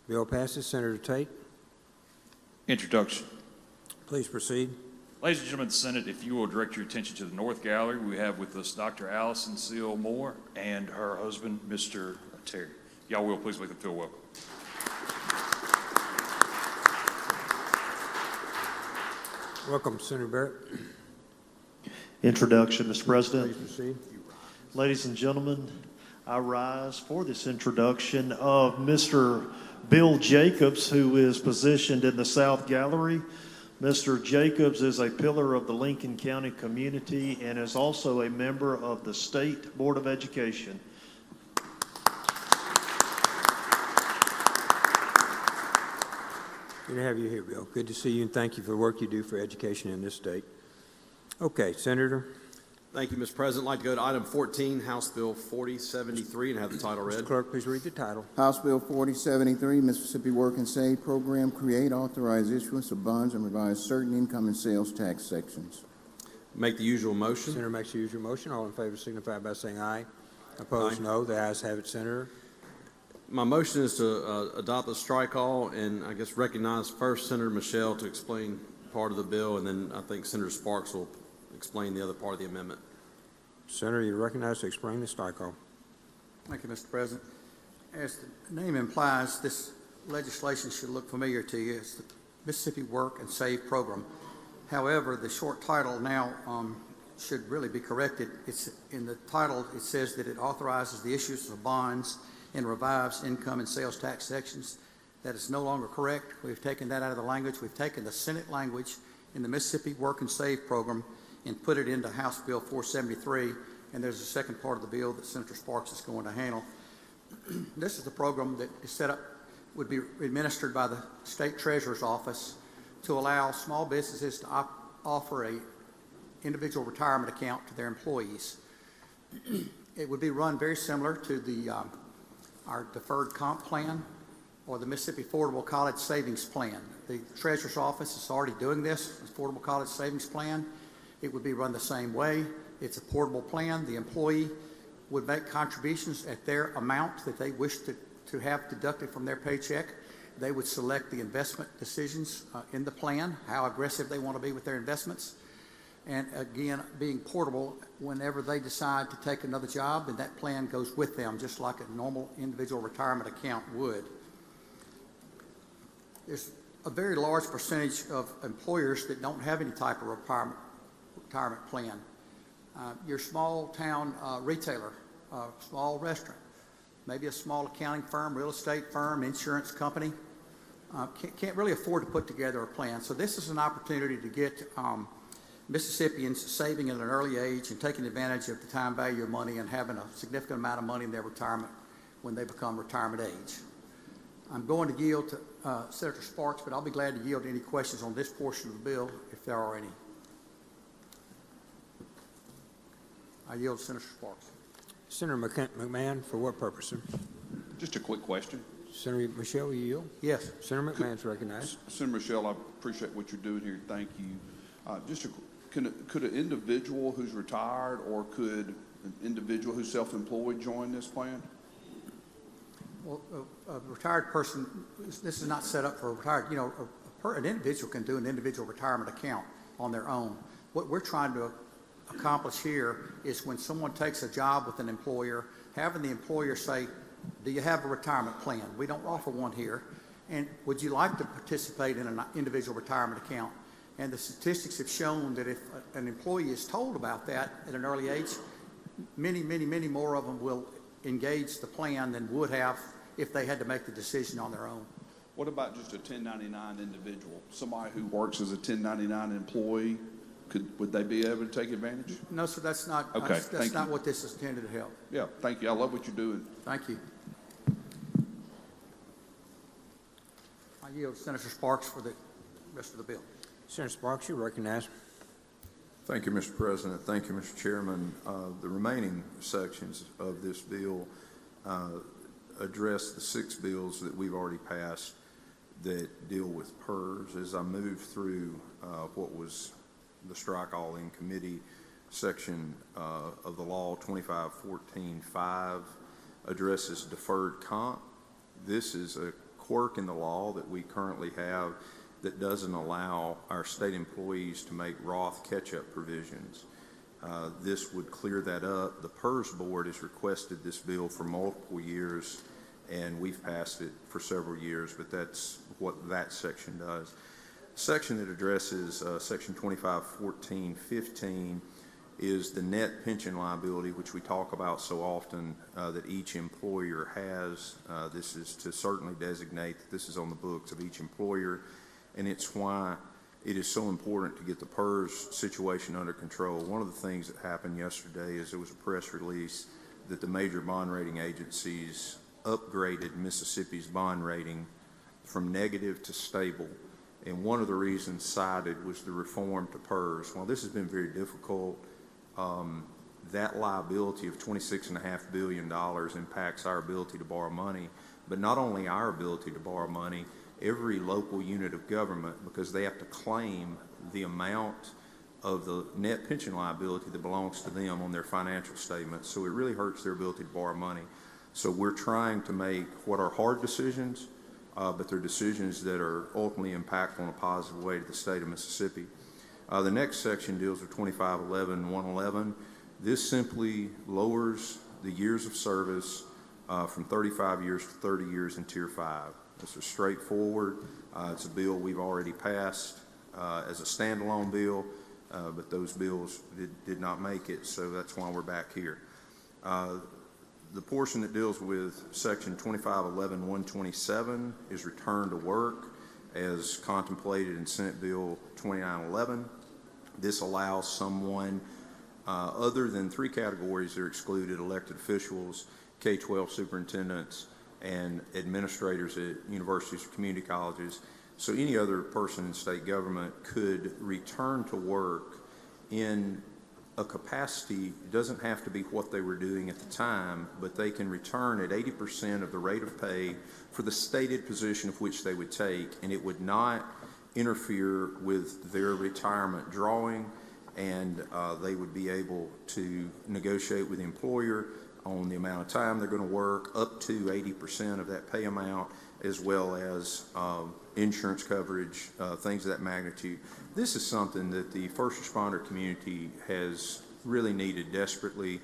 Bill passes. Senator Tate. Introduction. Please proceed. Ladies and gentlemen of the Senate, if you will direct your attention to the North Gallery, we have with us Dr. Allison Seal Moore and her husband, Mr. Terry. Y'all will please make them feel welcome. Welcome, Senator Barrett. Introduction, Mr. President. Please proceed. Ladies and gentlemen, I rise for this introduction of Mr. Bill Jacobs, who is positioned in the South Gallery. Mr. Jacobs is a pillar of the Lincoln County community and is also a member of the State Board of Education. Good to have you here, Bill. Good to see you, and thank you for the work you do for education in this state. Okay, Senator. Thank you, Mr. President. I'd like to go to item 14, House Bill 4073, and have the title read. Mr. Clerk, please read the title. House Bill 4073, Mississippi Work and Save Program, create, authorize issuance of bonds and revise certain income and sales tax sections. Make the usual motion. Senator makes the usual motion. All in favor signify by saying aye. Opposed, no. The ayes have it, Senator. My motion is to adopt the strike all, and I guess recognize first Senator Michelle to explain part of the bill, and then I think Senator Sparks will explain the other part of the amendment. Senator, you're recognized to explain the strike all. Thank you, Mr. President. As the name implies, this legislation should look familiar to you. It's the Mississippi Work and Save Program. However, the short title now should really be corrected. It's in the title, it says that it authorizes the issuance of bonds and revives income and sales tax sections. That is no longer correct. We've taken that out of the language. We've taken the Senate language in the Mississippi Work and Save Program and put it into House Bill 473, and there's a second part of the bill that Senator Sparks is going to handle. This is the program that is set up, would be administered by the State Treasurer's Office to allow small businesses to offer a individual retirement account to their employees. It would be run very similar to the our deferred comp plan or the Mississippi Affordable College Savings Plan. The Treasurer's Office is already doing this, the Affordable College Savings Plan. It would be run the same way. It's a portable plan. The employee would make contributions at their amount that they wish to to have deducted from their paycheck. They would select the investment decisions in the plan, how aggressive they want to be with their investments. And again, being portable, whenever they decide to take another job, then that plan goes with them, just like a normal individual retirement account would. There's a very large percentage of employers that don't have any type of retirement plan. Your small town retailer, small restaurant, maybe a small accounting firm, real estate firm, insurance company, can't really afford to put together a plan. So this is an opportunity to get Mississippians saving at an early age and taking advantage of the time value of money and having a significant amount of money in their retirement when they become retirement age. I'm going to yield to Senator Sparks, but I'll be glad to yield to any questions on this portion of the bill if there are any. I yield to Senator Sparks. Senator McMahon, for what purpose, sir? Just a quick question. Senator Michelle, you yield? Yes. Senator McMahon's recognized. Senator Michelle, I appreciate what you're doing here. Thank you. Could an individual who's retired or could an individual who's self-employed join this plan? Well, a retired person, this is not set up for a retired, you know, an individual can do an individual retirement account on their own. What we're trying to accomplish here is when someone takes a job with an employer, having the employer say, do you have a retirement plan? We don't offer one here. And would you like to participate in an individual retirement account? And the statistics have shown that if an employee is told about that at an early age, many more of them will engage the plan than would have if they had to make the decision on their own. What about just a 1099 individual? Somebody who works as a 1099 employee, would they be able to take advantage? No, sir, that's not, okay, that's not what this is intended to help. Yeah, thank you. I love what you're doing. Thank you. I yield to Senator Sparks for the rest of the bill. Senator Sparks, you recognize. Thank you, Mr. President. Thank you, Mr. Chairman. The remaining sections of this bill address the 6 bills that we've already passed that deal with PERS. As I move through what was the strike all in committee section of the law, 2514.5 addresses deferred comp. This is a quirk in the law that we currently have that doesn't allow our state employees to make Roth catch-up provisions. This would clear that up. The PERS board has requested this bill for multiple years, and we've passed it for several years, but that's what that section does. The section that addresses section 2514.15 is the net pension liability, which we talk about so often that each employer has. This is to certainly designate that this is on the books of each employer, and it's why it is so important to get the PERS situation under control. One of the things that happened yesterday is there was a press release that the major bond rating agencies upgraded Mississippi's bond rating from negative to stable. And one of the reasons cited was the reform to PERS. While this has been very difficult, that liability of $26.5 billion impacts our ability to borrow money, but not only our ability to borrow money, every local unit of government, because they have to claim the amount of the net pension liability that belongs to them on their financial statements. So it really hurts their ability to borrow money. So we're trying to make what are hard decisions, but they're decisions that are ultimately impactful in a positive way to the state of Mississippi. The next section deals with 2511.111. This simply lowers the years of service from 35 years to 30 years in Tier 5. This is straightforward. It's a bill we've already passed as a standalone bill, but those bills did not make it, so that's why we're back here. The portion that deals with section 2511.127 is return to work as contemplated in Senate Bill 2911. This allows someone other than 3 categories that are excluded: elected officials, K-12 superintendents, and administrators at universities or community colleges. So any other person in state government could return to work in a capacity. It doesn't have to be what they were doing at the time, but they can return at 80% of the rate of pay for the stated position of which they would take, and it would not interfere with their retirement drawing, and they would be able to negotiate with the employer on the amount of time they're going to work, up to 80% of that pay amount, as well as insurance coverage, things of that magnitude. This is something that the first responder community has really needed desperately.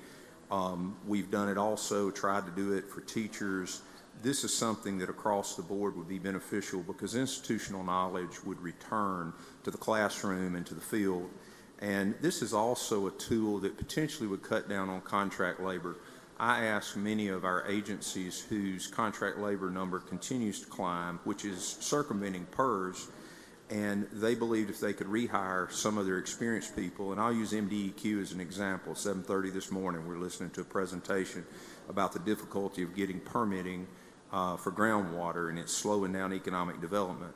We've done it also, tried to do it for teachers. This is something that across the board would be beneficial because institutional knowledge would return to the classroom and to the field. And this is also a tool that potentially would cut down on contract labor. I asked many of our agencies whose contract labor number continues to climb, which is circumventing PERS, and they believed if they could rehire some of their experienced people, and I'll use MDEQ as an example. 7:30 this morning, we're listening to a presentation about the difficulty of getting permitting for groundwater, and it's slowing down economic development.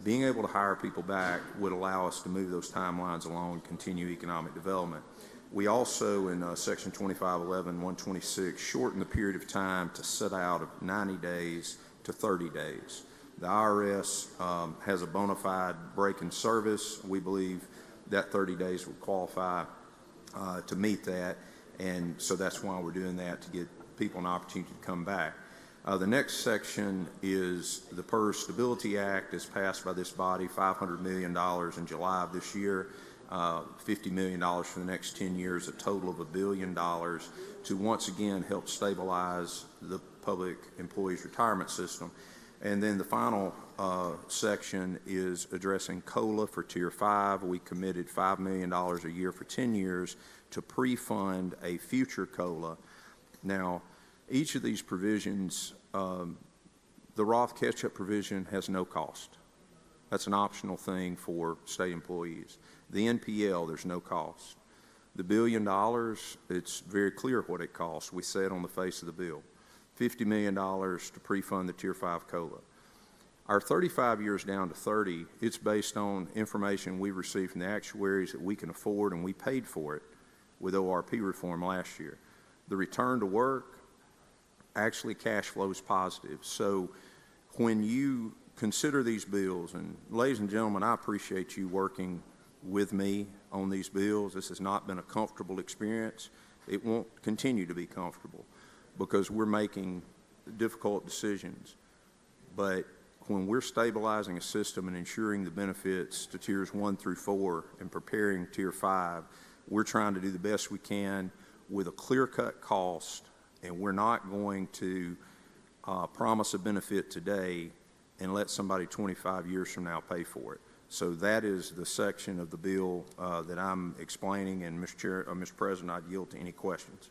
Being able to hire people back would allow us to move those timelines along and continue economic development. We also, in Section 2511-126, shorten the period of time to set out of 90 days to 30 days. The IRS has a bona fide break in service. We believe that 30 days would qualify to meet that, and so that's why we're doing that, to get people an opportunity to come back. The next section is the PERS Stability Act, is passed by this body, $500 million in July of this year, $50 million for the next 10 years, a total of $1 billion to once again help stabilize the public employees retirement system. And then the final section is addressing COLA for Tier 5. We committed $5 million a year for 10 years to pre-fund a future COLA. Now, each of these provisions, the Roth catch-up provision has no cost. That's an optional thing for state employees. The NPL, there's no cost. The $1 billion, it's very clear what it costs. We say it on the face of the bill. $50 million to pre-fund the Tier 5 COLA. Our 35 years down to 30, it's based on information we received from the actuaries that we can afford, and we paid for it with ORP reform last year. The return to work, actually cash flows positive. So when you consider these bills, and ladies and gentlemen, I appreciate you working with me on these bills. This has not been a comfortable experience. It won't continue to be comfortable because we're making difficult decisions. But when we're stabilizing a system and ensuring the benefits to Tiers 1 through 4 and preparing Tier 5, we're trying to do the best we can with a clear-cut cost, and we're not going to promise a benefit today and let somebody 25 years from now pay for it. So that is the section of the bill that I'm explaining, and Mr. President, I'd yield to any questions.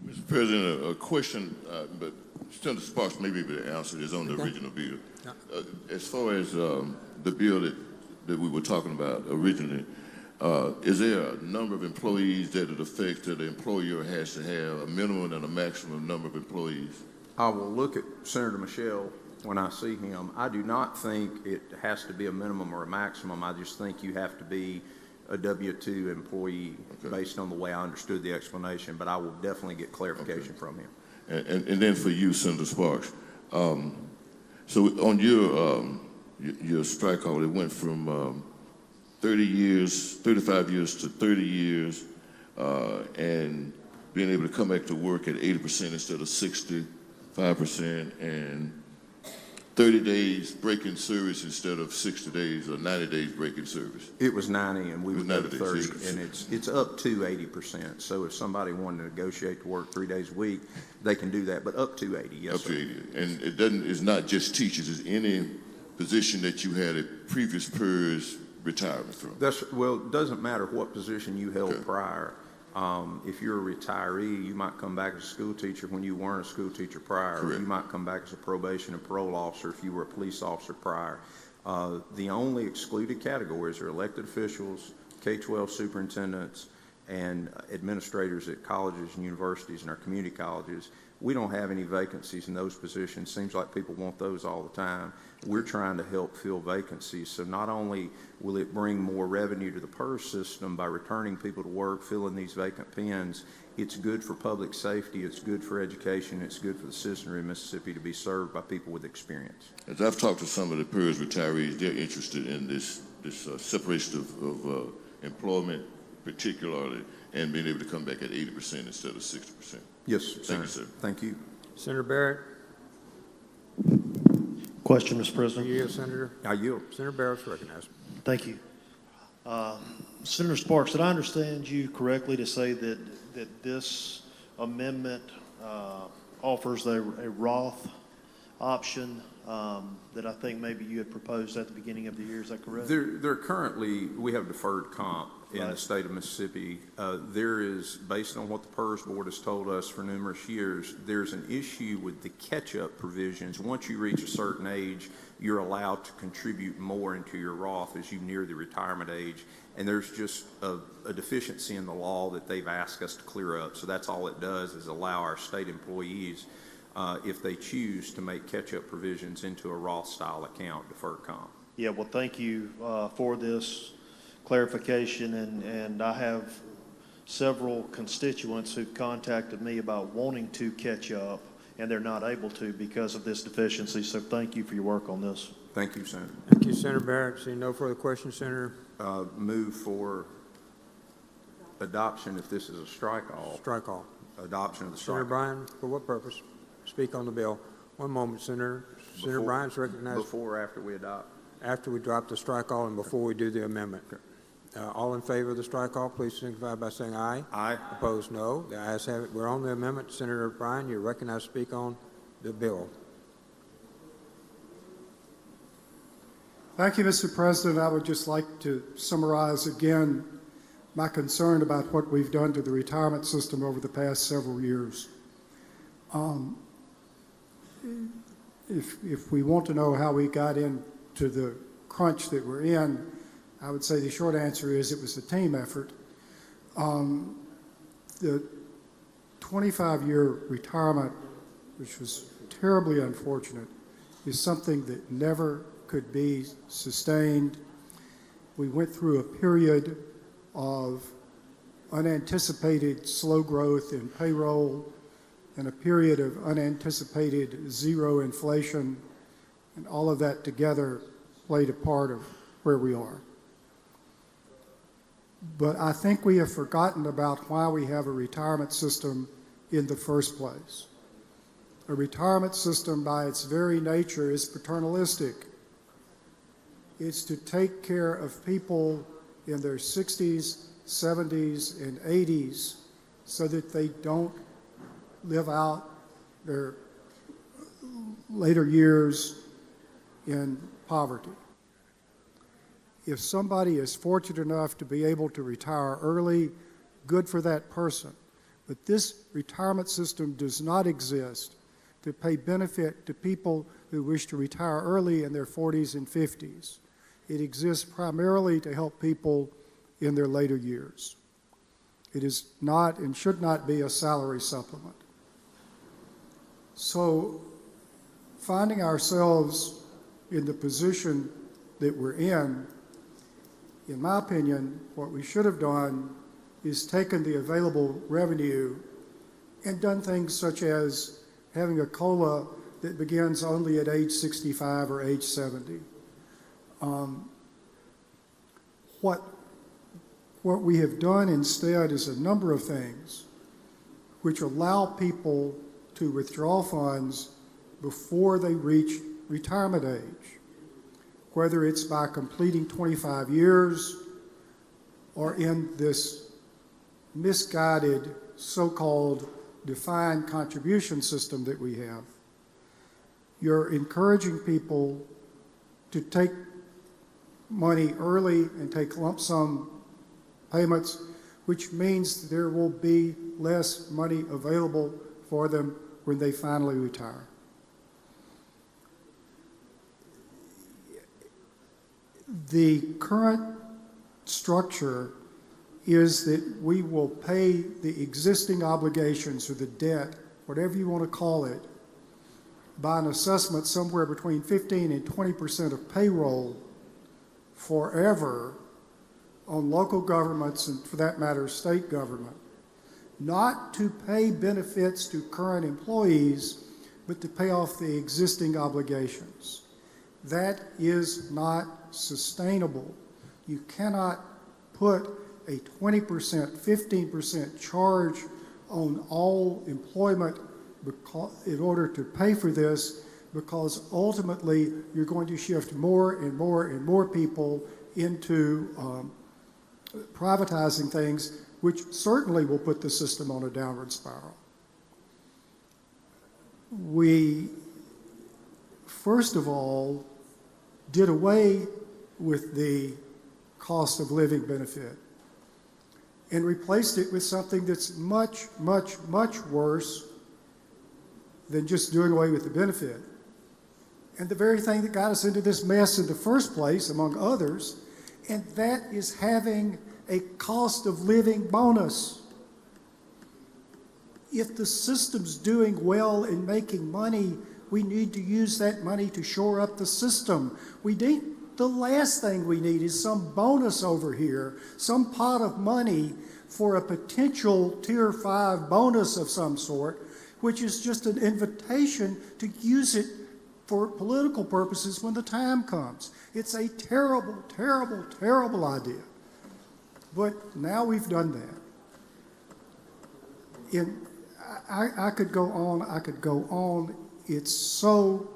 Mr. President, a question, but Senator Sparks may be able to answer this on the original bill. As far as the bill that we were talking about originally, is there a number of employees that it affects that the employer has to have, a minimum and a maximum number of employees? I will look at Senator Michelle when I see him. I do not think it has to be a minimum or a maximum. I just think you have to be a W-2 employee based on the way I understood the explanation, but I will definitely get clarification from him. And then for you, Senator Sparks, so on your strike call, it went from 30 years, 35 years to 30 years, and being able to come back to work at 80% instead of 65%, and 30 days break-in service instead of 60 days or 90 days break-in service. It was 90, and we would go to 30, and it's up to 80%. So if somebody wanted to negotiate to work 3 days a week, they can do that, but up to 80, yes, up to 80, and it's not just teachers. It's any position that you had a previous PERS retirement from. Well, it doesn't matter what position you held prior. If you're a retiree, you might come back as a school teacher when you weren't a school teacher prior. Or you might come back as a probation and parole officer if you were a police officer prior. The only excluded categories are elected officials, K-12 superintendents, and administrators at colleges and universities and our community colleges. We don't have any vacancies in those positions. Seems like people want those all the time. We're trying to help fill vacancies. So not only will it bring more revenue to the PERS system by returning people to work, filling these vacant pens, it's good for public safety, it's good for education, it's good for the citizenry of Mississippi to be served by people with experience. As I've talked to some of the PERS retirees, they're interested in this separation of employment particularly, and being able to come back at 80% instead of 60%. Yes, Thank you, sir. Thank you. Senator Barrett? Question, Mr. President. You yield, Senator? I yield. Senator Barrett's recognized. Thank you. Senator Sparks, did I understand you correctly to say that this amendment offers a Roth option that I think maybe you had proposed at the beginning of the year? Is that correct? There currently, we have deferred comp in the state of Mississippi. There is, based on what the PERS Board has told us for numerous years, there's an issue with the catch-up provisions. Once you reach a certain age, you're allowed to contribute more into your Roth as you near the retirement age. And there's just a deficiency in the law that they've asked us to clear up. So that's all it does, is allow our state employees, if they choose, to make catch-up provisions into a Roth-style account, deferred comp. Yeah, well, thank you for this clarification, and I have several constituents who've contacted me about wanting to catch up, and they're not able to because of this deficiency, so thank you for your work on this. Thank you, Senator. Thank you, Senator Barrett. Seeing no further questions, Senator? Move for adoption if this is a strike-all. Strike-all. Adoption of the Senator strike-all. Bryan, for what purpose? Speak on the bill. One moment, Senator. Senator Bryan's recognized. Before or after we adopt? After we drop the strike-all and before we do the amendment. All in favor of the strike-all, please signify by saying aye. Aye. Opposed, no. The ayes have it. We're on the amendment. Senator Bryan, you're recognized to speak on the bill. Thank you, Mr. President. I would just like to summarize again my concern about what we've done to the retirement system over the past several years. If we want to know how we got into the crunch that we're in, I would say the short answer is it was a team effort. The 25-year retirement, which was terribly unfortunate, is something that never could be sustained. We went through a period of unanticipated slow growth in payroll and a period of unanticipated zero inflation, and all of that together played a part of where we are. But I think we have forgotten about why we have a retirement system in the first place. A retirement system, by its very nature, is paternalistic. It's to take care of people in their 60s, 70s, and 80s so that they don't live out their later years in poverty. If somebody is fortunate enough to be able to retire early, good for that person. But this retirement system does not exist to pay benefit to people who wish to retire early in their 40s and 50s. It exists primarily to help people in their later years. It is not and should not be a salary supplement. So finding ourselves in the position that we're in my opinion, what we should have done is taken the available revenue and done things such as having a COLA that begins only at age 65 or age 70. What we have done instead is a number of things which allow people to withdraw funds before they reach retirement age, whether it's by completing 25 years or in this misguided so-called defined contribution system that we have. You're encouraging people to take money early and take lump sum payments, which means there will be less money available for them when they finally retire. The current structure is that we will pay the existing obligations or the debt, whatever you want to call it, by an assessment somewhere between 15 and 20% of payroll forever on local governments and, for that matter, state government, not to pay benefits to current employees, but to pay off the existing obligations. That is not sustainable. You cannot put a 20%, 15% charge on all employment in order to pay for this, because ultimately you're going to shift more and more and more people into privatizing things, which certainly will put the system on a downward spiral. We, first of all, did away with the cost of living benefit and replaced it with something that's much, much, much worse than just doing away with the benefit. And the very thing that got us into this mess in the first place, among others, and that is having a cost of living bonus. If the system's doing well in making money, we need to use that money to shore up the system. The last thing we need is some bonus over here, some pot of money for a potential Tier 5 bonus of some sort, which is just an invitation to use it for political purposes when the time comes. It's a terrible, terrible, terrible idea. But now we've done that. I could go on. It's so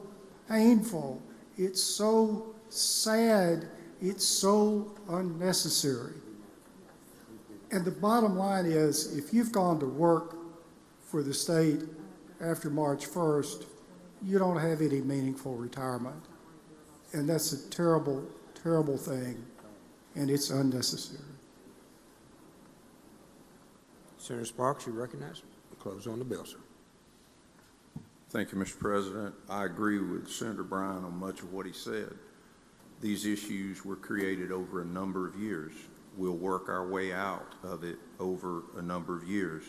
painful. It's so sad. It's so unnecessary. And the bottom line is, if you've gone to work for the state after March 1st, you don't have any meaningful retirement. And that's a terrible, terrible thing, and it's unnecessary. Senator Sparks, you recognize? Close on the bill, sir. Thank you, Mr. President. I agree with Senator Bryan on much of what he said. These issues were created over a number of years. We'll work our way out of it over a number of years.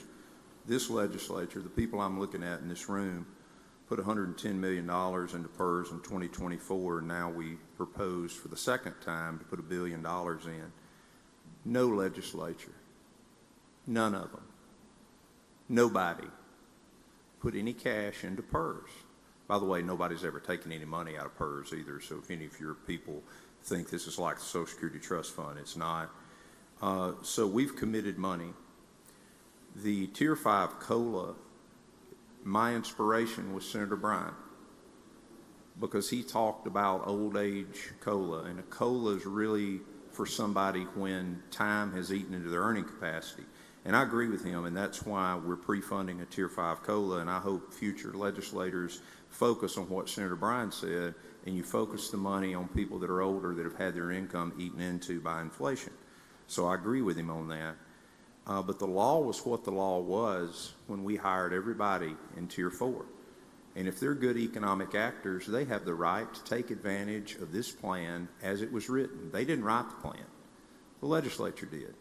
This legislature, the people I'm looking at in this room, put $110 million into PERS in 2024, and now we propose for the second time to put $1 billion in. No legislature, none of them, nobody put any cash into PERS. By the way, nobody's ever taken any money out of PERS either, so if any of your people think this is like the Social Security Trust Fund, it's not. So we've committed money. The Tier 5 COLA, my inspiration was Senator Bryan, because he talked about old age COLA, and a COLA is really for somebody when time has eaten into their earning capacity. And I agree with him, and that's why we're pre-funding a Tier 5 COLA, and I hope future legislators focus on what Senator Bryan said, and you focus the money on people that are older that have had their income eaten into by inflation. So I agree with him on that. But the law was what the law was when we hired everybody in Tier 4. And if they're good economic actors, they have the right to take advantage of this plan as it was written. They didn't write the plan. The legislature did.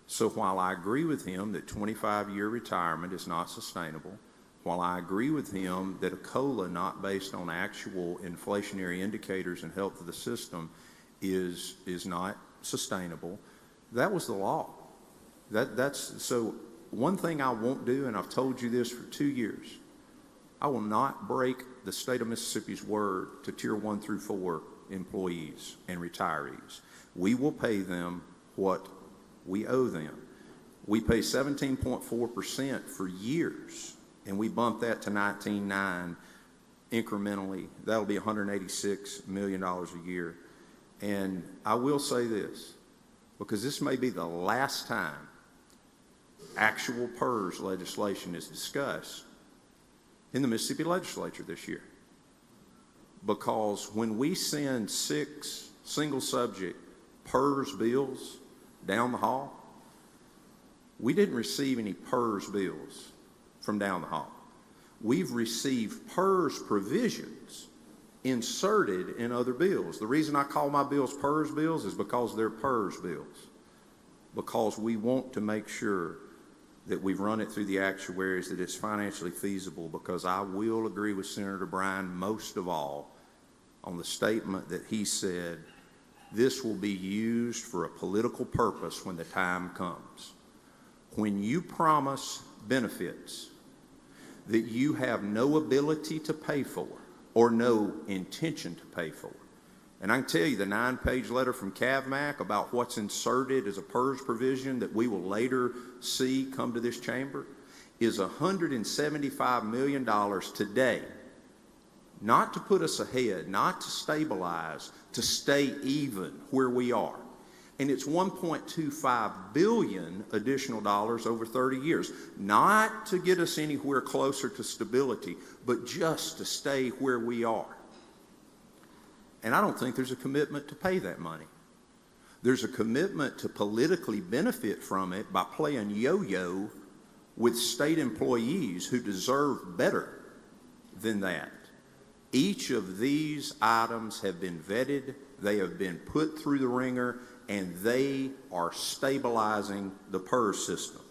So while I agree with him that 25-year retirement is not sustainable, while I agree with him that a COLA not based on actual inflationary indicators and health of the system is not sustainable, that was the law. So one thing I won't do, and I've told you this for 2 years, I will not break the state of Mississippi's word to Tier 1 through 4 employees and retirees. We will pay them what we owe them. We pay 17.4% for years, and we bumped that to 19.9 incrementally. That'll be $186 million a year. And I will say this, because this may be the last time actual PERS legislation is discussed in the Mississippi legislature this year. Because when we send 6 single subject PERS bills down the hall, we didn't receive any PERS bills from down the hall. We've received PERS provisions inserted in other bills. The reason I call my bills PERS bills is because they're PERS bills. Because we want to make sure that we've run it through the actuaries, that it's financially feasible, because I will agree with Senator Bryan most of all on the statement that he said, this will be used for a political purpose when the time comes. When you promise benefits that you have no ability to pay for or no intention to pay for, And I can tell you the 9-page letter from CAVMAC about what's inserted as a PERS provision that we will later see come to this chamber is $175 million today, not to put us ahead, not to stabilize, to stay even where we are. And it's $1.25 billion additional dollars over 30 years, not to get us anywhere closer to stability, but just to stay where we are. And I don't think there's a commitment to pay that money. There's a commitment to politically benefit from it by playing yo-yo with state employees who deserve better than that. Each of these items have been vetted, they have been put through the ringer, and they are stabilizing the PERS system.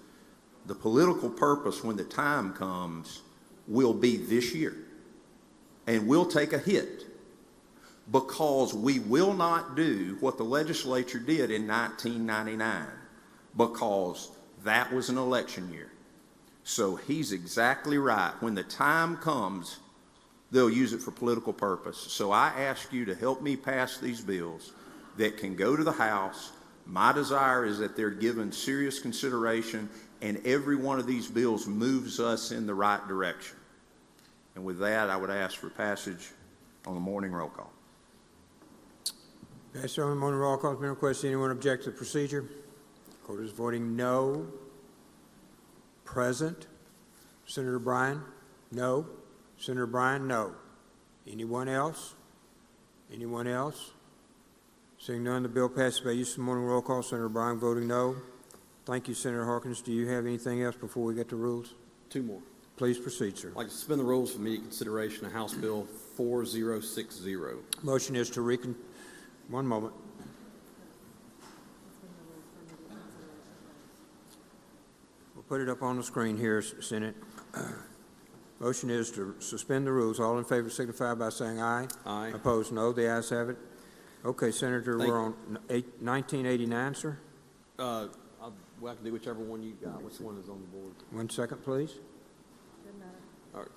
The political purpose when the time comes will be this year. And we'll take a hit because we will not do what the legislature did in 1999 because that was an election year. So he's exactly right. When the time comes, they'll use it for political purpose. So I ask you to help me pass these bills that can go to the House. My desire is that they're given serious consideration and every one of these bills moves us in the right direction. And with that, I would ask for passage on the morning roll call. Passed on the morning roll call. Has been requested. Anyone object to the procedure? Court is voting no. Present. Senator Bryan? No. Senator Bryan? No. Anyone else? Anyone else? Seeing none, the bill passes by use of the morning roll call. Senator Bryan voting no. Thank you, Senator Harkins. Do you have anything else before we get to rules? Two more. Please proceed, sir. I'd like to suspend the rules for immediate consideration of House Bill 4060. Motion is to one moment. We'll put it up on the screen here, Senate. Motion is to suspend the rules. All in favor signify by saying aye. Aye. Opposed, no. The ayes have it. Okay, Senator, we're on 1989, sir. I can do whichever one you got. Which one is on the board? 1 second, please.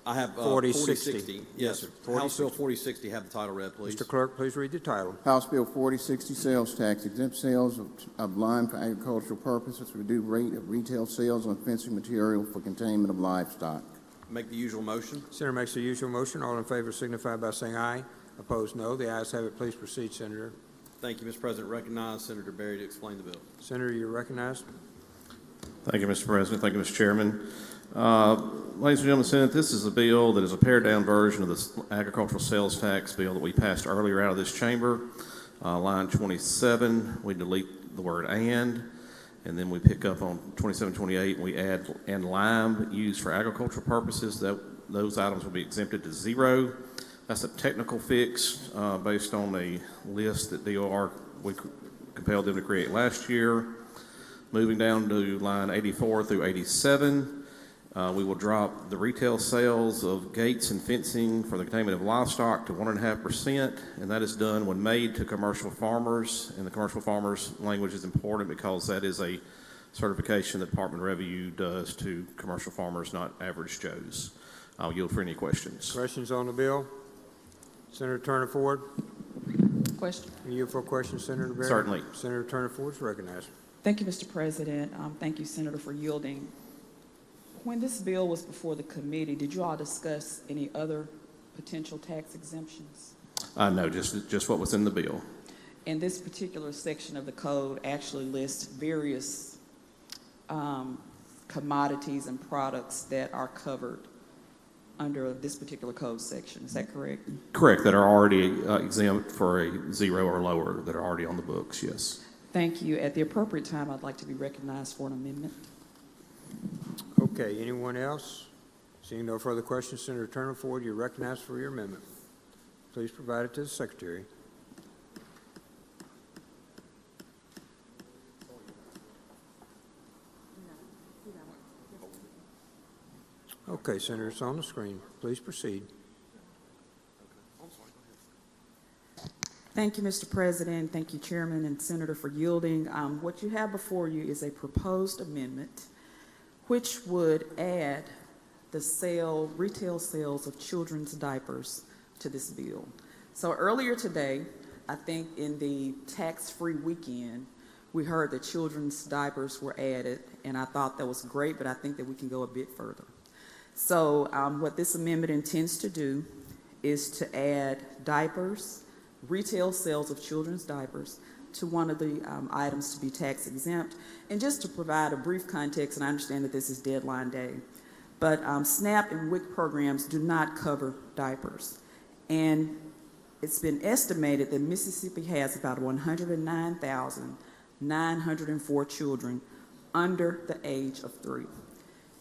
I have 4060. Yes, sir. House Bill 4060. Have the title read, please. Mr. Clerk, please read the title. House Bill 4060, sales tax, exempt sales of lime for agricultural purposes, reduce rate of retail sales on fencing material for containment of livestock. Make the usual motion. Senator makes the usual motion. All in favor signify by saying aye. Opposed, no. The ayes have it. Please proceed, Senator. Thank you, Mr. President. Recognize Senator Berry to explain the bill. Senator, you're recognized. Thank you, Mr. President. Thank you, Mr. Chairman. Ladies and gentlemen of the Senate, this is a bill that is a pared-down version of the agricultural sales tax bill that we passed earlier out of this chamber. Line 27, we delete the word and then we pick up on 2728 and we add "and lime used for agricultural purposes." Those items will be exempted to zero. That's a technical fix based on a list that DOR we compelled them to create last year. Moving down to line 84 through 87, we will drop the retail sales of gates and fencing for the containment of livestock to 1.5%, and that is done when made to commercial farmers. And the commercial farmers language is important because that is a certification the Department of Revenue does to commercial farmers, not average Joes. I'll yield for any questions. Questions on the bill? Senator Turner Ford. Question. You for a question, Senator Berry? Certainly. Senator Turner Ford is recognized. Thank you, Mr. President. Thank you, Senator, for yielding. When this bill was before the committee, did you all discuss any other potential tax exemptions? No, just what was in the bill. And this particular section of the code actually lists various commodities and products that are covered under this particular code section. Is that correct? Correct, that are already exempt for a zero or lower, that are already on the books, yes. Thank you. At the appropriate time, I'd like to be recognized for an amendment. Okay, anyone else? Seeing no further questions, Senator Turner Ford, you're recognized for your amendment. Please provide it to the Secretary. Okay, Senator, it's on the screen. Please proceed. Thank you, Mr. President. Thank you, Chairman and Senator, for yielding. What you have before you is a proposed amendment which would add the retail sales of children's diapers to this bill. So earlier today, I think in the tax-free weekend, we heard that children's diapers were added, and I thought that was great, but I think that we can go a bit further. So what this amendment intends to do is to add diapers, retail sales of children's diapers, to one of the items to be tax exempt. And just to provide a brief context, and I understand that this is deadline day, but SNAP and WIC programs do not cover diapers. And it's been estimated that Mississippi has about 109,904 children under the age of 3.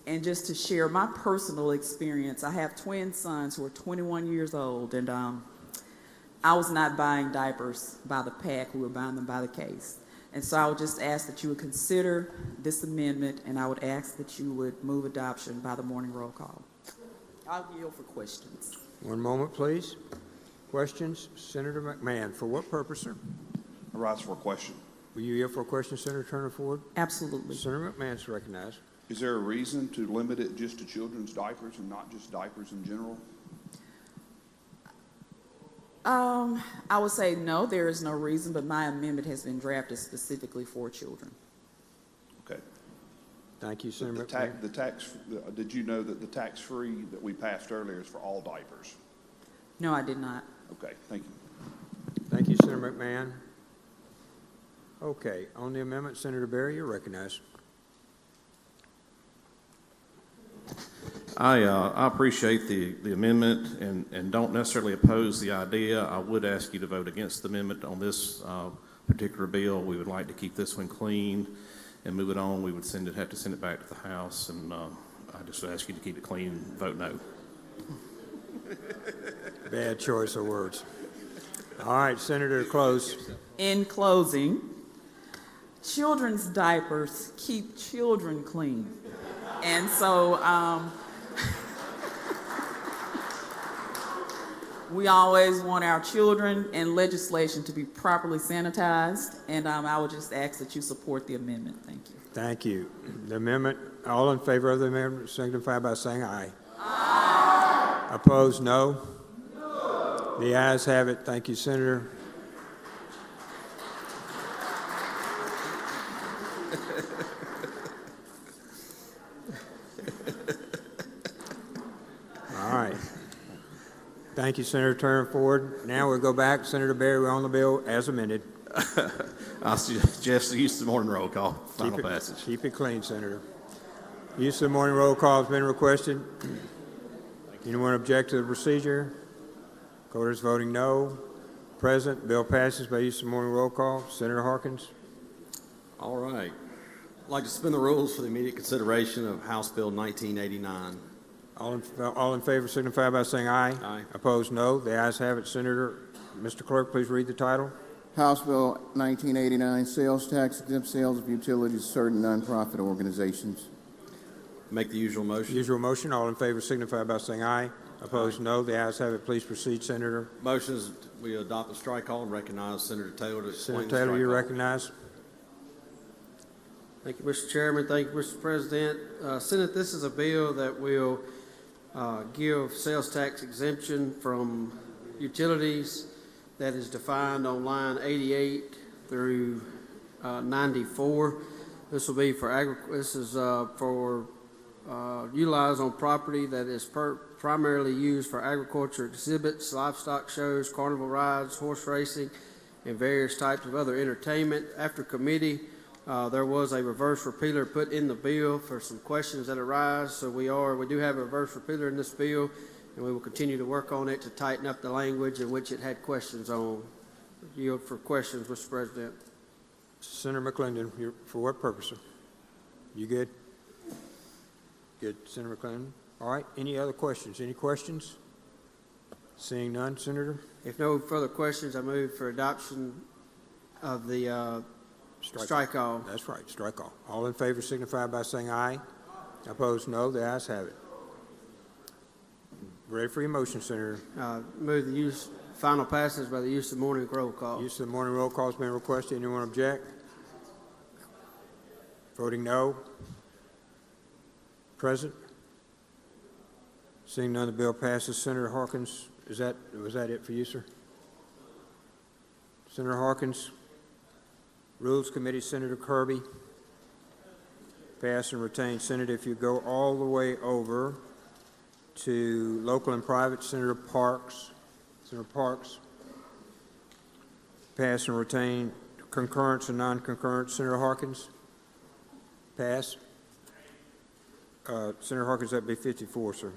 And just to share my personal experience, I have twin sons who are 21 years old, and I was not buying diapers by the pack, we were buying them by the case. And so I would just ask that you would consider this amendment, and I would ask that you would move adoption by the morning roll call. I'll yield for questions. One moment, please. Questions? Senator McMahon, for what purpose, sir? I rise for a question. Will you yield for a question, Senator Turner Ford? Absolutely. Senator McMahon is recognized. Is there a reason to limit it just to children's diapers and not just diapers in general? I would say no, there is no reason, but my amendment has been drafted specifically for children. Okay. Thank you, Senator McMahon. Did you know that the tax-free that we passed earlier is for all diapers? No, I did not. Okay, thank you. Thank you, Senator McMahon. Okay, on the amendment, Senator Berry, you're recognized. I appreciate the amendment and don't necessarily oppose the idea. I would ask you to vote against the amendment on this particular bill. We would like to keep this one clean and move it on. We would have to send it back to the House, and I just ask you to keep it clean and vote no. Bad choice of words. All right, Senator Close. In closing, children's diapers keep children clean. And so we always want our children and legislation to be properly sanitized, and I would just ask that you support the amendment. Thank you. Thank you. The amendment, all in favor of the amendment, signify by saying aye. Aye. Opposed, no? No. The ayes have it. Thank you, Senator. All right. Thank you, Senator Turner Ford. Now we'll go back. Senator Berry, we're on the bill as amended. I suggest the use of the morning roll call. Final passage. Keep it clean, Senator. Use of the morning roll call has been requested. Anyone object to the procedure? Voters voting no. Present. Bill passes by use of morning roll call. Senator Harkins. All right. I'd like to suspend the rules for the immediate consideration of House Bill 1989. All in favor signify by saying aye. Aye. Opposed, no. The ayes have it. Senator, Mr. Clerk, please read the title. House Bill 1989, Sales Tax Exempt Sales of Utilities to Certain Nonprofit Organizations. Make the usual motion. Usual motion. All in favor signify by saying aye. Opposed, no. The ayes have it. Please proceed, Senator. Motion is we adopt the strike call and recognize Senator Taylor to explain Senator Taylor, you call. recognize. Thank you, Mr. Chairman. Thank you, Mr. President. Senate, this is a bill that will give sales tax exemption from utilities that is defined on line 88 through 94. This will be for utilized on property that is primarily used for agriculture exhibits, livestock shows, carnival rides, horse racing, and various types of other entertainment. After committee, there was a reverse repealer put in the bill for some questions that arise. So we do have a reverse repealer in this bill, and we will continue to work on it to tighten up the language in which it had questions on. Yield for questions, Mr. President. Senator McClendon, for what purpose, sir? You good? Good, Senator McClendon. All right, any other questions? Any questions? Seeing none, Senator? If no further questions, I move for adoption of the strike all. That's right, strike all. All in favor signify by saying aye. Opposed, no. The ayes have it. Ready for your motion, Senator. Move the final passage by the use of morning roll call. Use of the morning roll call has been requested. Anyone object? Voting no. Present. Seeing none, the bill passes. Senator Harkins, was that it for you, sir? Senator Harkins. Rules Committee, Senator Kirby. Pass and retain. Senate, if you go all the way over to local and private, Senator Parks. Senator Parks. Pass and retain. Concurrence and non-concurrence, Senator Harkins. Pass. Senator Harkins, that'd be 54, sir.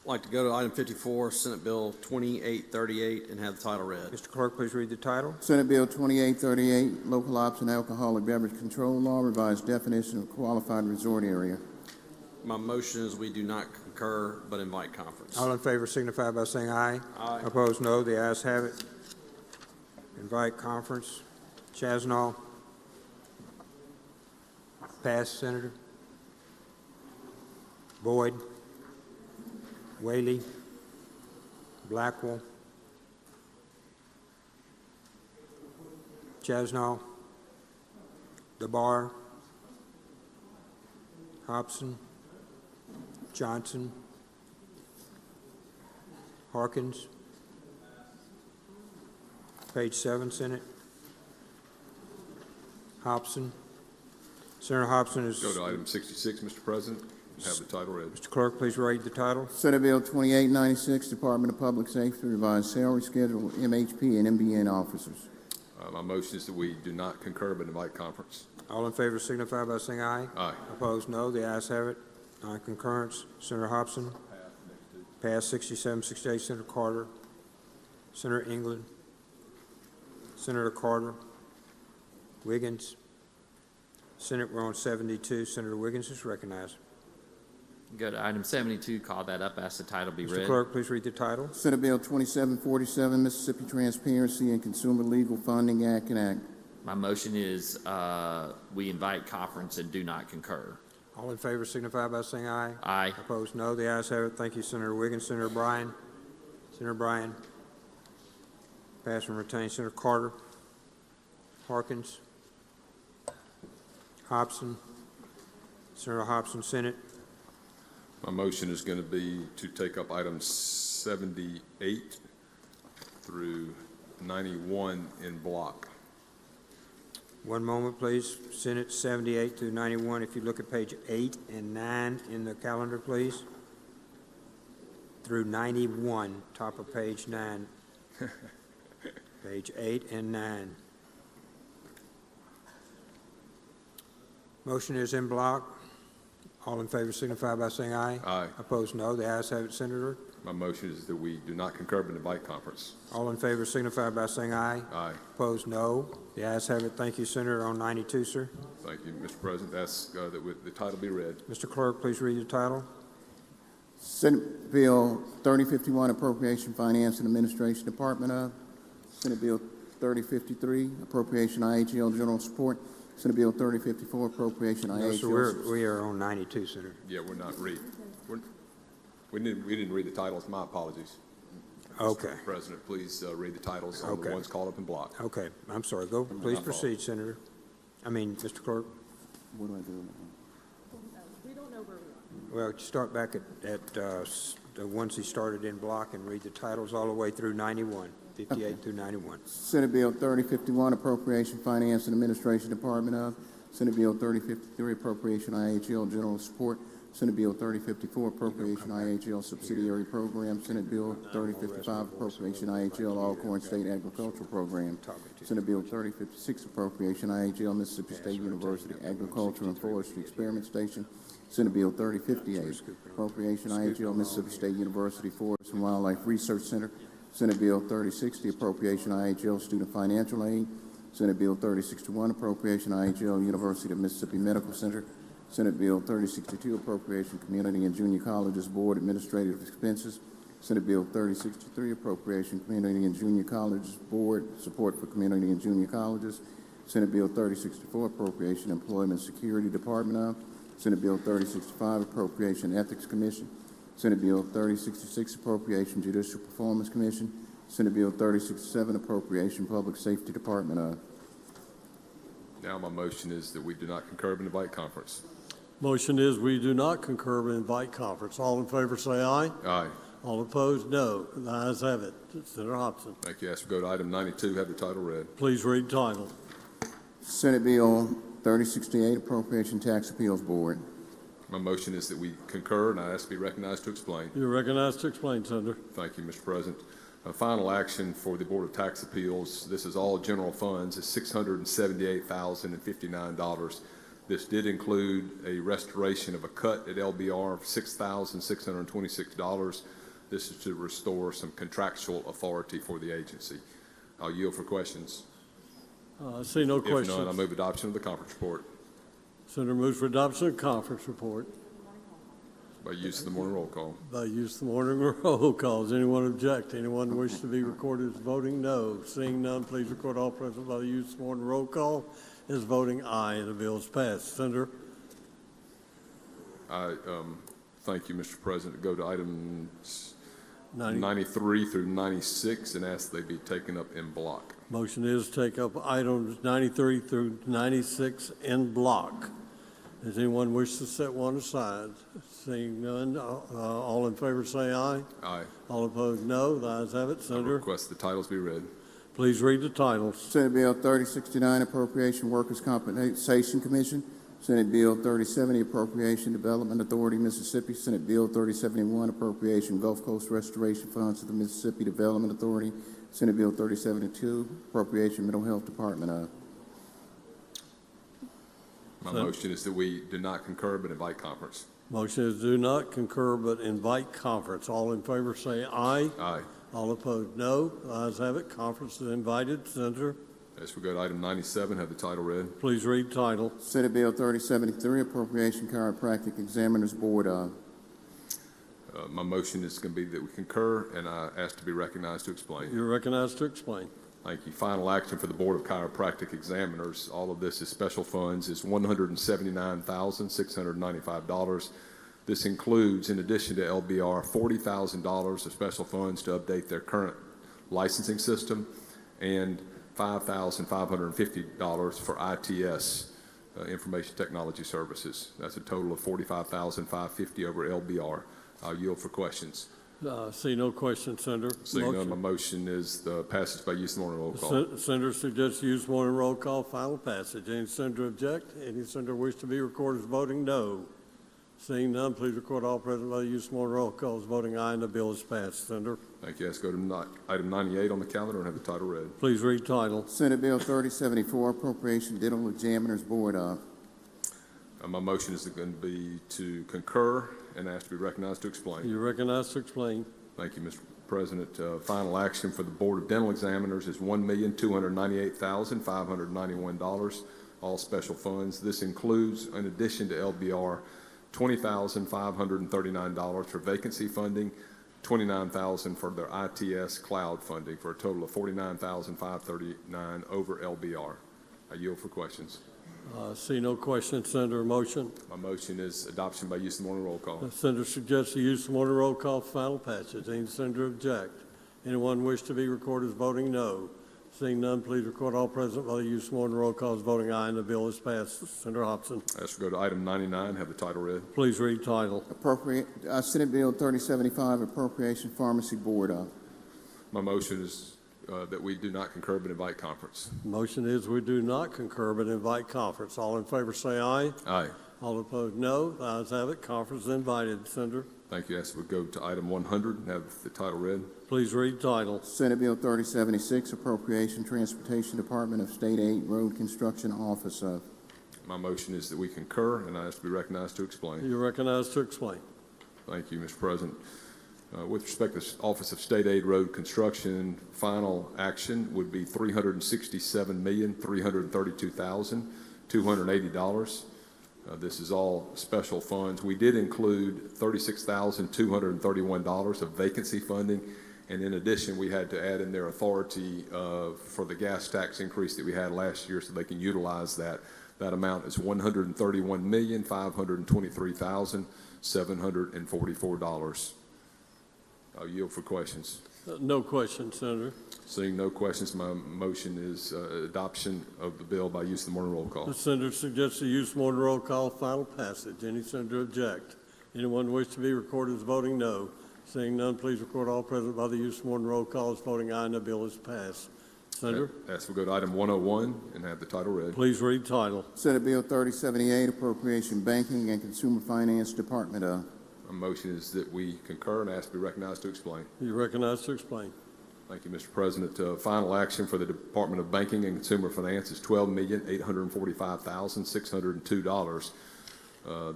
I'd like to go to item 54, Senate Bill 2838, and have the title read. Mr. Clerk, please read the title. Senate Bill 2838, Local Option Alcoholic Beverage Control Law, revised definition of qualified resort area. My motion is we do not concur, but invite conference. All in favor signify by saying aye. Aye. Opposed, no. The ayes have it. Invite conference. Chasnall. Pass, Senator. Boyd. Whaley. Blackwell. Chasnall. DeBar. Hobson. Johnson. Harkins. Page 7, Senate. Hobson. Senator Hobson is... Go to item 66, Mr. President, and have the title read. Mr. Clerk, please read the title. Senate Bill 2896, Department of Public Safety, revised salary schedule of MHP and MBN officers. My motion is that we do not concur, but invite conference. All in favor signify by saying aye. Aye. Opposed, no. The ayes have it. Non-concurrence. Senator Hobson. Pass 67, 68. Senator Carter. Senator England. Senator Carter. Wiggins. Senate, we're on 72. Senator Wiggins is recognized. Go to item 72, call that up, ask the title be read. Mr. Clerk, please read the title. Senate Bill 2747, Mississippi Transparency and Consumer Legal Funding Act and Act. My motion is we invite conference and do not concur. All in favor signify by saying aye. Aye. Opposed, no. The ayes have it. Thank you, Senator Wiggins. Senator Bryan. Senator Bryan. Pass and retain. Senator Carter. Harkins. Hobson. Senator Hobson, Senate. My motion is going to be to take up items 78 through 91 in block. One moment, please. Senate 78 through 91. If you look at page 8 and 9 in the calendar, please. Through 91, top of page 9. Page 8 and 9. Motion is in block. All in favor signify by saying aye. Aye. Opposed, no. The ayes have it, Senator. My motion is that we do not concur, but invite conference. All in favor signify by saying aye. Aye. Opposed, no. The ayes have it. Thank you, Senator. On 92, sir. Thank you, Mr. President. Ask that the title be read. Mr. Clerk, please read the title. Senate Bill 3051, Appropriation, Finance, and Administration Department of. Senate Bill 3053, Appropriation, IHL General Support. Senate Bill 3054, Appropriation, No, IHL. sir, we are on 92, Senator. Yeah, we're not read. We didn't read the titles. My apologies. Okay. Mr. President, please read the titles on the ones called up in block. Okay, I'm sorry. Go. Please proceed, Senator. Mr. Clerk. What do I do? We don't know where we are. Well, start back at the ones he started in block and read the titles all the way through 91, 58 through 91. Senate Bill 3051, Appropriation, Finance, and Administration Department of. Senate Bill 3053, Appropriation, IHL General Support. Senate Bill 3054, Appropriation, IHL Subsidiary Program. Senate Bill 3055, Appropriation, IHL Alcorn State Agricultural Program. Senate Bill 3056, Appropriation, IHL Mississippi State University Agriculture and Forestry Experiment Station. Senate Bill 3058, Appropriation, IHL Mississippi State University Forest and Wildlife Research Center. Senate Bill 3060, Appropriation, IHL Student Financial Aid. Senate Bill 3061, Appropriation, IHL University of Mississippi Medical Center. Senate Bill 3062, Appropriation, Community and Junior Colleges Board Administrative Expenses. Senate Bill 3063, Appropriation, Community and Junior Colleges Board Support for Community and Junior Colleges. Senate Bill 3064, Appropriation, Employment Security Department of. Senate Bill 3065, Appropriation Ethics Commission. Senate Bill 3066, Appropriation Judicial Performance Commission. Senate Bill 3067, Appropriation Public Safety Department of. Now my motion is that we do not concur, but invite conference. Motion is we do not concur but invite conference. All in favor say aye. Aye. All opposed, no. The ayes have it. Senator Hobson. Thank you. Ask to go to item 92, have the title read. Please read title. Senate Bill 3068, Appropriation Tax Appeals Board. My motion is that we concur, and I ask to be recognized to explain. You're recognized to explain, Senator. Thank you, Mr. President. Final action for the Board of Tax Appeals. This is all general funds. It's $678,059. This did include a restoration of a cut at LBR of $6,626. This is to restore some contractual authority for the agency. I'll yield for questions. I see no questions. If none, I move adoption of the conference report. Senator moves for adoption of the conference report. By use of the morning roll call. By use of the morning roll call. Does anyone object? Anyone wish to be recorded as voting no? Seeing none, please record all present by the use of the morning roll call as voting aye, and the bill is passed. Senator? Thank you, Mr. President. Go to items 93 through 96 and ask they be taken up in block. Motion is to take up items 93 through 96 in block. Does anyone wish to set one aside? Seeing none, all in favor say aye. Aye. All opposed, no. The ayes have it. Senator? I request the titles be read. Please read the titles. Senate Bill 3069, Appropriation Workers' Compensation Commission. Senate Bill 3070, Appropriation Development Authority, Mississippi. Senate Bill 3071, Appropriation Gulf Coast Restoration Funds of the Mississippi Development Authority. Senate Bill 3072, Appropriation Mental Health Department. My motion is that we do not concur but invite conference. Motion is do not concur but invite conference. All in favor say aye. Aye. All opposed, no. The ayes have it. Conference is invited. Senator? As we go to item 97, have the title read. Please read title. Senate Bill 3073, Appropriation Chiropractic Examiners Board. My motion is going to be that we concur, and I ask to be recognized to explain. You're recognized to explain. Thank you. Final action for the Board of Chiropractic Examiners. All of this is special funds, is $179,695. This includes, in addition to LBR, $40,000 of special funds to update their current licensing system and $5,550 for ITS, Information Technology Services. That's a total of $45,550 over LBR. I'll yield for questions. See no questions, Senator. Seeing none, my motion is the passage by use of morning roll call. Senator suggests use morning roll call, final passage. Any senator object? Any senator wish to be recorded as voting no? Seeing none, please record all present by the use of morning roll call as voting aye, and the bill is passed. Senator? Thank you. Let's go to item 98 on the calendar and have the title read. Please read title. Senate Bill 3074, Appropriation Dental Examiners Board. My motion is going to be to concur and ask to be recognized to explain. You're recognized to explain. Thank you, Mr. President. Final action for the Board of Dental Examiners is $1,298,591, all special funds. This includes, in addition to LBR, $20,539 for vacancy funding, $29,000 for their ITS cloud funding, for a total of $49,539 over LBR. I yield for questions. See no questions, Senator. Motion. My motion is adoption by use of morning roll call. The senator suggests the use of morning roll call for final passage. Any senator object? Anyone wish to be recorded as voting no? Seeing none, please record all present by the use of morning roll call as voting aye, and the bill is passed. Senator Hobson. Let's go to item 99. Have the title read. Please read title. Senate Bill 3075, Appropriation Pharmacy Board. My motion is that we do not concur but invite conference. Motion is we do not concur but invite conference. All in favor say aye. Aye. All opposed no. The ayes have it. Conference is invited. Senator? Thank you. As we go to item 100 and have the title read. Please read title. Senate Bill 3076, Appropriation Transportation Department of State Aid Road Construction Office. My motion is that we concur, and I ask to be recognized to explain. You're recognized to explain. Thank you, Mr. President. With respect to the Office of State Aid Road Construction, final action would be $367,332,280. This is all special funds. We did include $36,231 of vacancy funding, and in addition, we had to add in their authority for the gas tax increase that we had last year so they can utilize that. That amount is $131,523,744. I'll yield for questions. No questions, Senator. Seeing no questions, my motion is adoption of the bill by use of the morning roll call. The senator suggests the use of morning roll call, final passage. Any senator object? Anyone wish to be recorded as voting no? Seeing none, please record all present by the use of one roll call as voting aye, and the bill is passed. Senator, Ask we go to item 101 and have the title read. please read title. Senate Bill 3078, Appropriation Banking and Consumer Finance Department of. A motion is that we concur and ask to be recognized to explain. You recognized to explain. Thank you, Mr. President. Final action for the Department of Banking and Consumer Finance is $12,845,602.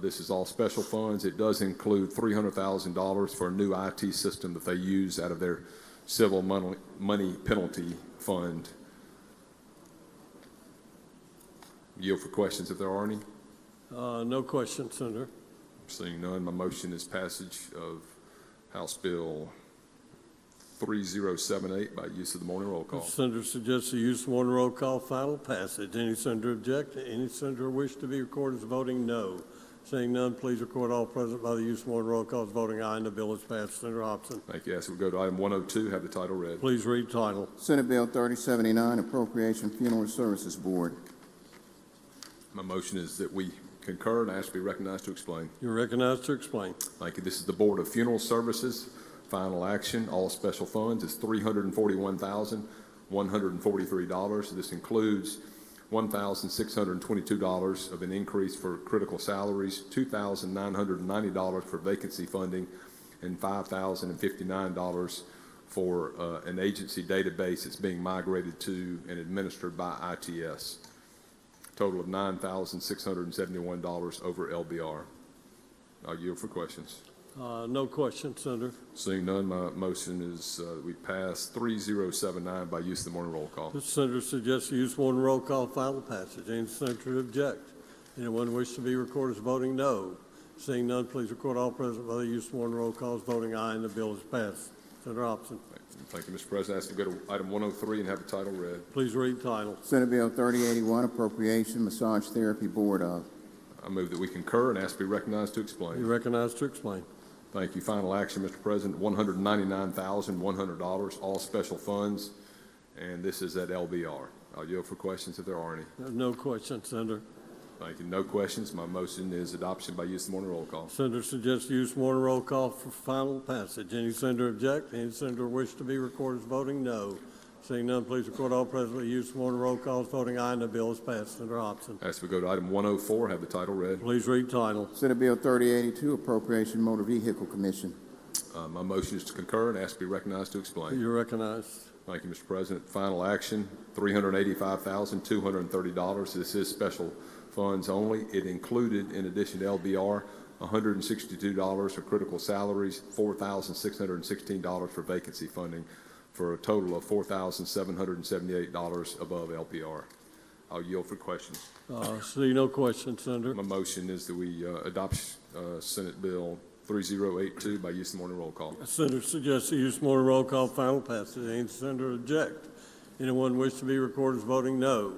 This is all special funds. It does include $300,000 for a new IT system that they use out of their civil money penalty fund. Yield for questions if there are any. No questions, Senator. Seeing none, my motion is passage of House Bill 3078 by use of the morning roll call. The senator suggests the use of one roll call, final passage. Any senator object? Any senator wish to be recorded as voting no? Seeing none, please record all present by the use of one roll call as voting aye, and the bill is passed. Senator Hobson. Thank you. As we go to item 102, have the title read. Please read title. Senate Bill 3079, Appropriation Funeral Services Board. My motion is that we concur and ask to be recognized to explain. You're recognized to explain. Thank you. This is the Board of Funeral Services. Final action, all special funds is $341,143. This includes $1,622 of an increase for critical salaries, $2,990 for vacancy funding, and $5,059 for an agency database that's being migrated to and administered by ITS. Total of $9,671 over LBR. I'll yield for questions. No questions, Senator. Seeing none, my motion is we pass 3079 by use of the morning roll call. The senator suggests the use of one roll call, final passage. Any senator object? Anyone wish to be recorded as voting no? Seeing none, please record all present by the use of one roll call as voting aye, and the bill is passed. Senator Hobson. Thank you, Mr. President. I ask to go to item 103 and have the title read. Please read title. Senate Bill 3081, Appropriation Massage Therapy Board of. I move that we concur and ask to be recognized to explain. You recognized to explain. Thank you. Final action, Mr. President, $199,100, all special funds, and this is at LBR. I'll yield for questions if there are any. No questions, Senator. Thank you. No questions. My motion is adoption by use of morning roll call. Senator suggests use of morning roll call for final passage. Any senator object? Any senator wish to be recorded as voting no? Seeing none, please record all present by the use of morning roll call as voting aye, and the bill is passed. Senator Hobson. As we go to item 104, have the title read. Please read title. Senate Bill 3082, Appropriation Motor Vehicle Commission. My motion is to concur and ask to be recognized to explain. You're recognized. Thank you, Mr. President. Final action, $385,230. This is special funds only. It included, in addition to LBR, $162 for critical salaries, $4,616 for vacancy funding, for a total of $4,778 above LPR. I'll yield for questions. See no questions, Senator. My motion is that we adopt Senate Bill 3082 by use of morning roll call. The senator suggests the use of morning roll call, final passage. Any senator object? Anyone wish to be recorded as voting no?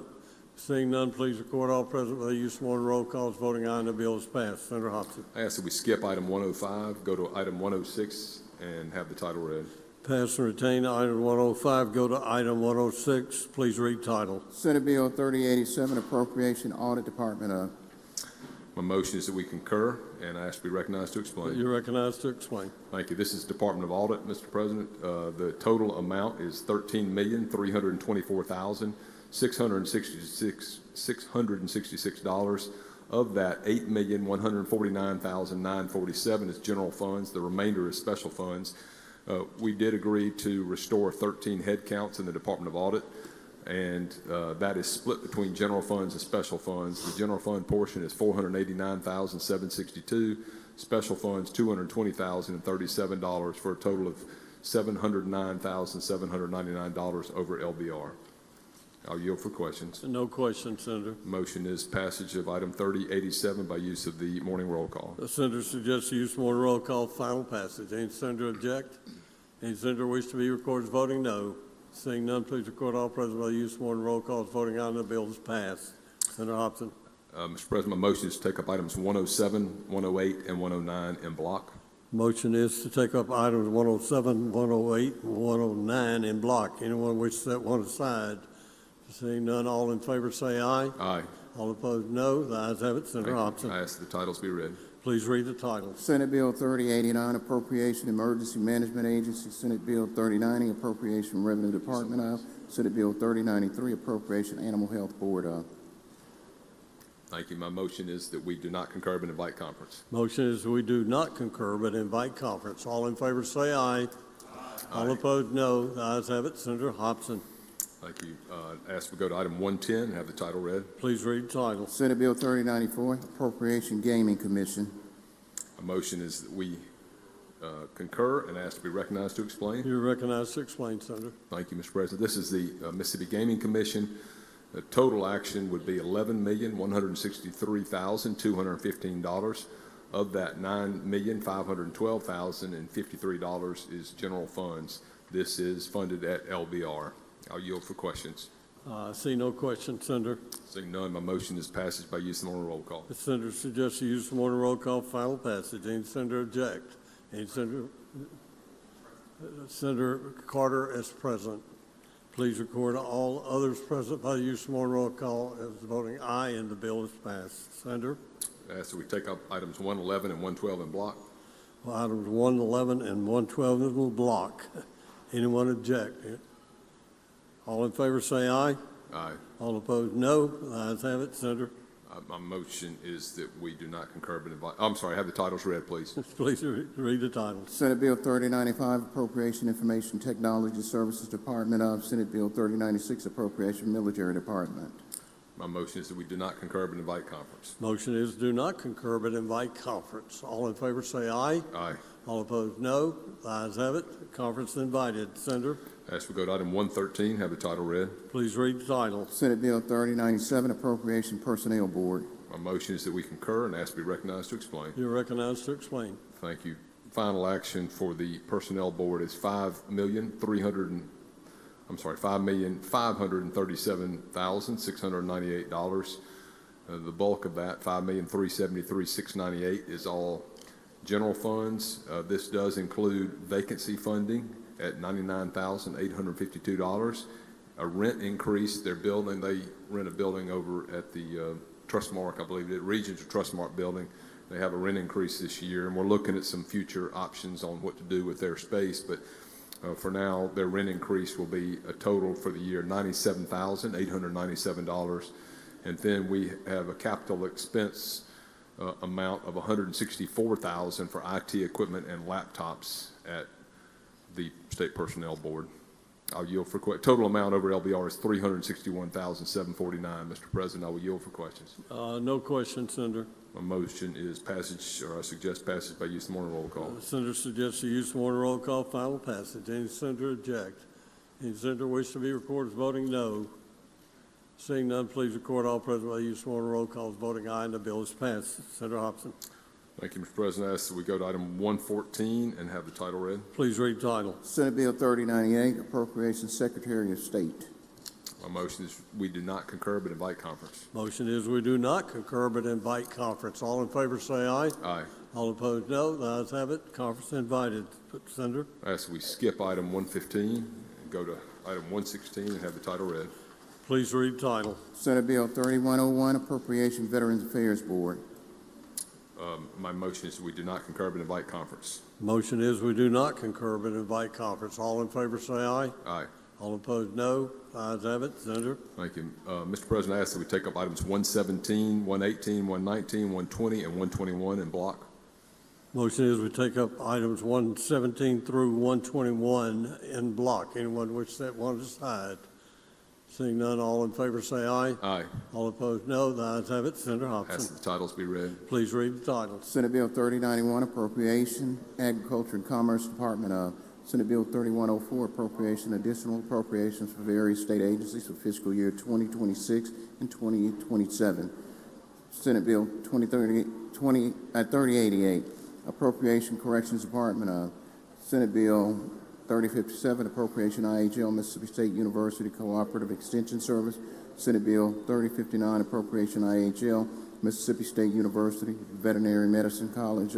Seeing none, please record all present by the use of morning roll call as voting aye, and the bill is passed. Senator Hobson. I ask that we skip item 105, go to item 106, and have the title read. Pass and retain item 105. Go to item 106. Please read title. Senate Bill 3087, Appropriation Audit Department of. My motion is that we concur, and I ask to be recognized to explain. You're recognized to explain. Thank you. This is Department of Audit, Mr. President. The total amount is $13,324,666. Of that, $8,149,947 is general funds. The remainder is special funds. We did agree to restore 13 headcounts in the Department of Audit, and that is split between general funds and special funds. The general fund portion is $489,762, special funds $220,037, for a total of $709,799 over LBR. I'll yield for questions. No questions, Senator. Motion is passage of item 3087 by use of the morning roll call. The senator suggests the use of morning roll call, final passage. Any senator object? Any senator wish to be recorded as voting no? Seeing none, please record all present by the use of morning roll call as voting aye, and the bill is passed. Senator Hobson. Mr. President, my motion is to take up items 107, 108, and 109 in block. Motion is to take up items 107, 108, and 109 in block. Anyone wish to set one aside? Seeing none, all in favor say aye. Aye. All opposed, no. The ayes have it. Senator Hobson. I ask that the titles be read. Please read the title. Senate Bill 3089, Appropriation Emergency Management Agency. Senate Bill 3090, Appropriation Revenue Department of. Senate Bill 3093, Appropriation Animal Health Board of. Thank you. My motion is that we do not concur but invite conference. Motion is we do not concur but invite conference. All in favor say aye. All opposed, no. The ayes have it. Senator Hobson. Thank you. Ask we go to item 110 and have the title read. Please read the title. Senate Bill 3094, Appropriation Gaming Commission. A motion is that we concur and ask to be recognized to explain. You're recognized to explain, Senator. Thank you, Mr. President. This is the Mississippi Gaming Commission. The total action would be $11,163,215. Of that, $9,512,053 is general funds. This is funded at LBR. I'll yield for questions. See no questions, Senator. Seeing none, my motion is passage by use of morning roll call. The Senator suggests you use the morning roll call for final passage. Any senator object? Any senator? Senator Carter as present. Please record all others present by the use of morning roll call as voting aye, and the bill is passed. Senator? Ask that we take up items 111 and 112 in block. Well, items 111 and 112 in the block. Anyone object? All in favor say aye. Aye. All opposed, no. The ayes have it. Senator? My motion is that we do not concur but invite. I'm sorry, have the titles read, please. Please read the titles. Senate Bill 3095, Appropriation Information Technology Services Department of. Senate Bill 3096, Appropriation Military Department. My motion is that we do not concur but invite conference. Motion is do not concur but invite conference. All in favor say aye. Aye. All opposed, no. The ayes have it. Conference invited. Senator? As we go to item 113, have the title read. Please read the title. Senate Bill 3097, Appropriation Personnel Board. My motion is that we concur and ask to be recognized to explain. You're recognized to explain. Thank you. Final action for the Personnel Board is $5,537,698. The bulk of that, $5,373,698, is all general funds. This does include vacancy funding at $99,852. A rent increase. Their building, they rent a building over at the Trustmark, I believe it, Regions of Trustmark building. They have a rent increase this year, and we're looking at some future options on what to do with their space. But for now, their rent increase will be a total for the year $97,897. And then we have a capital expense amount of $164,000 for IT equipment and laptops at the State Personnel Board. I'll yield for total amount over LBR is $361,749. Mr. President, I will yield for questions. No questions, Senator. My motion is passage, or I suggest passage by use of morning roll call. Senator suggests you use the morning roll call, final passage. Any senator object? Any senator wish to be recorded as voting no? Seeing none, please record all present by use of morning roll call as voting aye, and the bill is passed. Senator Hobson. Thank you, Mr. President. I ask that we go to item 114 and have the title read. Please read the title. Senate Bill 3098, Appropriations Secretary of State. My motion is we do not concur but invite conference. Motion is we do not concur but invite conference. All in favor say aye. Aye. All opposed, no. The ayes have it. Conference invited. Senator? I ask that we skip item 115 and go to item 116 and have the title read. Please read the title. Senate Bill 3101, Appropriation Veterans Affairs Board. My motion is we do not concur but invite conference. Motion is we do not concur but invite conference. All in favor say aye. Aye. All opposed, no. The ayes have it. Senator? Thank you. Mr. President, I ask that we take up items 117, 118, 119, 120, and 121 in block. Motion is we take up items 117 through 121 in block. Anyone wish that one aside? Seeing none, all in favor say aye. Aye. All opposed, no. The ayes have it. Senator Hobson. Ask that the titles be read. Please read the title. Senate Bill 3091, Appropriation, Agriculture and Commerce Department of. Senate Bill 3104, Appropriation, Additional Appropriations for various state agencies for fiscal year 2026 and 2027. Senate Bill 3088, Appropriation Corrections Department of. Senate Bill 3057, Appropriation IHL, Mississippi State University Cooperative Extension Service. Senate Bill 3059, Appropriation IHL, Mississippi State University Veterinary Medicine College.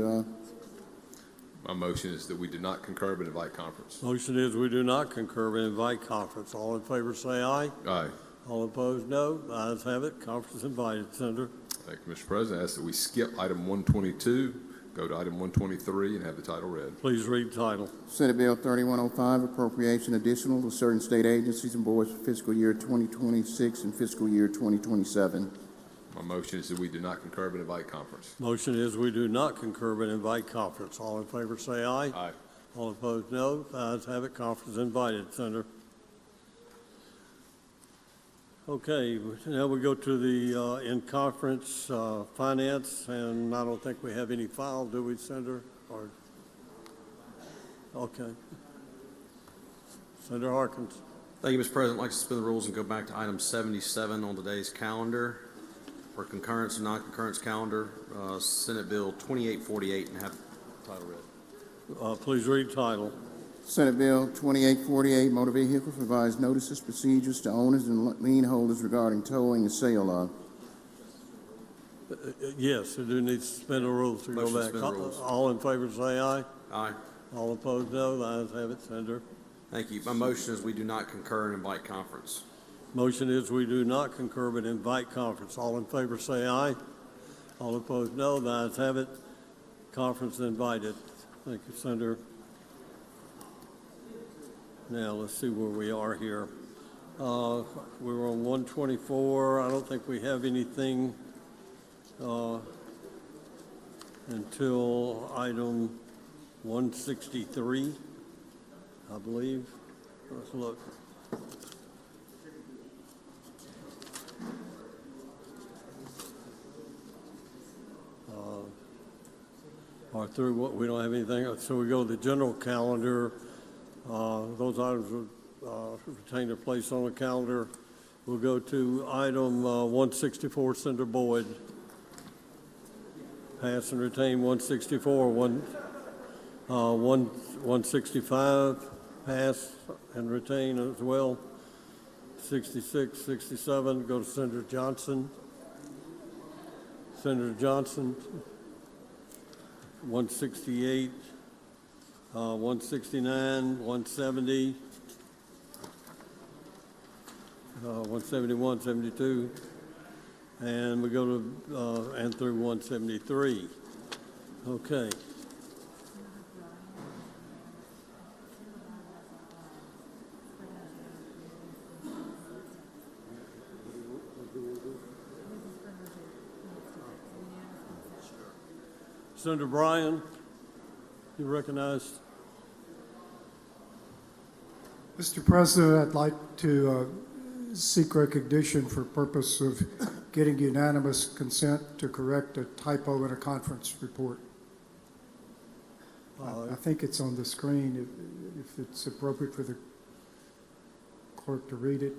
My motion is that we do not concur but invite conference. Motion is we do not concur but invite conference. All in favor say aye. Aye. All opposed, no. The ayes have it. Conference invited. Senator? Thank you, Mr. President. I ask that we skip item 122, go to item 123, and have the title read. Please read title. Senate Bill 3105, appropriation additional to certain state agencies and boards for fiscal year 2026 and fiscal year 2027. My motion is that we do not concur but invite conference. Motion is we do not concur but invite conference. All in favor say aye. Aye. All opposed, no. The ayes have it. Conference invited, Senator. Okay, now we go to the in-conference finance, and I don't think we have any file, do we, Senator? Or okay. Senator Harkins. Thank you, Mr. President. I'd like to suspend the rules and go back to item 77 on today's calendar for concurrence and non-concurrence calendar, Senate Bill 2848, and have the title read. Please read title. Senate Bill 2848, motor vehicles, revised notices, procedures to owners and lien holders regarding towing and sale of. Yes, we do need to suspend the rules to Motion go to back. suspend the rules. All in favor say aye. Aye. All opposed, no. The ayes have it, Senator. Thank you. My motion is we do not concur and invite conference. Motion is we do not concur but invite conference. All in favor say aye. All opposed, no. The ayes have it. Conference invited. Thank you, Senator. Now, let's see where we are here. We were on 124. I don't think we have anything until item 163, I believe. Let's look. Or through what, we don't have anything. So we go to the general calendar. Those items will retain their place on the calendar. We'll go to item 164, Senator Boyd. Pass and retain 164. 165, pass and retain as well. 66, 67, go to Senator Johnson. Senator Johnson. 168. 169, 170, 171, 72, and we go to and through 173. Okay. Senator Bryan, you recognized. Mr. President, I'd like to seek recognition for purpose of getting unanimous consent to correct a typo in a conference report. I think it's on the screen, if it's appropriate for the clerk to read it.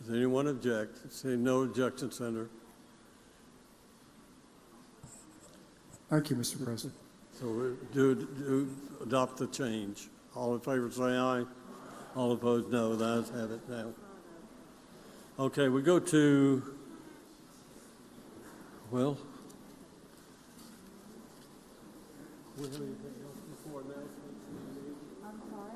Does anyone object? Say no objection, Senator. Thank you, Mr. President. So we do adopt the change. All in favor say aye. All opposed, no. The ayes have it now. Okay, we go to, well, we have anything else before announcements? I'm sorry?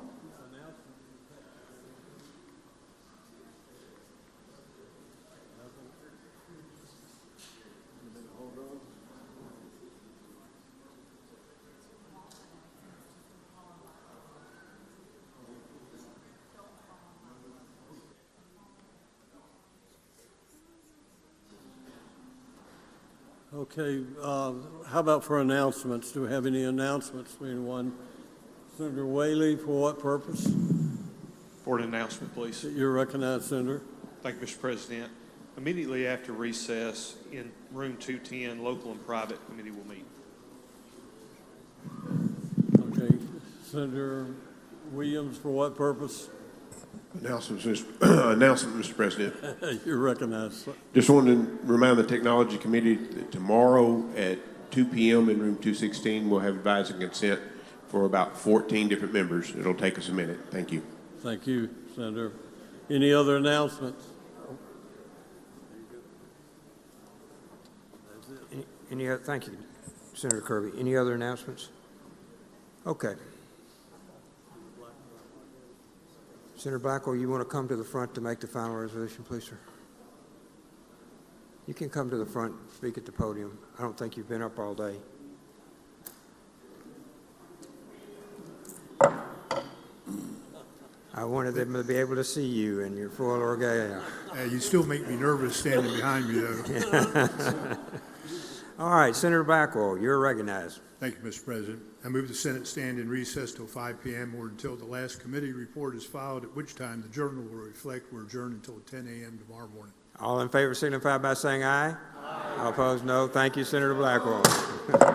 Hold on. Okay, how about for announcements? Do we have any announcements? Anyone? Senator Whaley, for what purpose? For an announcement, please. You're recognized, Senator. Thank you, Mr. President. Immediately after recess in room 210, local and private committee will meet. Okay, Senator Williams, for what purpose? Announcements, Mr. President. You're recognized. Just wanted to remind the Technology Committee that tomorrow at 2 p.m. in room 216, we'll have advising consent for about 14 different members. It'll take us a minute. Thank you. Thank you, Senator. Any other announcements? Any other, thank you, Senator Kirby. Any other announcements? Okay. Senator Blackwell, you want to come to the front to make the final resolution, please, sir? You can come to the front, speak at the podium. I don't think you've been up all day. I wanted them to be able to see you in your full regalia. You still make me nervous standing behind me, though. All right, Senator Blackwell, you're recognized. Thank you, Mr. President. I move the Senate stand in recess till 5 p.m. or until the last committee report is filed, at which time the journal will reflect we're adjourned until 10 a.m. tomorrow morning. All in favor signify by saying aye. Aye. All opposed, no. Thank you, Senator Blackwell.